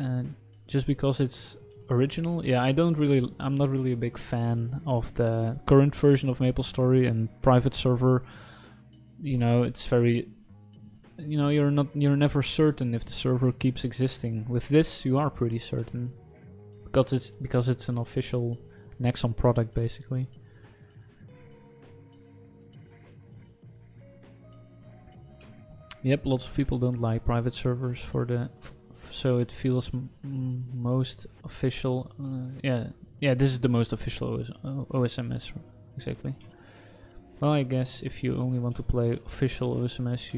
because it's original? Yeah, I'm not really a big fan of the current version of MapleStory and private server. You know, it's very, you know, you're never certain if the server keeps existing. With this, you are pretty certain, because it's an official Nexon product, basically. Yep, lots of people don't like private servers so it feels most official. Yeah, this is the most official OSMS, exactly. Well, I guess if you only want to play official OSMS,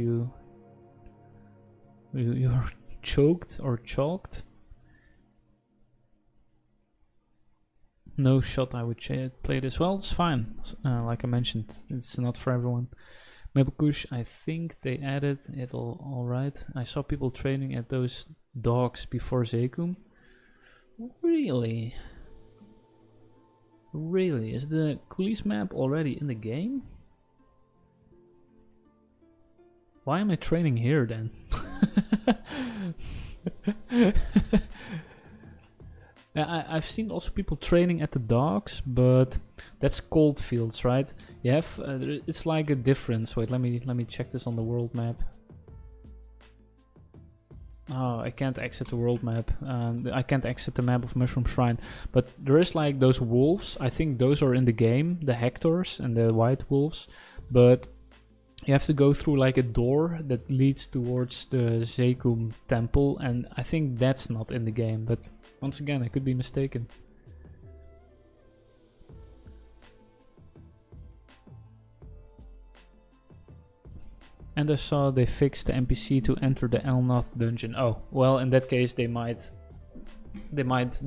you're choked or chalked. No shot I would play this. Well, it's fine. Like I mentioned, it's not for everyone. MapleKush, I think they added it all right. I saw people training at those dogs before Zekum. Really? Really? Is the Coolies map already in the game? Why am I training here then? I've seen also people training at the docks, but that's cold fields, right? You have it's like a difference. Wait, let me check this on the world map. Oh, I can't exit the world map. I can't exit the map of Mushroom Shrine. But there is like those wolves. I think those are in the game, the Hectors and the white wolves. But you have to go through like a door that leads towards the Zekum temple, and I think that's not in the game. But once again, I could be mistaken. And I saw they fixed the NPC to enter the Elnoth dungeon. Oh, well, in that case, they might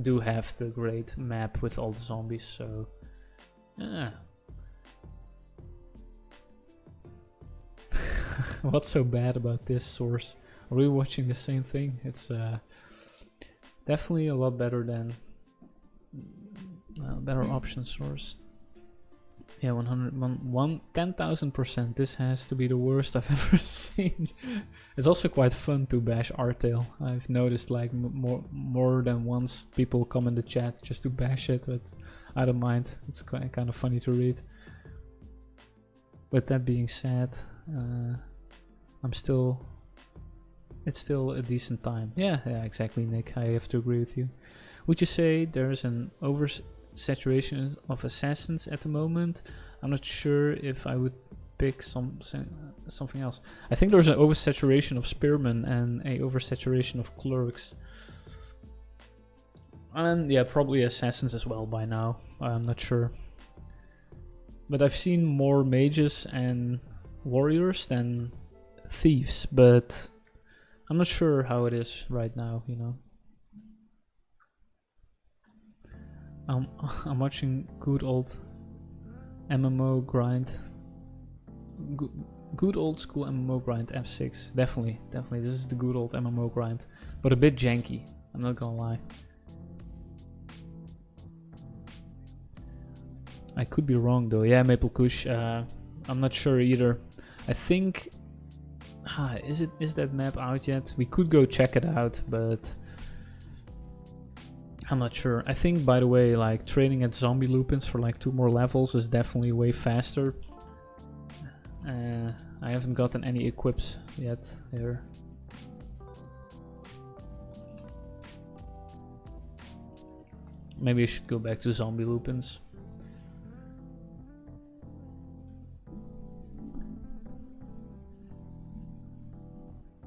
do have the great map with all the zombies. So, yeah. What's so bad about this source? Are we watching the same thing? It's definitely a lot better than better option source. Yeah, 10,000%. This has to be the worst I've ever seen. It's also quite fun to bash Artale. I've noticed like more than once people come in the chat just to bash it, but I don't mind. It's kind of funny to read. With that being said, it's still a decent time. Yeah, exactly, Nick. I have to agree with you. Would you say there's an oversaturation of assassins at the moment? I'm not sure if I would pick something else. I think there's an oversaturation of spearmen and a oversaturation of clerks. And yeah, probably assassins as well by now. I'm not sure. But I've seen more mages and warriors than thieves, but I'm not sure how it is right now, you know. I'm watching good old MMO grind. Good old school MMO grind, F6. Definitely, definitely. This is the good old MMO grind. But a bit janky, I'm not gonna lie. I could be wrong though. Yeah, Maple Kush. I'm not sure either. I think... is that map out yet? We could go check it out, but... I'm not sure. I think, by the way, like training at zombie lupins for like 2 more levels is definitely way faster. I haven't gotten any equips yet here. Maybe I should go back to zombie lupins.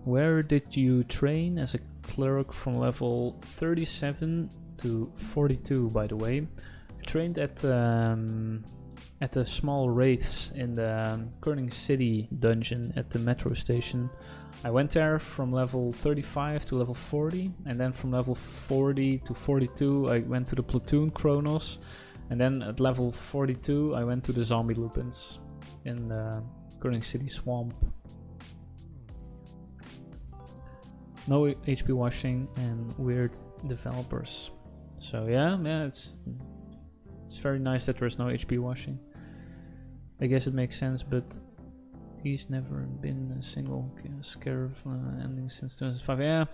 Where did you train as a clerk from level 37 to 42, by the way? I trained at the small wraiths in the Kerning City dungeon at the metro station. I went there from level 35 to level 40, and then from level 40 to 42 I went to the platoon Kronos, and then at level 42 I went to the zombie lupins in the Kerning City swamp. No HP washing and weird developers. So yeah, it's very nice that there's no HP washing. I guess it makes sense, but he's never been a single scare ending since 2005. Yeah,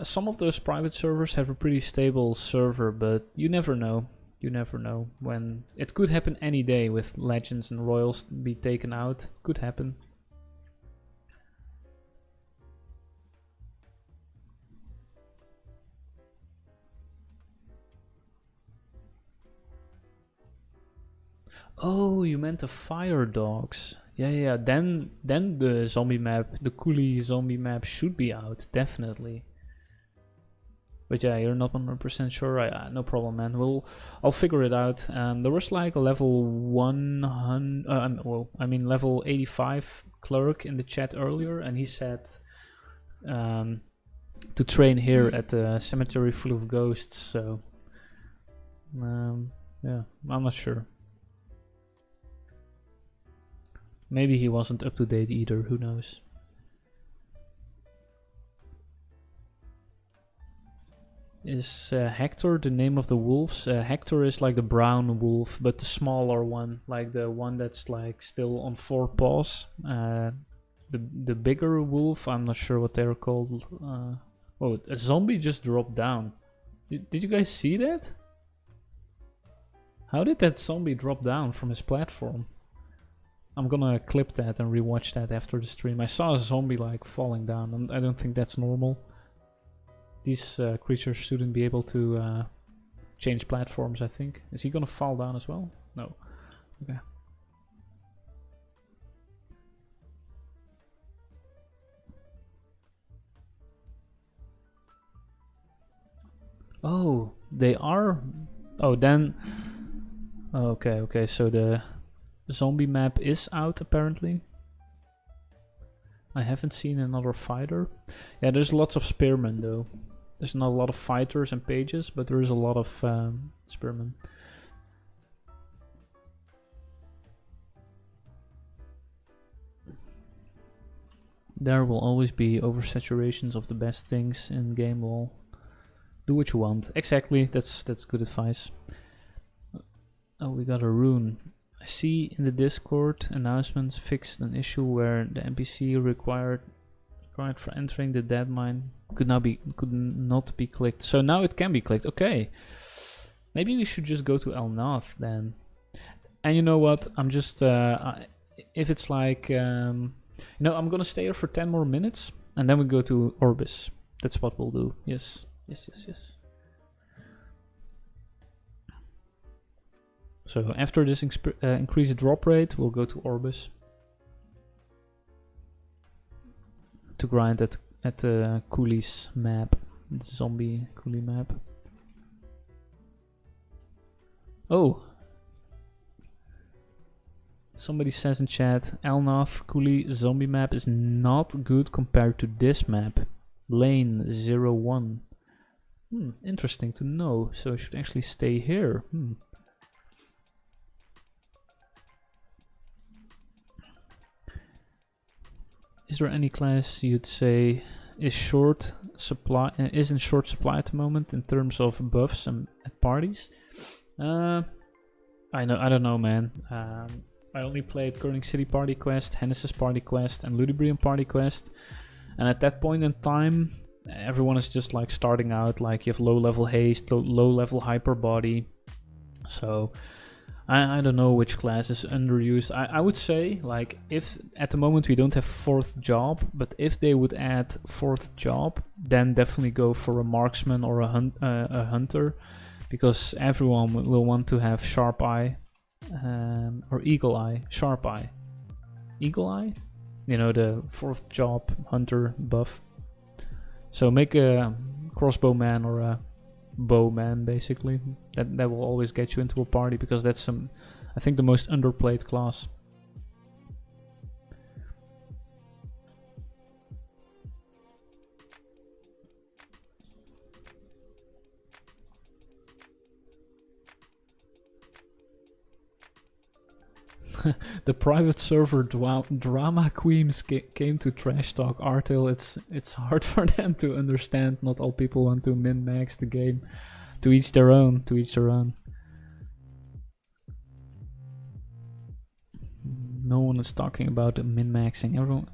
some of those private servers have a pretty stable server, but you never know. You never know when it could happen any day with legends and royals be taken out. Could happen. Oh, you meant the fire dogs. Yeah. Then the zombie map, the coolie zombie map, should be out, definitely. But yeah, you're not 100% sure. No problem, man. I'll figure it out. There was like a level 100. Level 85 clerk in the chat earlier, and he said to train here at the cemetery full of ghosts. So yeah, I'm not sure. Maybe he wasn't up to date either, who knows. Is Hector the name of the wolves? Hector is like the brown wolf, but the smaller one, like the one that's like still on 4 paws. The bigger wolf, I'm not sure what they're called. Oh, a zombie just dropped down. Did you guys see that? How did that zombie drop down from his platform? I'm gonna clip that and rewatch that after the stream. I saw a zombie like falling down, and I don't think that's normal. These creatures shouldn't be able to change platforms, I think. Is he gonna fall down as well? No. Okay. Oh, they are... Oh, then... Okay, so the zombie map is out apparently. I haven't seen another fighter. Yeah, there's lots of spearmen though. There's not a lot of fighters and pages, but there is a lot of spearmen. There will always be oversaturations of the best things in game lol. Do what you want. Exactly, that's good advice. Oh, we got a rune. I see in the Discord announcements fixed an issue where the NPC required for entering the dead mine could not be clicked. So now it can be clicked. Okay. Maybe we should just go to El Nath then. And you know what? I'm just if it's like I'm gonna stay here for 10 more minutes and then we go to Orbis. That's what we'll do. Yes. So after this increased drop rate, we'll go to Orbis to grind at the Coolies map, the zombie coolie map. Oh, somebody says in chat, Elnath coolie zombie map is not good compared to this map, Lane 01. Interesting to know. So I should actually stay here. Is there any class you'd say is in short supply at the moment in terms of buffs and at parties? I don't know, man. I only played Curling City Party Quest, Hennessy's Party Quest, and Ludibrium Party Quest. And at that point in time, everyone is just like starting out. Like you have low level haste, low level hyper body. So I don't know which class is underused. I would say, like, if at the moment we don't have 4th job, but if they would add 4th job, then definitely go for a marksman or a hunter, because everyone will want to have sharp eye. Or eagle eye, sharp eye. Eagle eye? You know, the 4th job hunter buff. So make a crossbowman or a bowman, basically. That will always get you into a party, because that's I think the most underplayed class. The private server drama queens came to trash talk Artale. It's hard for them to understand. Not all people want to min-max the game. To each their own. To each their own. No one is talking about min-maxing.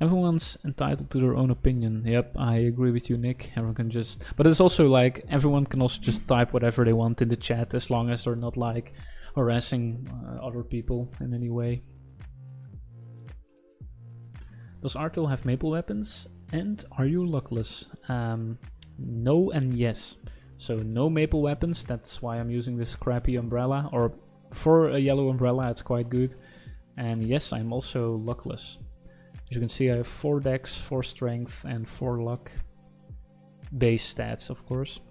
Everyone's entitled to their own opinion. Yep, I agree with you, Nick. Everyone can just... But it's also like, everyone can also just type whatever they want in the chat, as long as they're not like harassing other people in any way. Does Artale have maple weapons? And are you luckless? No and yes. So no maple weapons, that's why I'm using this crappy umbrella. Or for a yellow umbrella, it's quite good. And yes, I'm also luckless. As you can see, I have 4 dex, 4 strength, and 4 luck. Base stats, of course.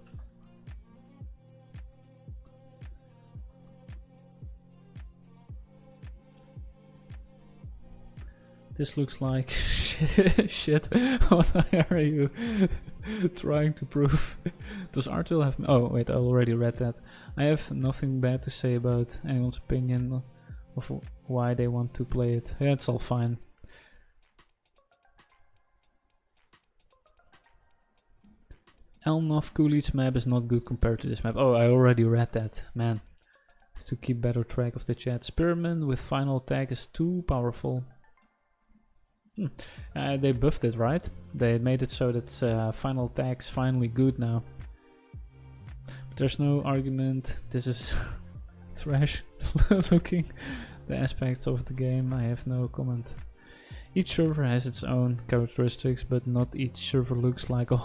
This looks like shit. What are you trying to prove? Does Artale have... Oh, wait, I already read that. I have nothing bad to say about anyone's opinion of why they want to play it. Yeah, it's all fine. Elnoth Coolidge map is not good compared to this map. Oh, I already read that. Man. Has to keep better track of the chat. Spearman with final attack is too powerful. They buffed it, right? They made it so that final attack's finally good now. But there's no argument. This is trash looking. The aspects of the game, I have no comment. Each server has its own characteristics, but not each server looks like a,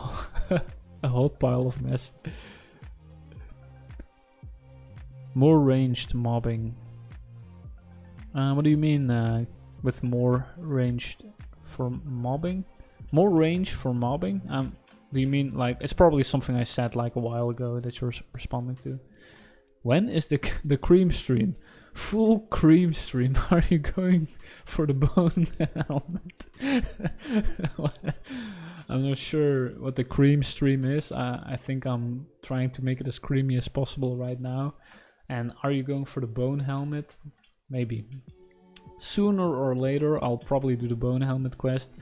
a hot pile of mess. More ranged mobbing. What do you mean with more ranged for mobbing? More range for mobbing? Do you mean like, it's probably something I said like a while ago that you're responding to. When is the cream stream? Full cream stream. Are you going for the bone helmet? I'm not sure what the cream stream is. I think I'm trying to make it as creamy as possible right now. And are you going for the bone helmet? Maybe. Sooner or later I'll probably do the bone helmet quest.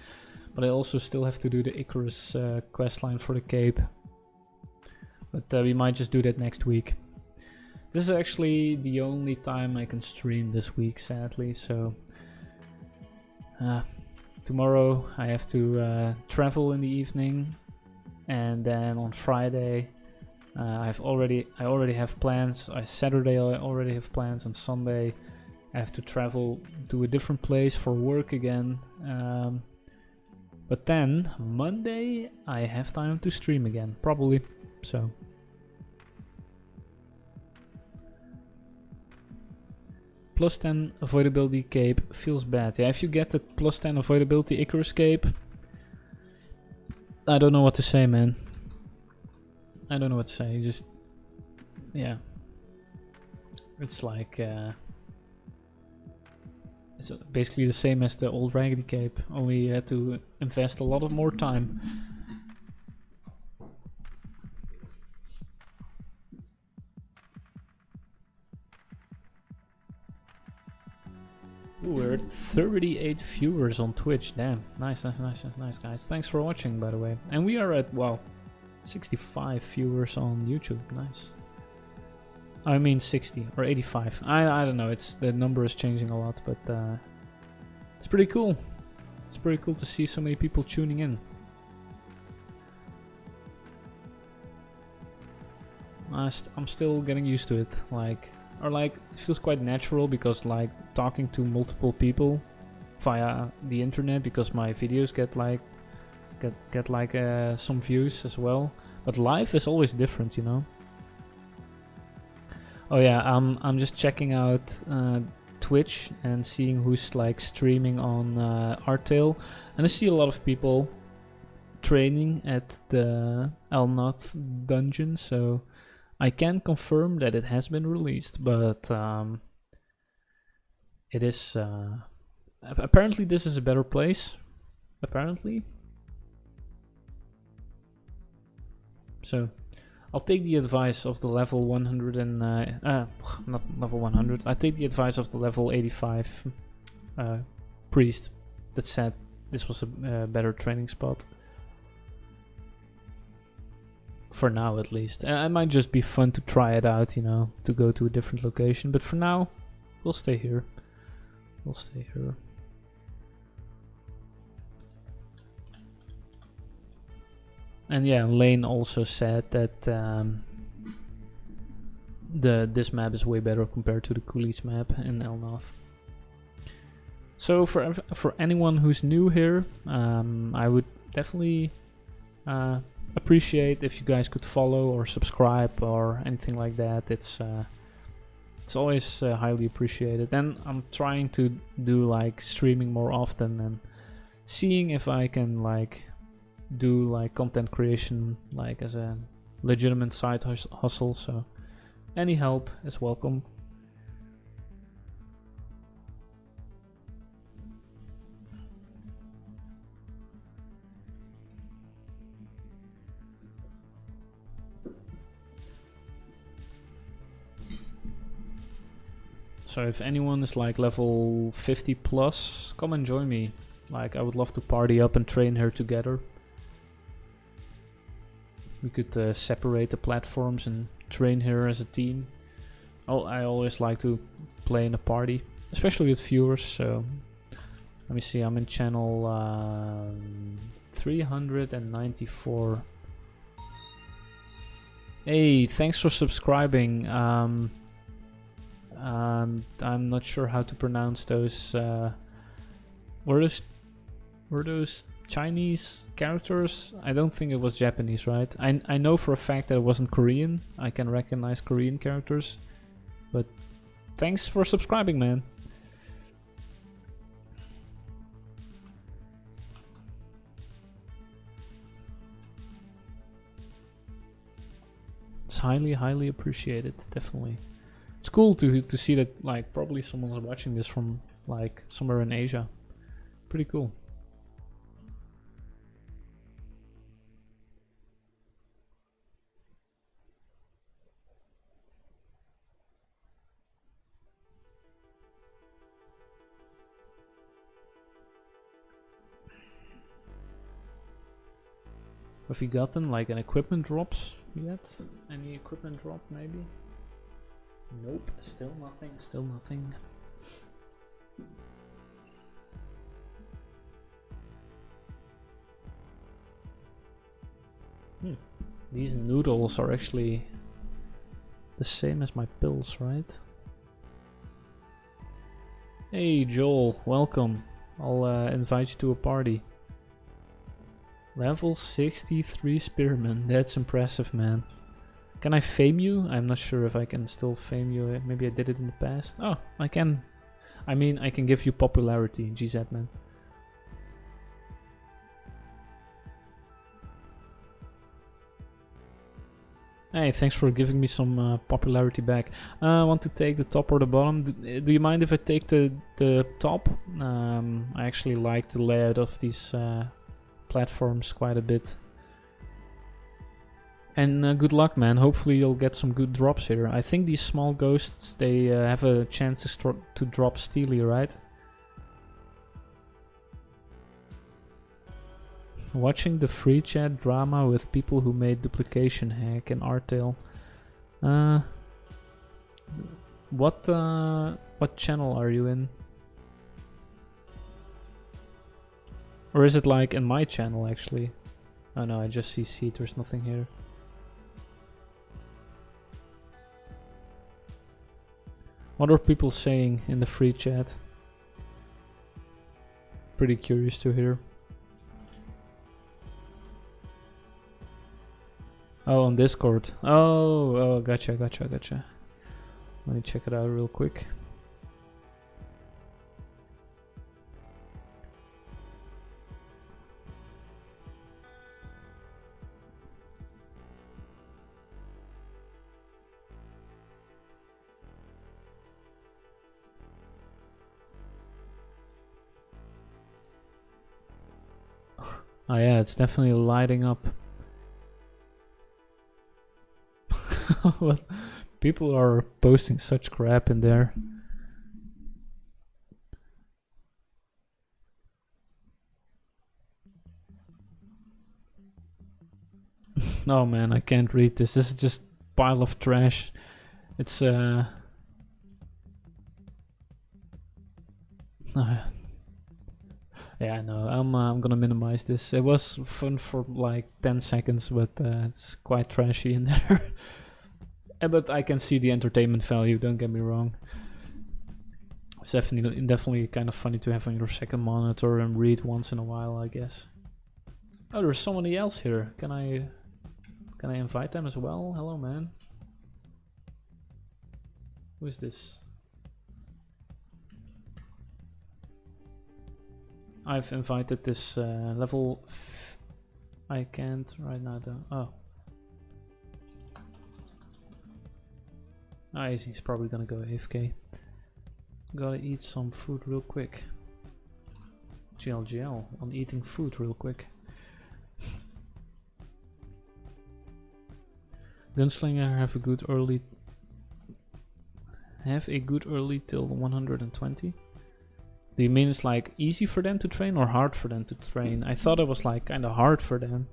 But I also still have to do the Icarus quest line for the cape. But we might just do that next week. This is actually the only time I can stream this week, sadly, so... tomorrow I have to travel in the evening, and then on Friday I already have plans. Saturday I already have plans, and Sunday I have to travel to a different place for work again. But then Monday I have time to stream again, probably, so... Plus 10 avoidability cape feels bad. Yeah, if you get the plus 10 avoidability Icarus cape, I don't know what to say, man. I don't know what to say. You just, yeah. It's like, it's basically the same as the old Raggedy cape. Only you had to invest a lot of more time. Ooh, we're at 38 viewers on Twitch. Damn, nice, guys. Thanks for watching, by the way. And we are at, wow, 65 viewers on YouTube. Nice. I mean 60 or 85. I don't know. It's the number is changing a lot, but it's pretty cool. It's pretty cool to see so many people tuning in. I'm still getting used to it. It feels quite natural because like talking to multiple people via the internet, because my videos get some views as well. But live is always different, you know. Oh yeah, I'm just checking out Twitch and seeing who's like streaming on Artale, and I see a lot of people training at the Elnoth dungeon, so I can confirm that it has been released, but it is apparently this is a better place, apparently. So I'll take the advice of the level 100 and not level 100. I take the advice of the level 85 priest that said this was a better training spot. For now, at least. It might just be fun to try it out, you know, to go to a different location. But for now, we'll stay here. We'll stay here. And yeah, Lane also said that this map is way better compared to the Coolies map in Elnoth. So for anyone who's new here, I would definitely appreciate if you guys could follow or subscribe or anything like that. It's always highly appreciated. And I'm trying to do like streaming more often and seeing if I can like do like content creation like as a legitimate side hustle. So any help is welcome. So if anyone is like level 50 plus, come and join me. Like I would love to party up and train here together. We could separate the platforms and train here as a team. I always like to play in a party, especially with viewers. So let me see, I'm in channel 394. Hey, thanks for subscribing. I'm not sure how to pronounce those. Were those Chinese characters? I don't think it was Japanese, right? I know for a fact that it wasn't Korean. I can recognize Korean characters. But thanks for subscribing, man. It's highly appreciated, definitely. It's cool to see that like probably someone's watching this from like somewhere in Asia. Pretty cool. Have you gotten like an equipment drops yet? Any equipment drop maybe? Nope, still nothing, still nothing. These noodles are actually the same as my pills, right? Hey Joel, welcome. I'll invite you to a party. Level 63 Spearman, that's impressive, man. Can I fame you? I'm not sure if I can still fame you. Maybe I did it in the past. Oh, I can. I mean, I can give you popularity, GZ, man. Hey, thanks for giving me some popularity back. I want to take the top or the bottom. Do you mind if I take the top? I actually like the layout of these platforms quite a bit. And good luck, man. Hopefully you'll get some good drops here. I think these small ghosts, they have a chance to drop Steely, right? Watching the free chat drama with people who made duplication hack in Artale. What channel are you in? Or is it like in my channel actually? Oh no, I just see seed, there's nothing here. What are people saying in the free chat? Pretty curious to hear. Oh, on Discord. Oh, gotcha. Let me check it out real quick. Oh yeah, it's definitely lighting up. Well, people are posting such crap in there. Oh man, I can't read this. This is just pile of trash. It's yeah, no, I'm gonna minimize this. It was fun for like 10 seconds, but it's quite trashy in there. But I can see the entertainment value, don't get me wrong. It's definitely kind of funny to have on your second monitor and read once in a while, I guess. Oh, there's somebody else here. Can I invite them as well? Hello, man. Who is this? I've invited this level. I can't right now though. Oh. Nice, he's probably gonna go AFK. Gotta eat some food real quick. GLGL on eating food real quick. Gunslinger have a good early till 120. Do you mean it's like easy for them to train or hard for them to train? I thought it was like kind of hard for them.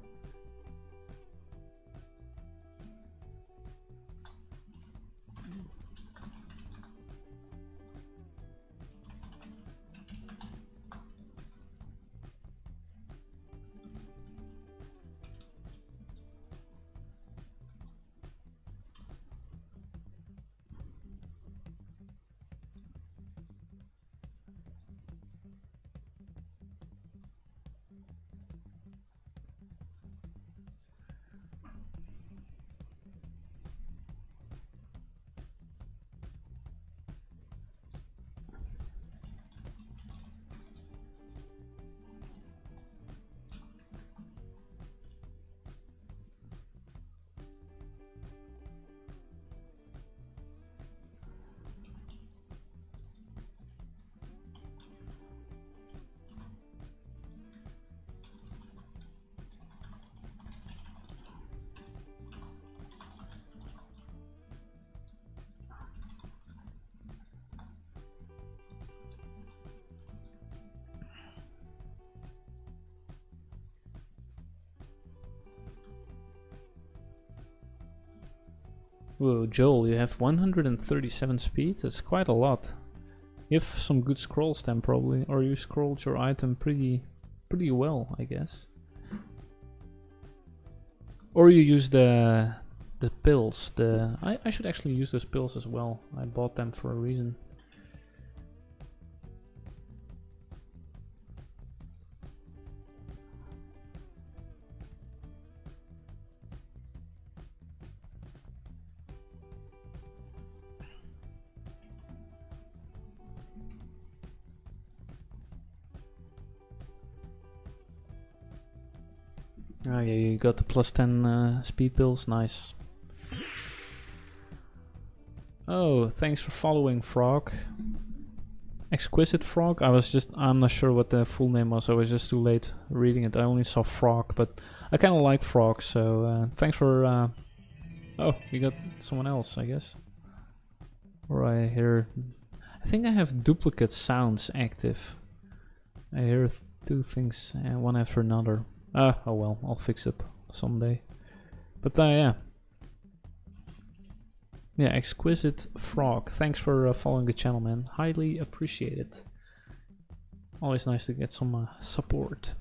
Whoa, Joel, you have 137 speed? That's quite a lot. You have some good scrolls then probably, or you scrolled your item pretty well, I guess. Or you use the pills. I should actually use those pills as well. I bought them for a reason. Oh yeah, you got the plus 10 speed pills, nice. Oh, thanks for following, Frog. Exquisite Frog? I'm not sure what the full name was, I was just too late reading it. I only saw Frog, but I kinda like Frog, so thanks for... Oh, you got someone else, I guess. Or I hear... I think I have duplicate sounds active. I hear two things, one after another. Oh well, I'll fix it someday. But yeah. Yeah, Exquisite Frog. Thanks for following the channel, man. Highly appreciate it. Always nice to get some support.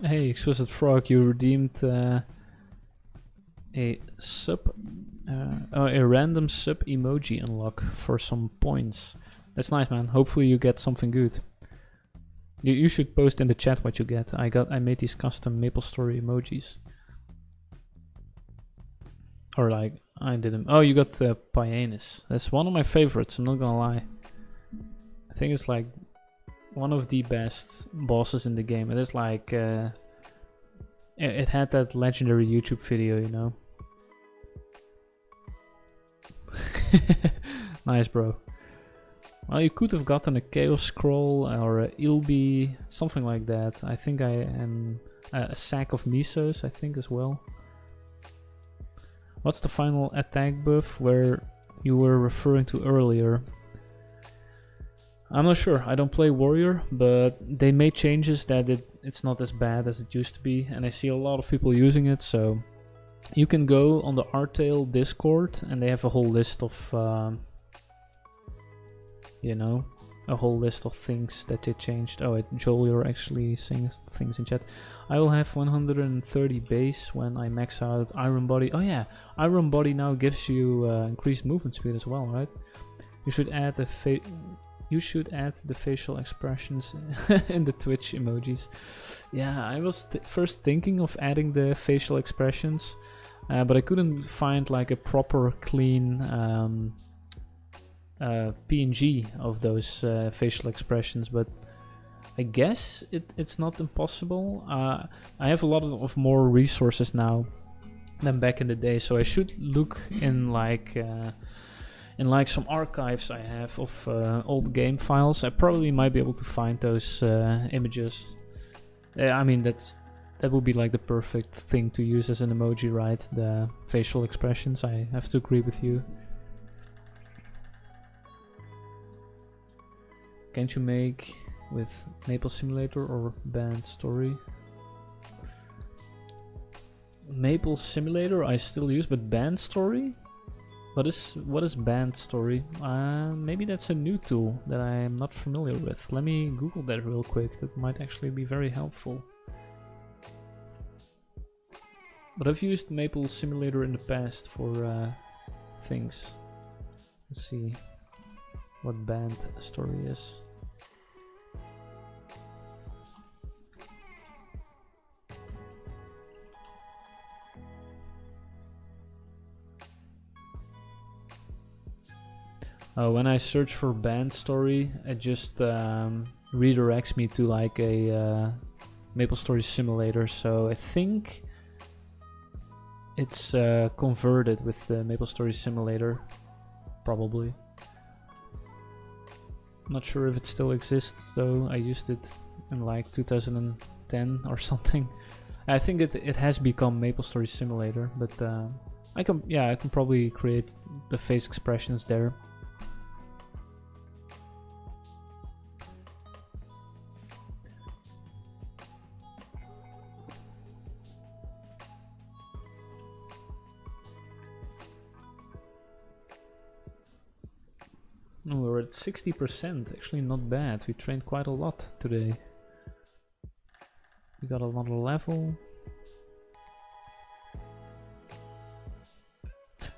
Hey, Exquisite Frog, you redeemed a random sub emoji unlock for some points. That's nice, man. Hopefully you get something good. You should post in the chat what you get. I made these custom MapleStory emojis. Or like I didn't. Oh, you got Pyanis. That's one of my favorites. I'm not gonna lie. I think it's like one of the best bosses in the game. It is like it had that legendary YouTube video, you know. Nice, bro. Well, you could have gotten a Chaos Scroll or a Ilby, something like that. I think and a sack of Misos, I think, as well. What's the final attack buff where you were referring to earlier? I'm not sure. I don't play Warrior, but they made changes that it's not as bad as it used to be, and I see a lot of people using it. So you can go on the Artale Discord, and they have a whole list of, you know, a whole list of things that they changed. Oh, Joel, you're actually saying things in chat. I will have 130 base when I max out Iron Body. Oh yeah, Iron Body now gives you increased movement speed as well, right? You should add the facial expressions in the Twitch emojis. Yeah, I was first thinking of adding the facial expressions, but I couldn't find like a proper clean PNG of those facial expressions, but I guess it's not impossible. I have a lot of more resources now than back in the day, so I should look in like some archives I have of old game files. I probably might be able to find those images. I mean, that would be like the perfect thing to use as an emoji, right? The facial expressions. I have to agree with you. Can't you make with Maple Simulator or Band Story? Maple Simulator I still use, but Band Story? What is Band Story? Maybe that's a new tool that I am not familiar with. Let me Google that real quick. That might actually be very helpful. But I've used Maple Simulator in the past for things. Let's see what Band Story is. When I search for Band Story, it just redirects me to like a MapleStory simulator. So I think it's converted with the MapleStory simulator, probably. I'm not sure if it still exists though. I used it in like 2010 or something. I think it has become MapleStory simulator, but I can probably create the face expressions there. Oh, we're at 60%, actually not bad. We trained quite a lot today. We got another level.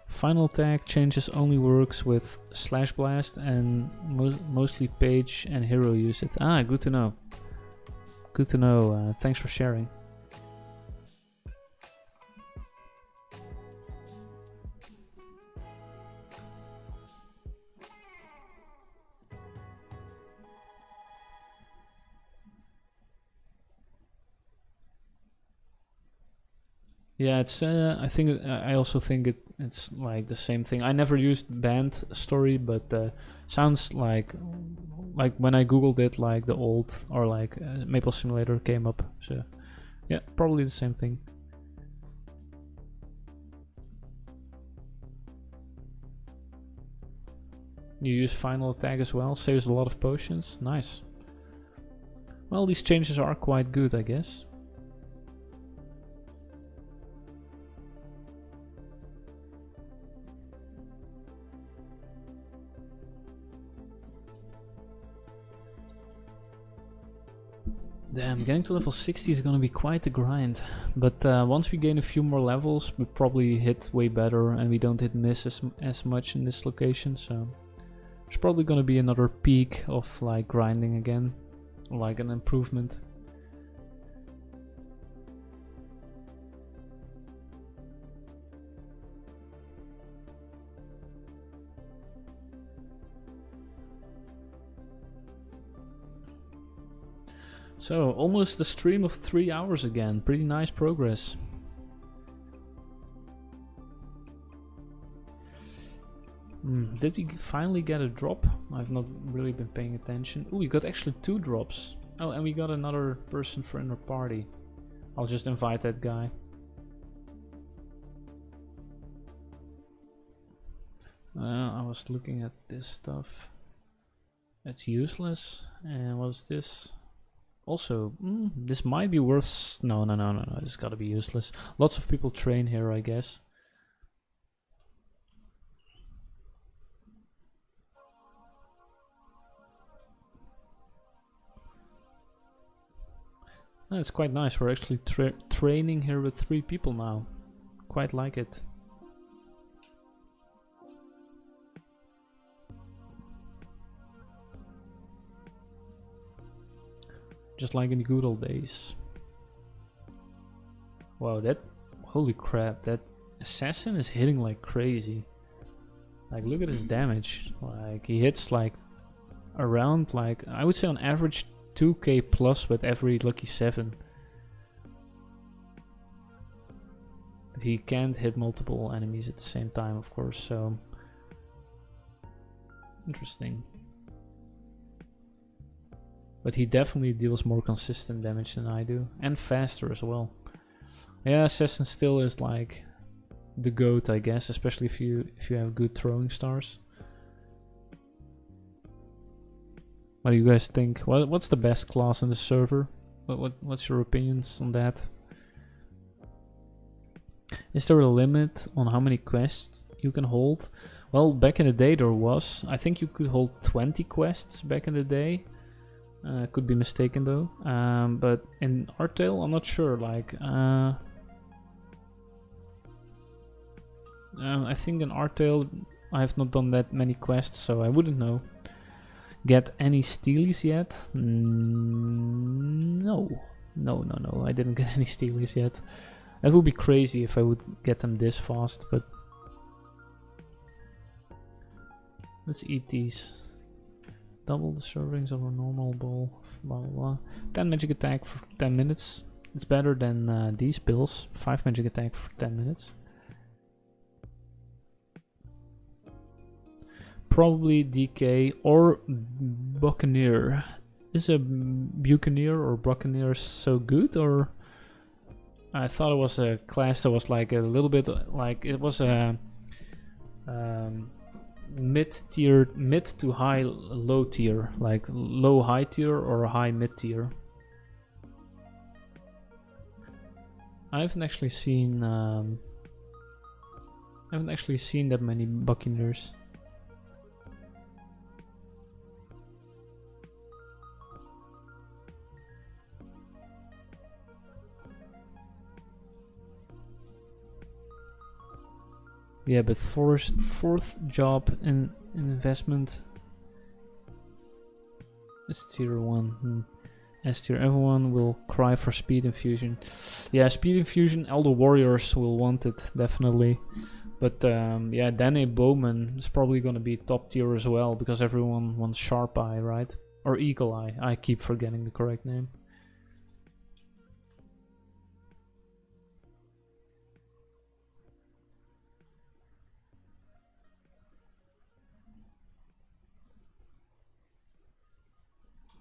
Final tag changes only works with Slash Blast and mostly Page and Hero use it. Ah, good to know. Good to know. Thanks for sharing. Yeah, it's. I think. I also think it's like the same thing. I never used MapleStory, but sounds like when I googled it, like the old or like Maple Simulator came up. So yeah, probably the same thing. You use final attack as well. Saves a lot of potions. Nice. Well, these changes are quite good, I guess. Damn, getting to level 60 is gonna be quite a grind. But once we gain a few more levels, we probably hit way better and we don't hit miss as much in this location, so there's probably gonna be another peak of like grinding again, like an improvement. So, almost a stream of 3 hours again. Pretty nice progress. Did we finally get a drop? I've not really been paying attention. Oh, we got actually 2 drops. Oh, and we got another person for in our party. I'll just invite that guy. I was looking at this stuff. It's useless. And what's this? Also, this might be worth... No, it's gotta be useless. Lots of people train here, I guess. Oh, it's quite nice. We're actually training here with 3 people now. Quite like it. Just like in the good old days. Wow, that... Holy crap, that assassin is hitting like crazy. Like, look at his damage. Like, he hits like... around, like... I would say on average 2k plus with every lucky 7. But he can't hit multiple enemies at the same time, of course, so... Interesting. But he definitely deals more consistent damage than I do. And faster as well. Yeah, Assassin still is like the GOAT, I guess. Especially if you have good throwing stars. What do you guys think? What's the best class in the server? What's your opinions on that? Is there a limit on how many quests you can hold? Well, back in the day there was. I think you could hold 20 quests back in the day. Could be mistaken though, but in Artale I'm not sure. Like, I think in Artale I have not done that many quests, so I wouldn't know. Get any steelies yet? No, I didn't get any steelies yet. That would be crazy if I would get them this fast, but let's eat these. Double the servings of a normal bowl, blah blah blah. 10 magic attack for 10 minutes. It's better than these pills. 5 magic attack for 10 minutes. Probably DK or Buccaneer. Is a Buccaneer or Buccaneer so good, or... I thought it was a class that was like a little bit like... It was a... mid-tier, mid to high low tier, like low high tier or high mid tier. I haven't actually seen that many Buccaneers. Yeah, but fourth job in investment is tier 1. S tier, everyone will cry for speed infusion. Yeah, speed infusion, all the warriors will want it, definitely. But yeah, Danny Bowman is probably gonna be top tier as well, because everyone wants Sharp Eye, right? Or Eagle Eye, I keep forgetting the correct name.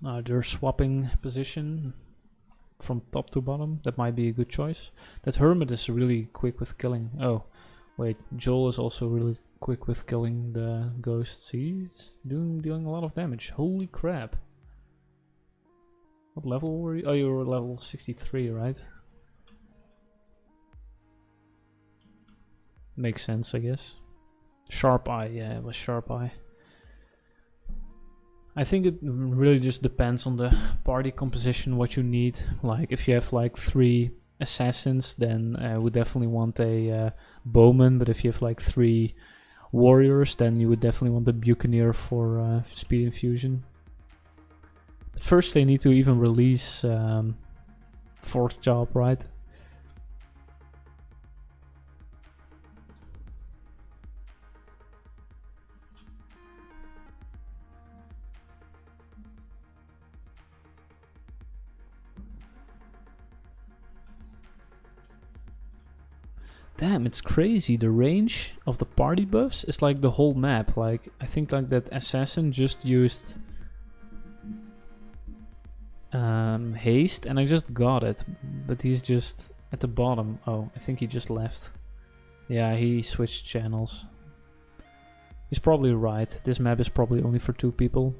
They're swapping position from top to bottom. That might be a good choice. That Hermit is really quick with killing. Oh, wait, Joel is also really quick with killing the ghosts. He's dealing a lot of damage. Holy crap. What level were you? Oh, you were level 63, right? Makes sense, I guess. Sharp Eye, yeah, it was Sharp Eye. I think it really just depends on the party composition, what you need. Like, if you have like 3 assassins, then we definitely want a bowman. But if you have like 3 warriors, then you would definitely want the buccaneer for speed infusion. But first, they need to even release 4th job, right? Damn, it's crazy. The range of the party buffs is like the whole map. Like, I think like that assassin just used haste and I just got it. But he's just at the bottom. Oh, I think he just left. Yeah, he switched channels. He's probably right. This map is probably only for 2 people.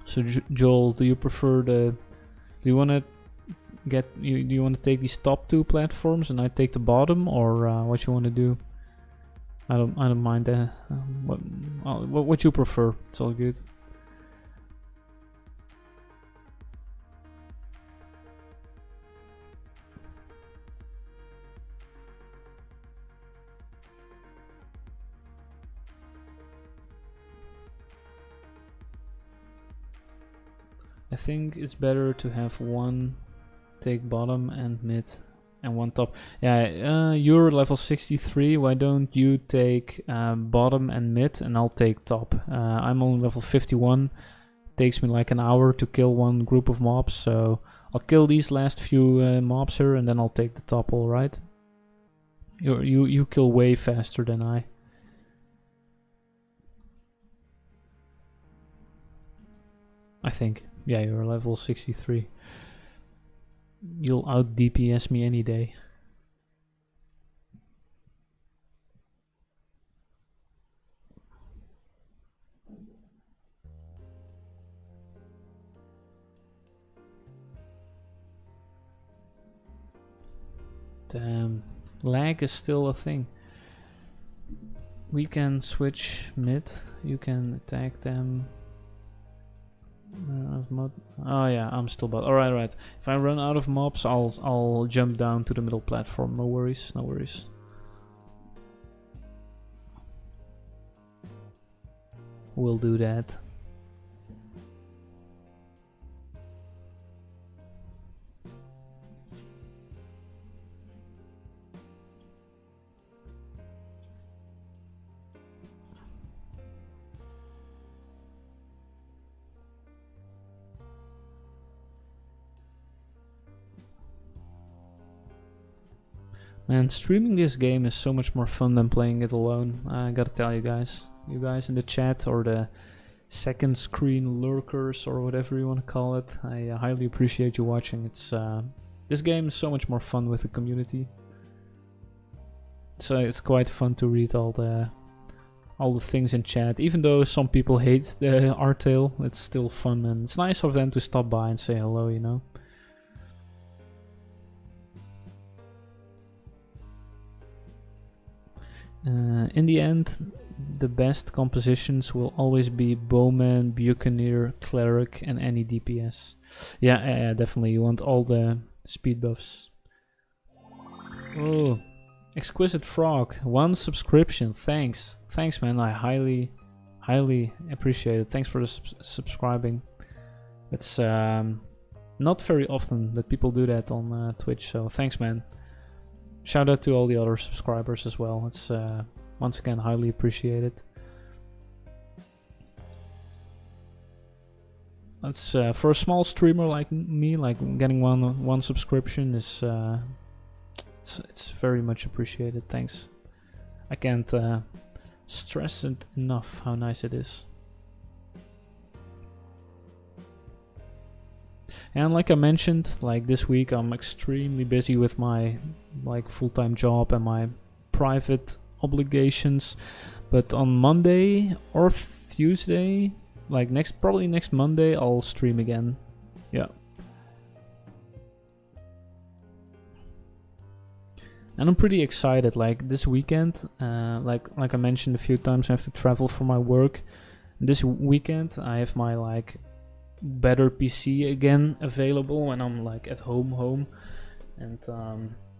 So Joel, do you prefer the... Do you want to do you want to take these top 2 platforms and I take the bottom, or what you want to do? I don't mind what you prefer. It's all good. I think it's better to have 1 take bottom and mid and 1 top. Yeah, you're level 63. Why don't you take bottom and mid and I'll take top. I'm only level 51. Takes me like an hour to kill 1 group of mobs, so I'll kill these last few mobs here and then I'll take the top, alright? You kill way faster than I. I think. Yeah, you're level 63. You'll out DPS me any day. Damn, lag is still a thing. We can switch mid. You can attack them. Oh yeah, I'm still bot. Alright. If I run out of mobs, I'll jump down to the middle platform. No worries, no worries. We'll do that. Man, streaming this game is so much more fun than playing it alone. I gotta tell you guys. You guys in the chat or the second screen lurkers or whatever you want to call it. I highly appreciate you watching. It's this game is so much more fun with the community. So it's quite fun to read all the things in chat. Even though some people hate the Artale, it's still fun and it's nice of them to stop by and say hello, you know. In the end, the best compositions will always be Bowman, Buccaneer, Cleric, and any DPS. Yeah, definitely. You want all the speed buffs. Oh, Exquisite Frog, 1 subscription. Thanks, man. I highly appreciate it. Thanks for the subscribing. It's not very often that people do that on Twitch, so thanks, man. Shout out to all the other subscribers as well. It's once again highly appreciated. That's for a small streamer like me, like getting one subscription is it's very much appreciated. Thanks. I can't stress it enough how nice it is. And like I mentioned, like this week I'm extremely busy with my like full-time job and my private obligations. But on Monday or Tuesday, like probably next Monday, I'll stream again. Yeah. And I'm pretty excited. Like this weekend, like I mentioned a few times, I have to travel for my work. And this weekend, I have my like better PC again available when I'm like at home, and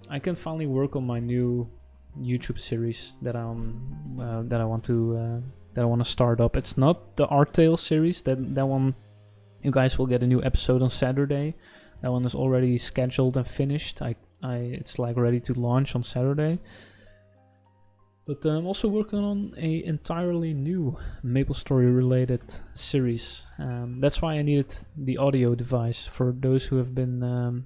I can finally work on my new YouTube series that I want to start up. It's not the Artale series. That one, you guys will get a new episode on Saturday. That one is already scheduled and finished. It's like ready to launch on Saturday. But I'm also working on a entirely new MapleStory related series. That's why I needed the audio device. For those who have been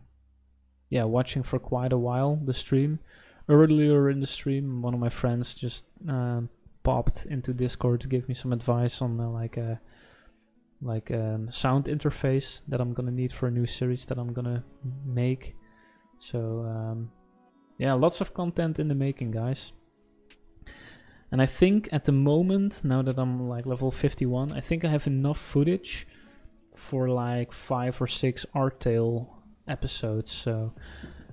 watching for quite a while the stream. Earlier in the stream, one of my friends just popped into Discord to give me some advice on like a sound interface that I'm gonna need for a new series that I'm gonna make. So lots of content in the making, guys. And I think at the moment, now that I'm like level 51, I think I have enough footage for like 5 or 6 Artale episodes. So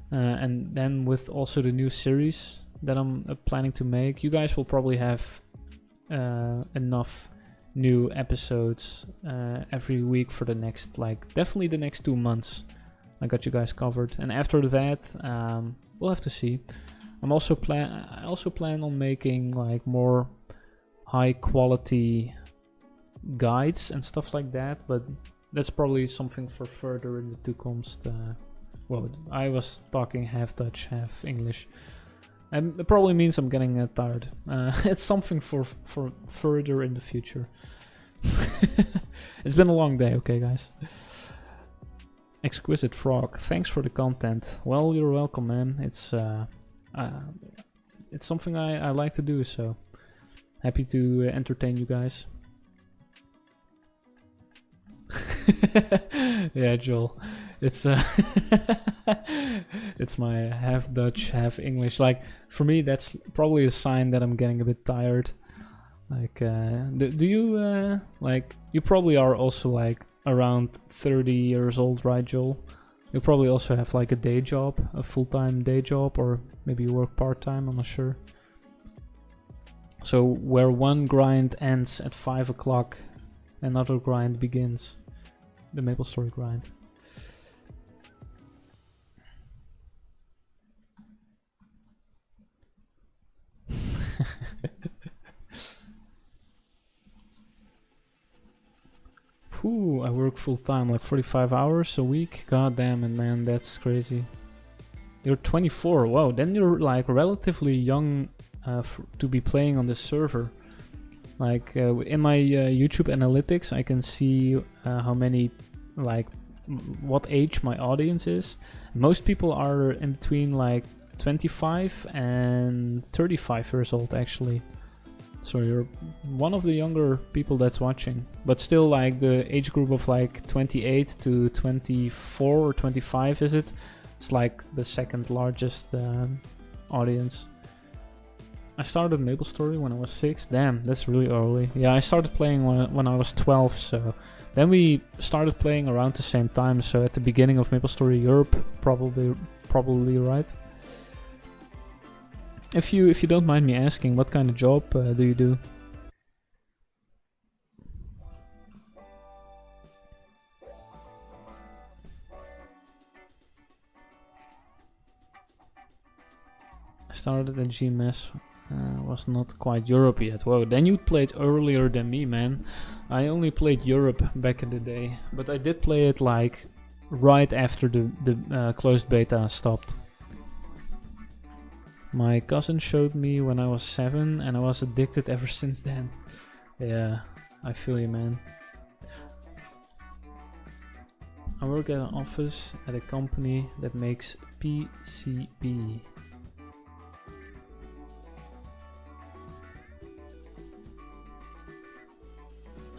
and then with also the new series that I'm planning to make, you guys will probably have enough new episodes every week for the next, like definitely the next 2 months. I got you guys covered, and after that, we'll have to see. I also plan on making like more high quality guides and stuff like that, but that's probably something for further in the toekomst. Well, I was talking half Dutch, half English, and it probably means I'm getting tired. It's something for further in the future. It's been a long day, okay, guys. Exquisite Frog, thanks for the content. Well, you're welcome, man. It's something I like to do, so happy to entertain you guys. Yeah, Joel, it's it's my half Dutch, half English. Like for me, that's probably a sign that I'm getting a bit tired. Like, do you like? You probably are also like around 30 years old, right, Joel? You probably also have like a day job, a full-time day job, or maybe you work part-time, I'm not sure. So where one grind ends at 5 o'clock, another grind begins. The MapleStory grind. Ooh, I work full-time, like 45 hours a week. God damn it, man, that's crazy. You're 24, wow, then you're like relatively young to be playing on this server. Like in my YouTube analytics, I can see how many, like what age my audience is. Most people are in between like 25 and 35 years old, actually. So you're one of the younger people that's watching, but still like the age group of like 28 to 24 or 25, is it? It's like the second largest audience. I started MapleStory when I was 6. Damn, that's really early. Yeah, I started playing when I was 12, so then we started playing around the same time. So at the beginning of MapleStory Europe, probably right. If you don't mind me asking, what kind of job do you do? I started at GMS, was not quite Europe yet. Whoa, then you played earlier than me, man. I only played Europe back in the day, but I did play it like right after the closed beta stopped. My cousin showed me when I was 7 and I was addicted ever since then. Yeah, I feel you, man. I work at an office at a company that makes PCB.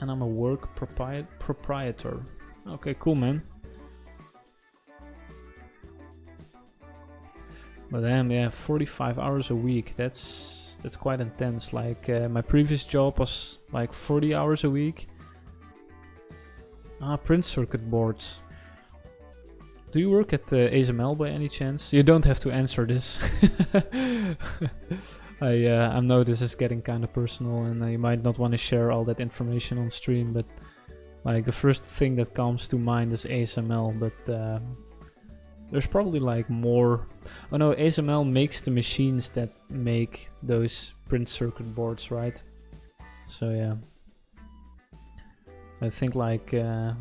And I'm a work proprietor. Okay, cool, man. But damn, yeah, 45 hours a week. That's quite intense. Like my previous job was like 40 hours a week. Print circuit boards. Do you work at ASML by any chance? You don't have to answer this. I know this is getting kind of personal, and you might not want to share all that information on stream, but like the first thing that comes to mind is ASML, but there's probably like more. Oh no, ASML makes the machines that make those print circuit boards, right? So yeah, I think like no,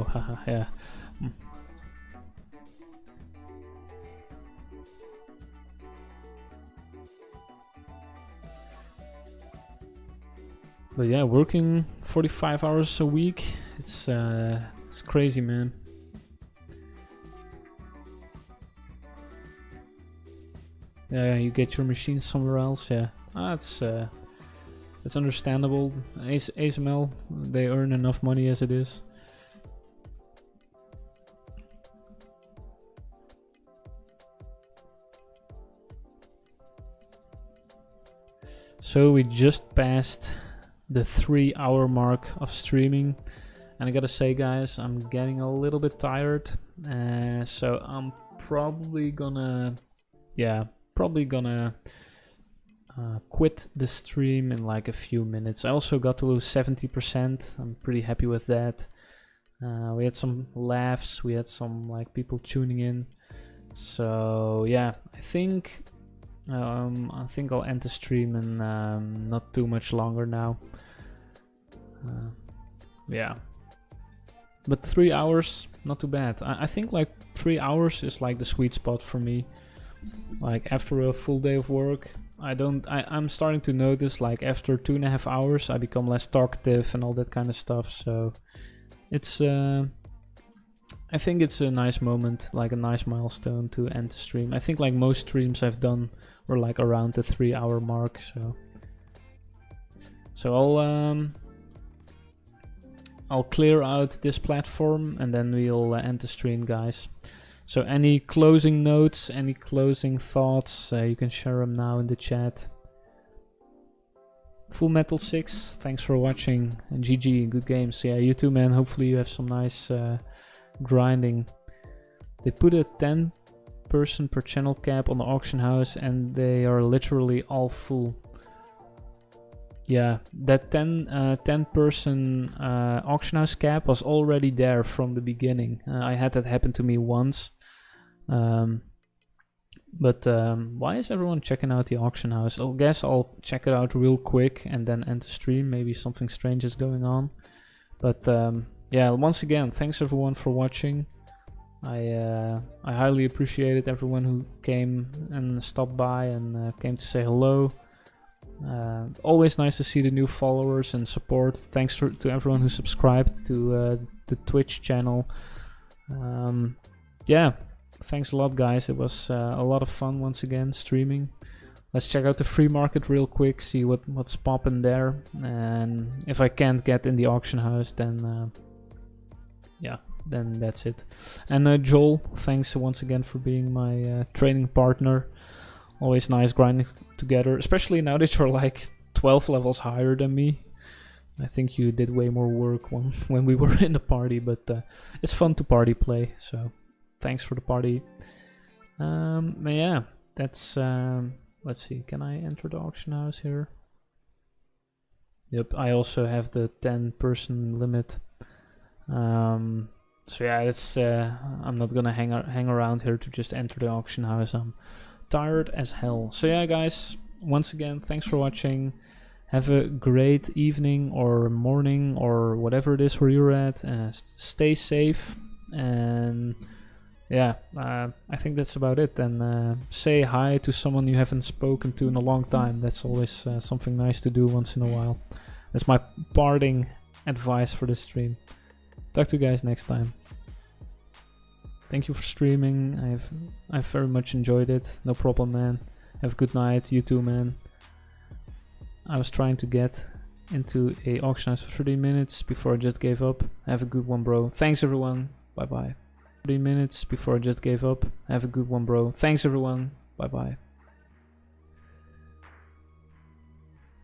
haha, yeah. But yeah, working 45 hours a week, it's crazy, man. Yeah, you get your machine somewhere else. Yeah, it's understandable. ASML, they earn enough money as it is. So we just passed the 3-hour mark of streaming, and I gotta say, guys, I'm getting a little bit tired, so I'm probably gonna quit the stream in like a few minutes. I also got to 70%. I'm pretty happy with that. We had some laughs, we had some like people tuning in, so yeah, I think I'll end the stream in not too much longer now. Yeah, but 3 hours, not too bad. I think like 3 hours is like the sweet spot for me. Like after a full day of work, I'm starting to notice like after 2.5 hours I become less talkative and all that kind of stuff. So it's I think it's a nice moment, like a nice milestone to end the stream. I think like most streams I've done were like around the 3-hour mark, so I'll clear out this platform and then we'll end the stream, guys. So any closing notes, any closing thoughts, you can share them now in the chat. Full Metal 6, thanks for watching, and GG, good games. Yeah, you too, man. Hopefully you have some nice grinding. They put a 10-person per channel cap on the auction house and they are literally all full. Yeah, that 10-person auction house cap was already there from the beginning. I had that happen to me once. But why is everyone checking out the auction house? I guess I'll check it out real quick and then end the stream. Maybe something strange is going on. But yeah, once again, thanks everyone for watching. I highly appreciated everyone who came and stopped by and came to say hello. Always nice to see the new followers and support. Thanks to everyone who subscribed to the Twitch channel. Yeah, thanks a lot, guys. It was a lot of fun once again streaming. Let's check out the free market real quick, see what's popping there, and if I can't get in the auction house, then yeah, then that's it. And Joel, thanks once again for being my training partner. Always nice grinding together, especially now that you're like 12 levels higher than me. I think you did way more work when we were in the party, but it's fun to party play, so thanks for the party. But yeah, that's let's see, can I enter the auction house here? Yep, I also have the 10-person limit. So yeah, it's I'm not gonna hang around here to just enter the auction house. I'm tired as hell. So yeah, guys, once again, thanks for watching. Have a great evening or morning or whatever it is where you're at. Stay safe, and yeah, I think that's about it. And say hi to someone you haven't spoken to in a long time. That's always something nice to do once in a while. That's my parting advice for this stream. Talk to you guys next time. Thank you for streaming. I've very much enjoyed it. No problem, man. Have a good night. You too, man. I was trying to get into a auction house for 30 minutes before I just gave up. Have a good one, bro. Thanks, everyone. Bye-bye. 30 minutes before I just gave up. Have a good one, bro. Thanks, everyone. Bye-bye.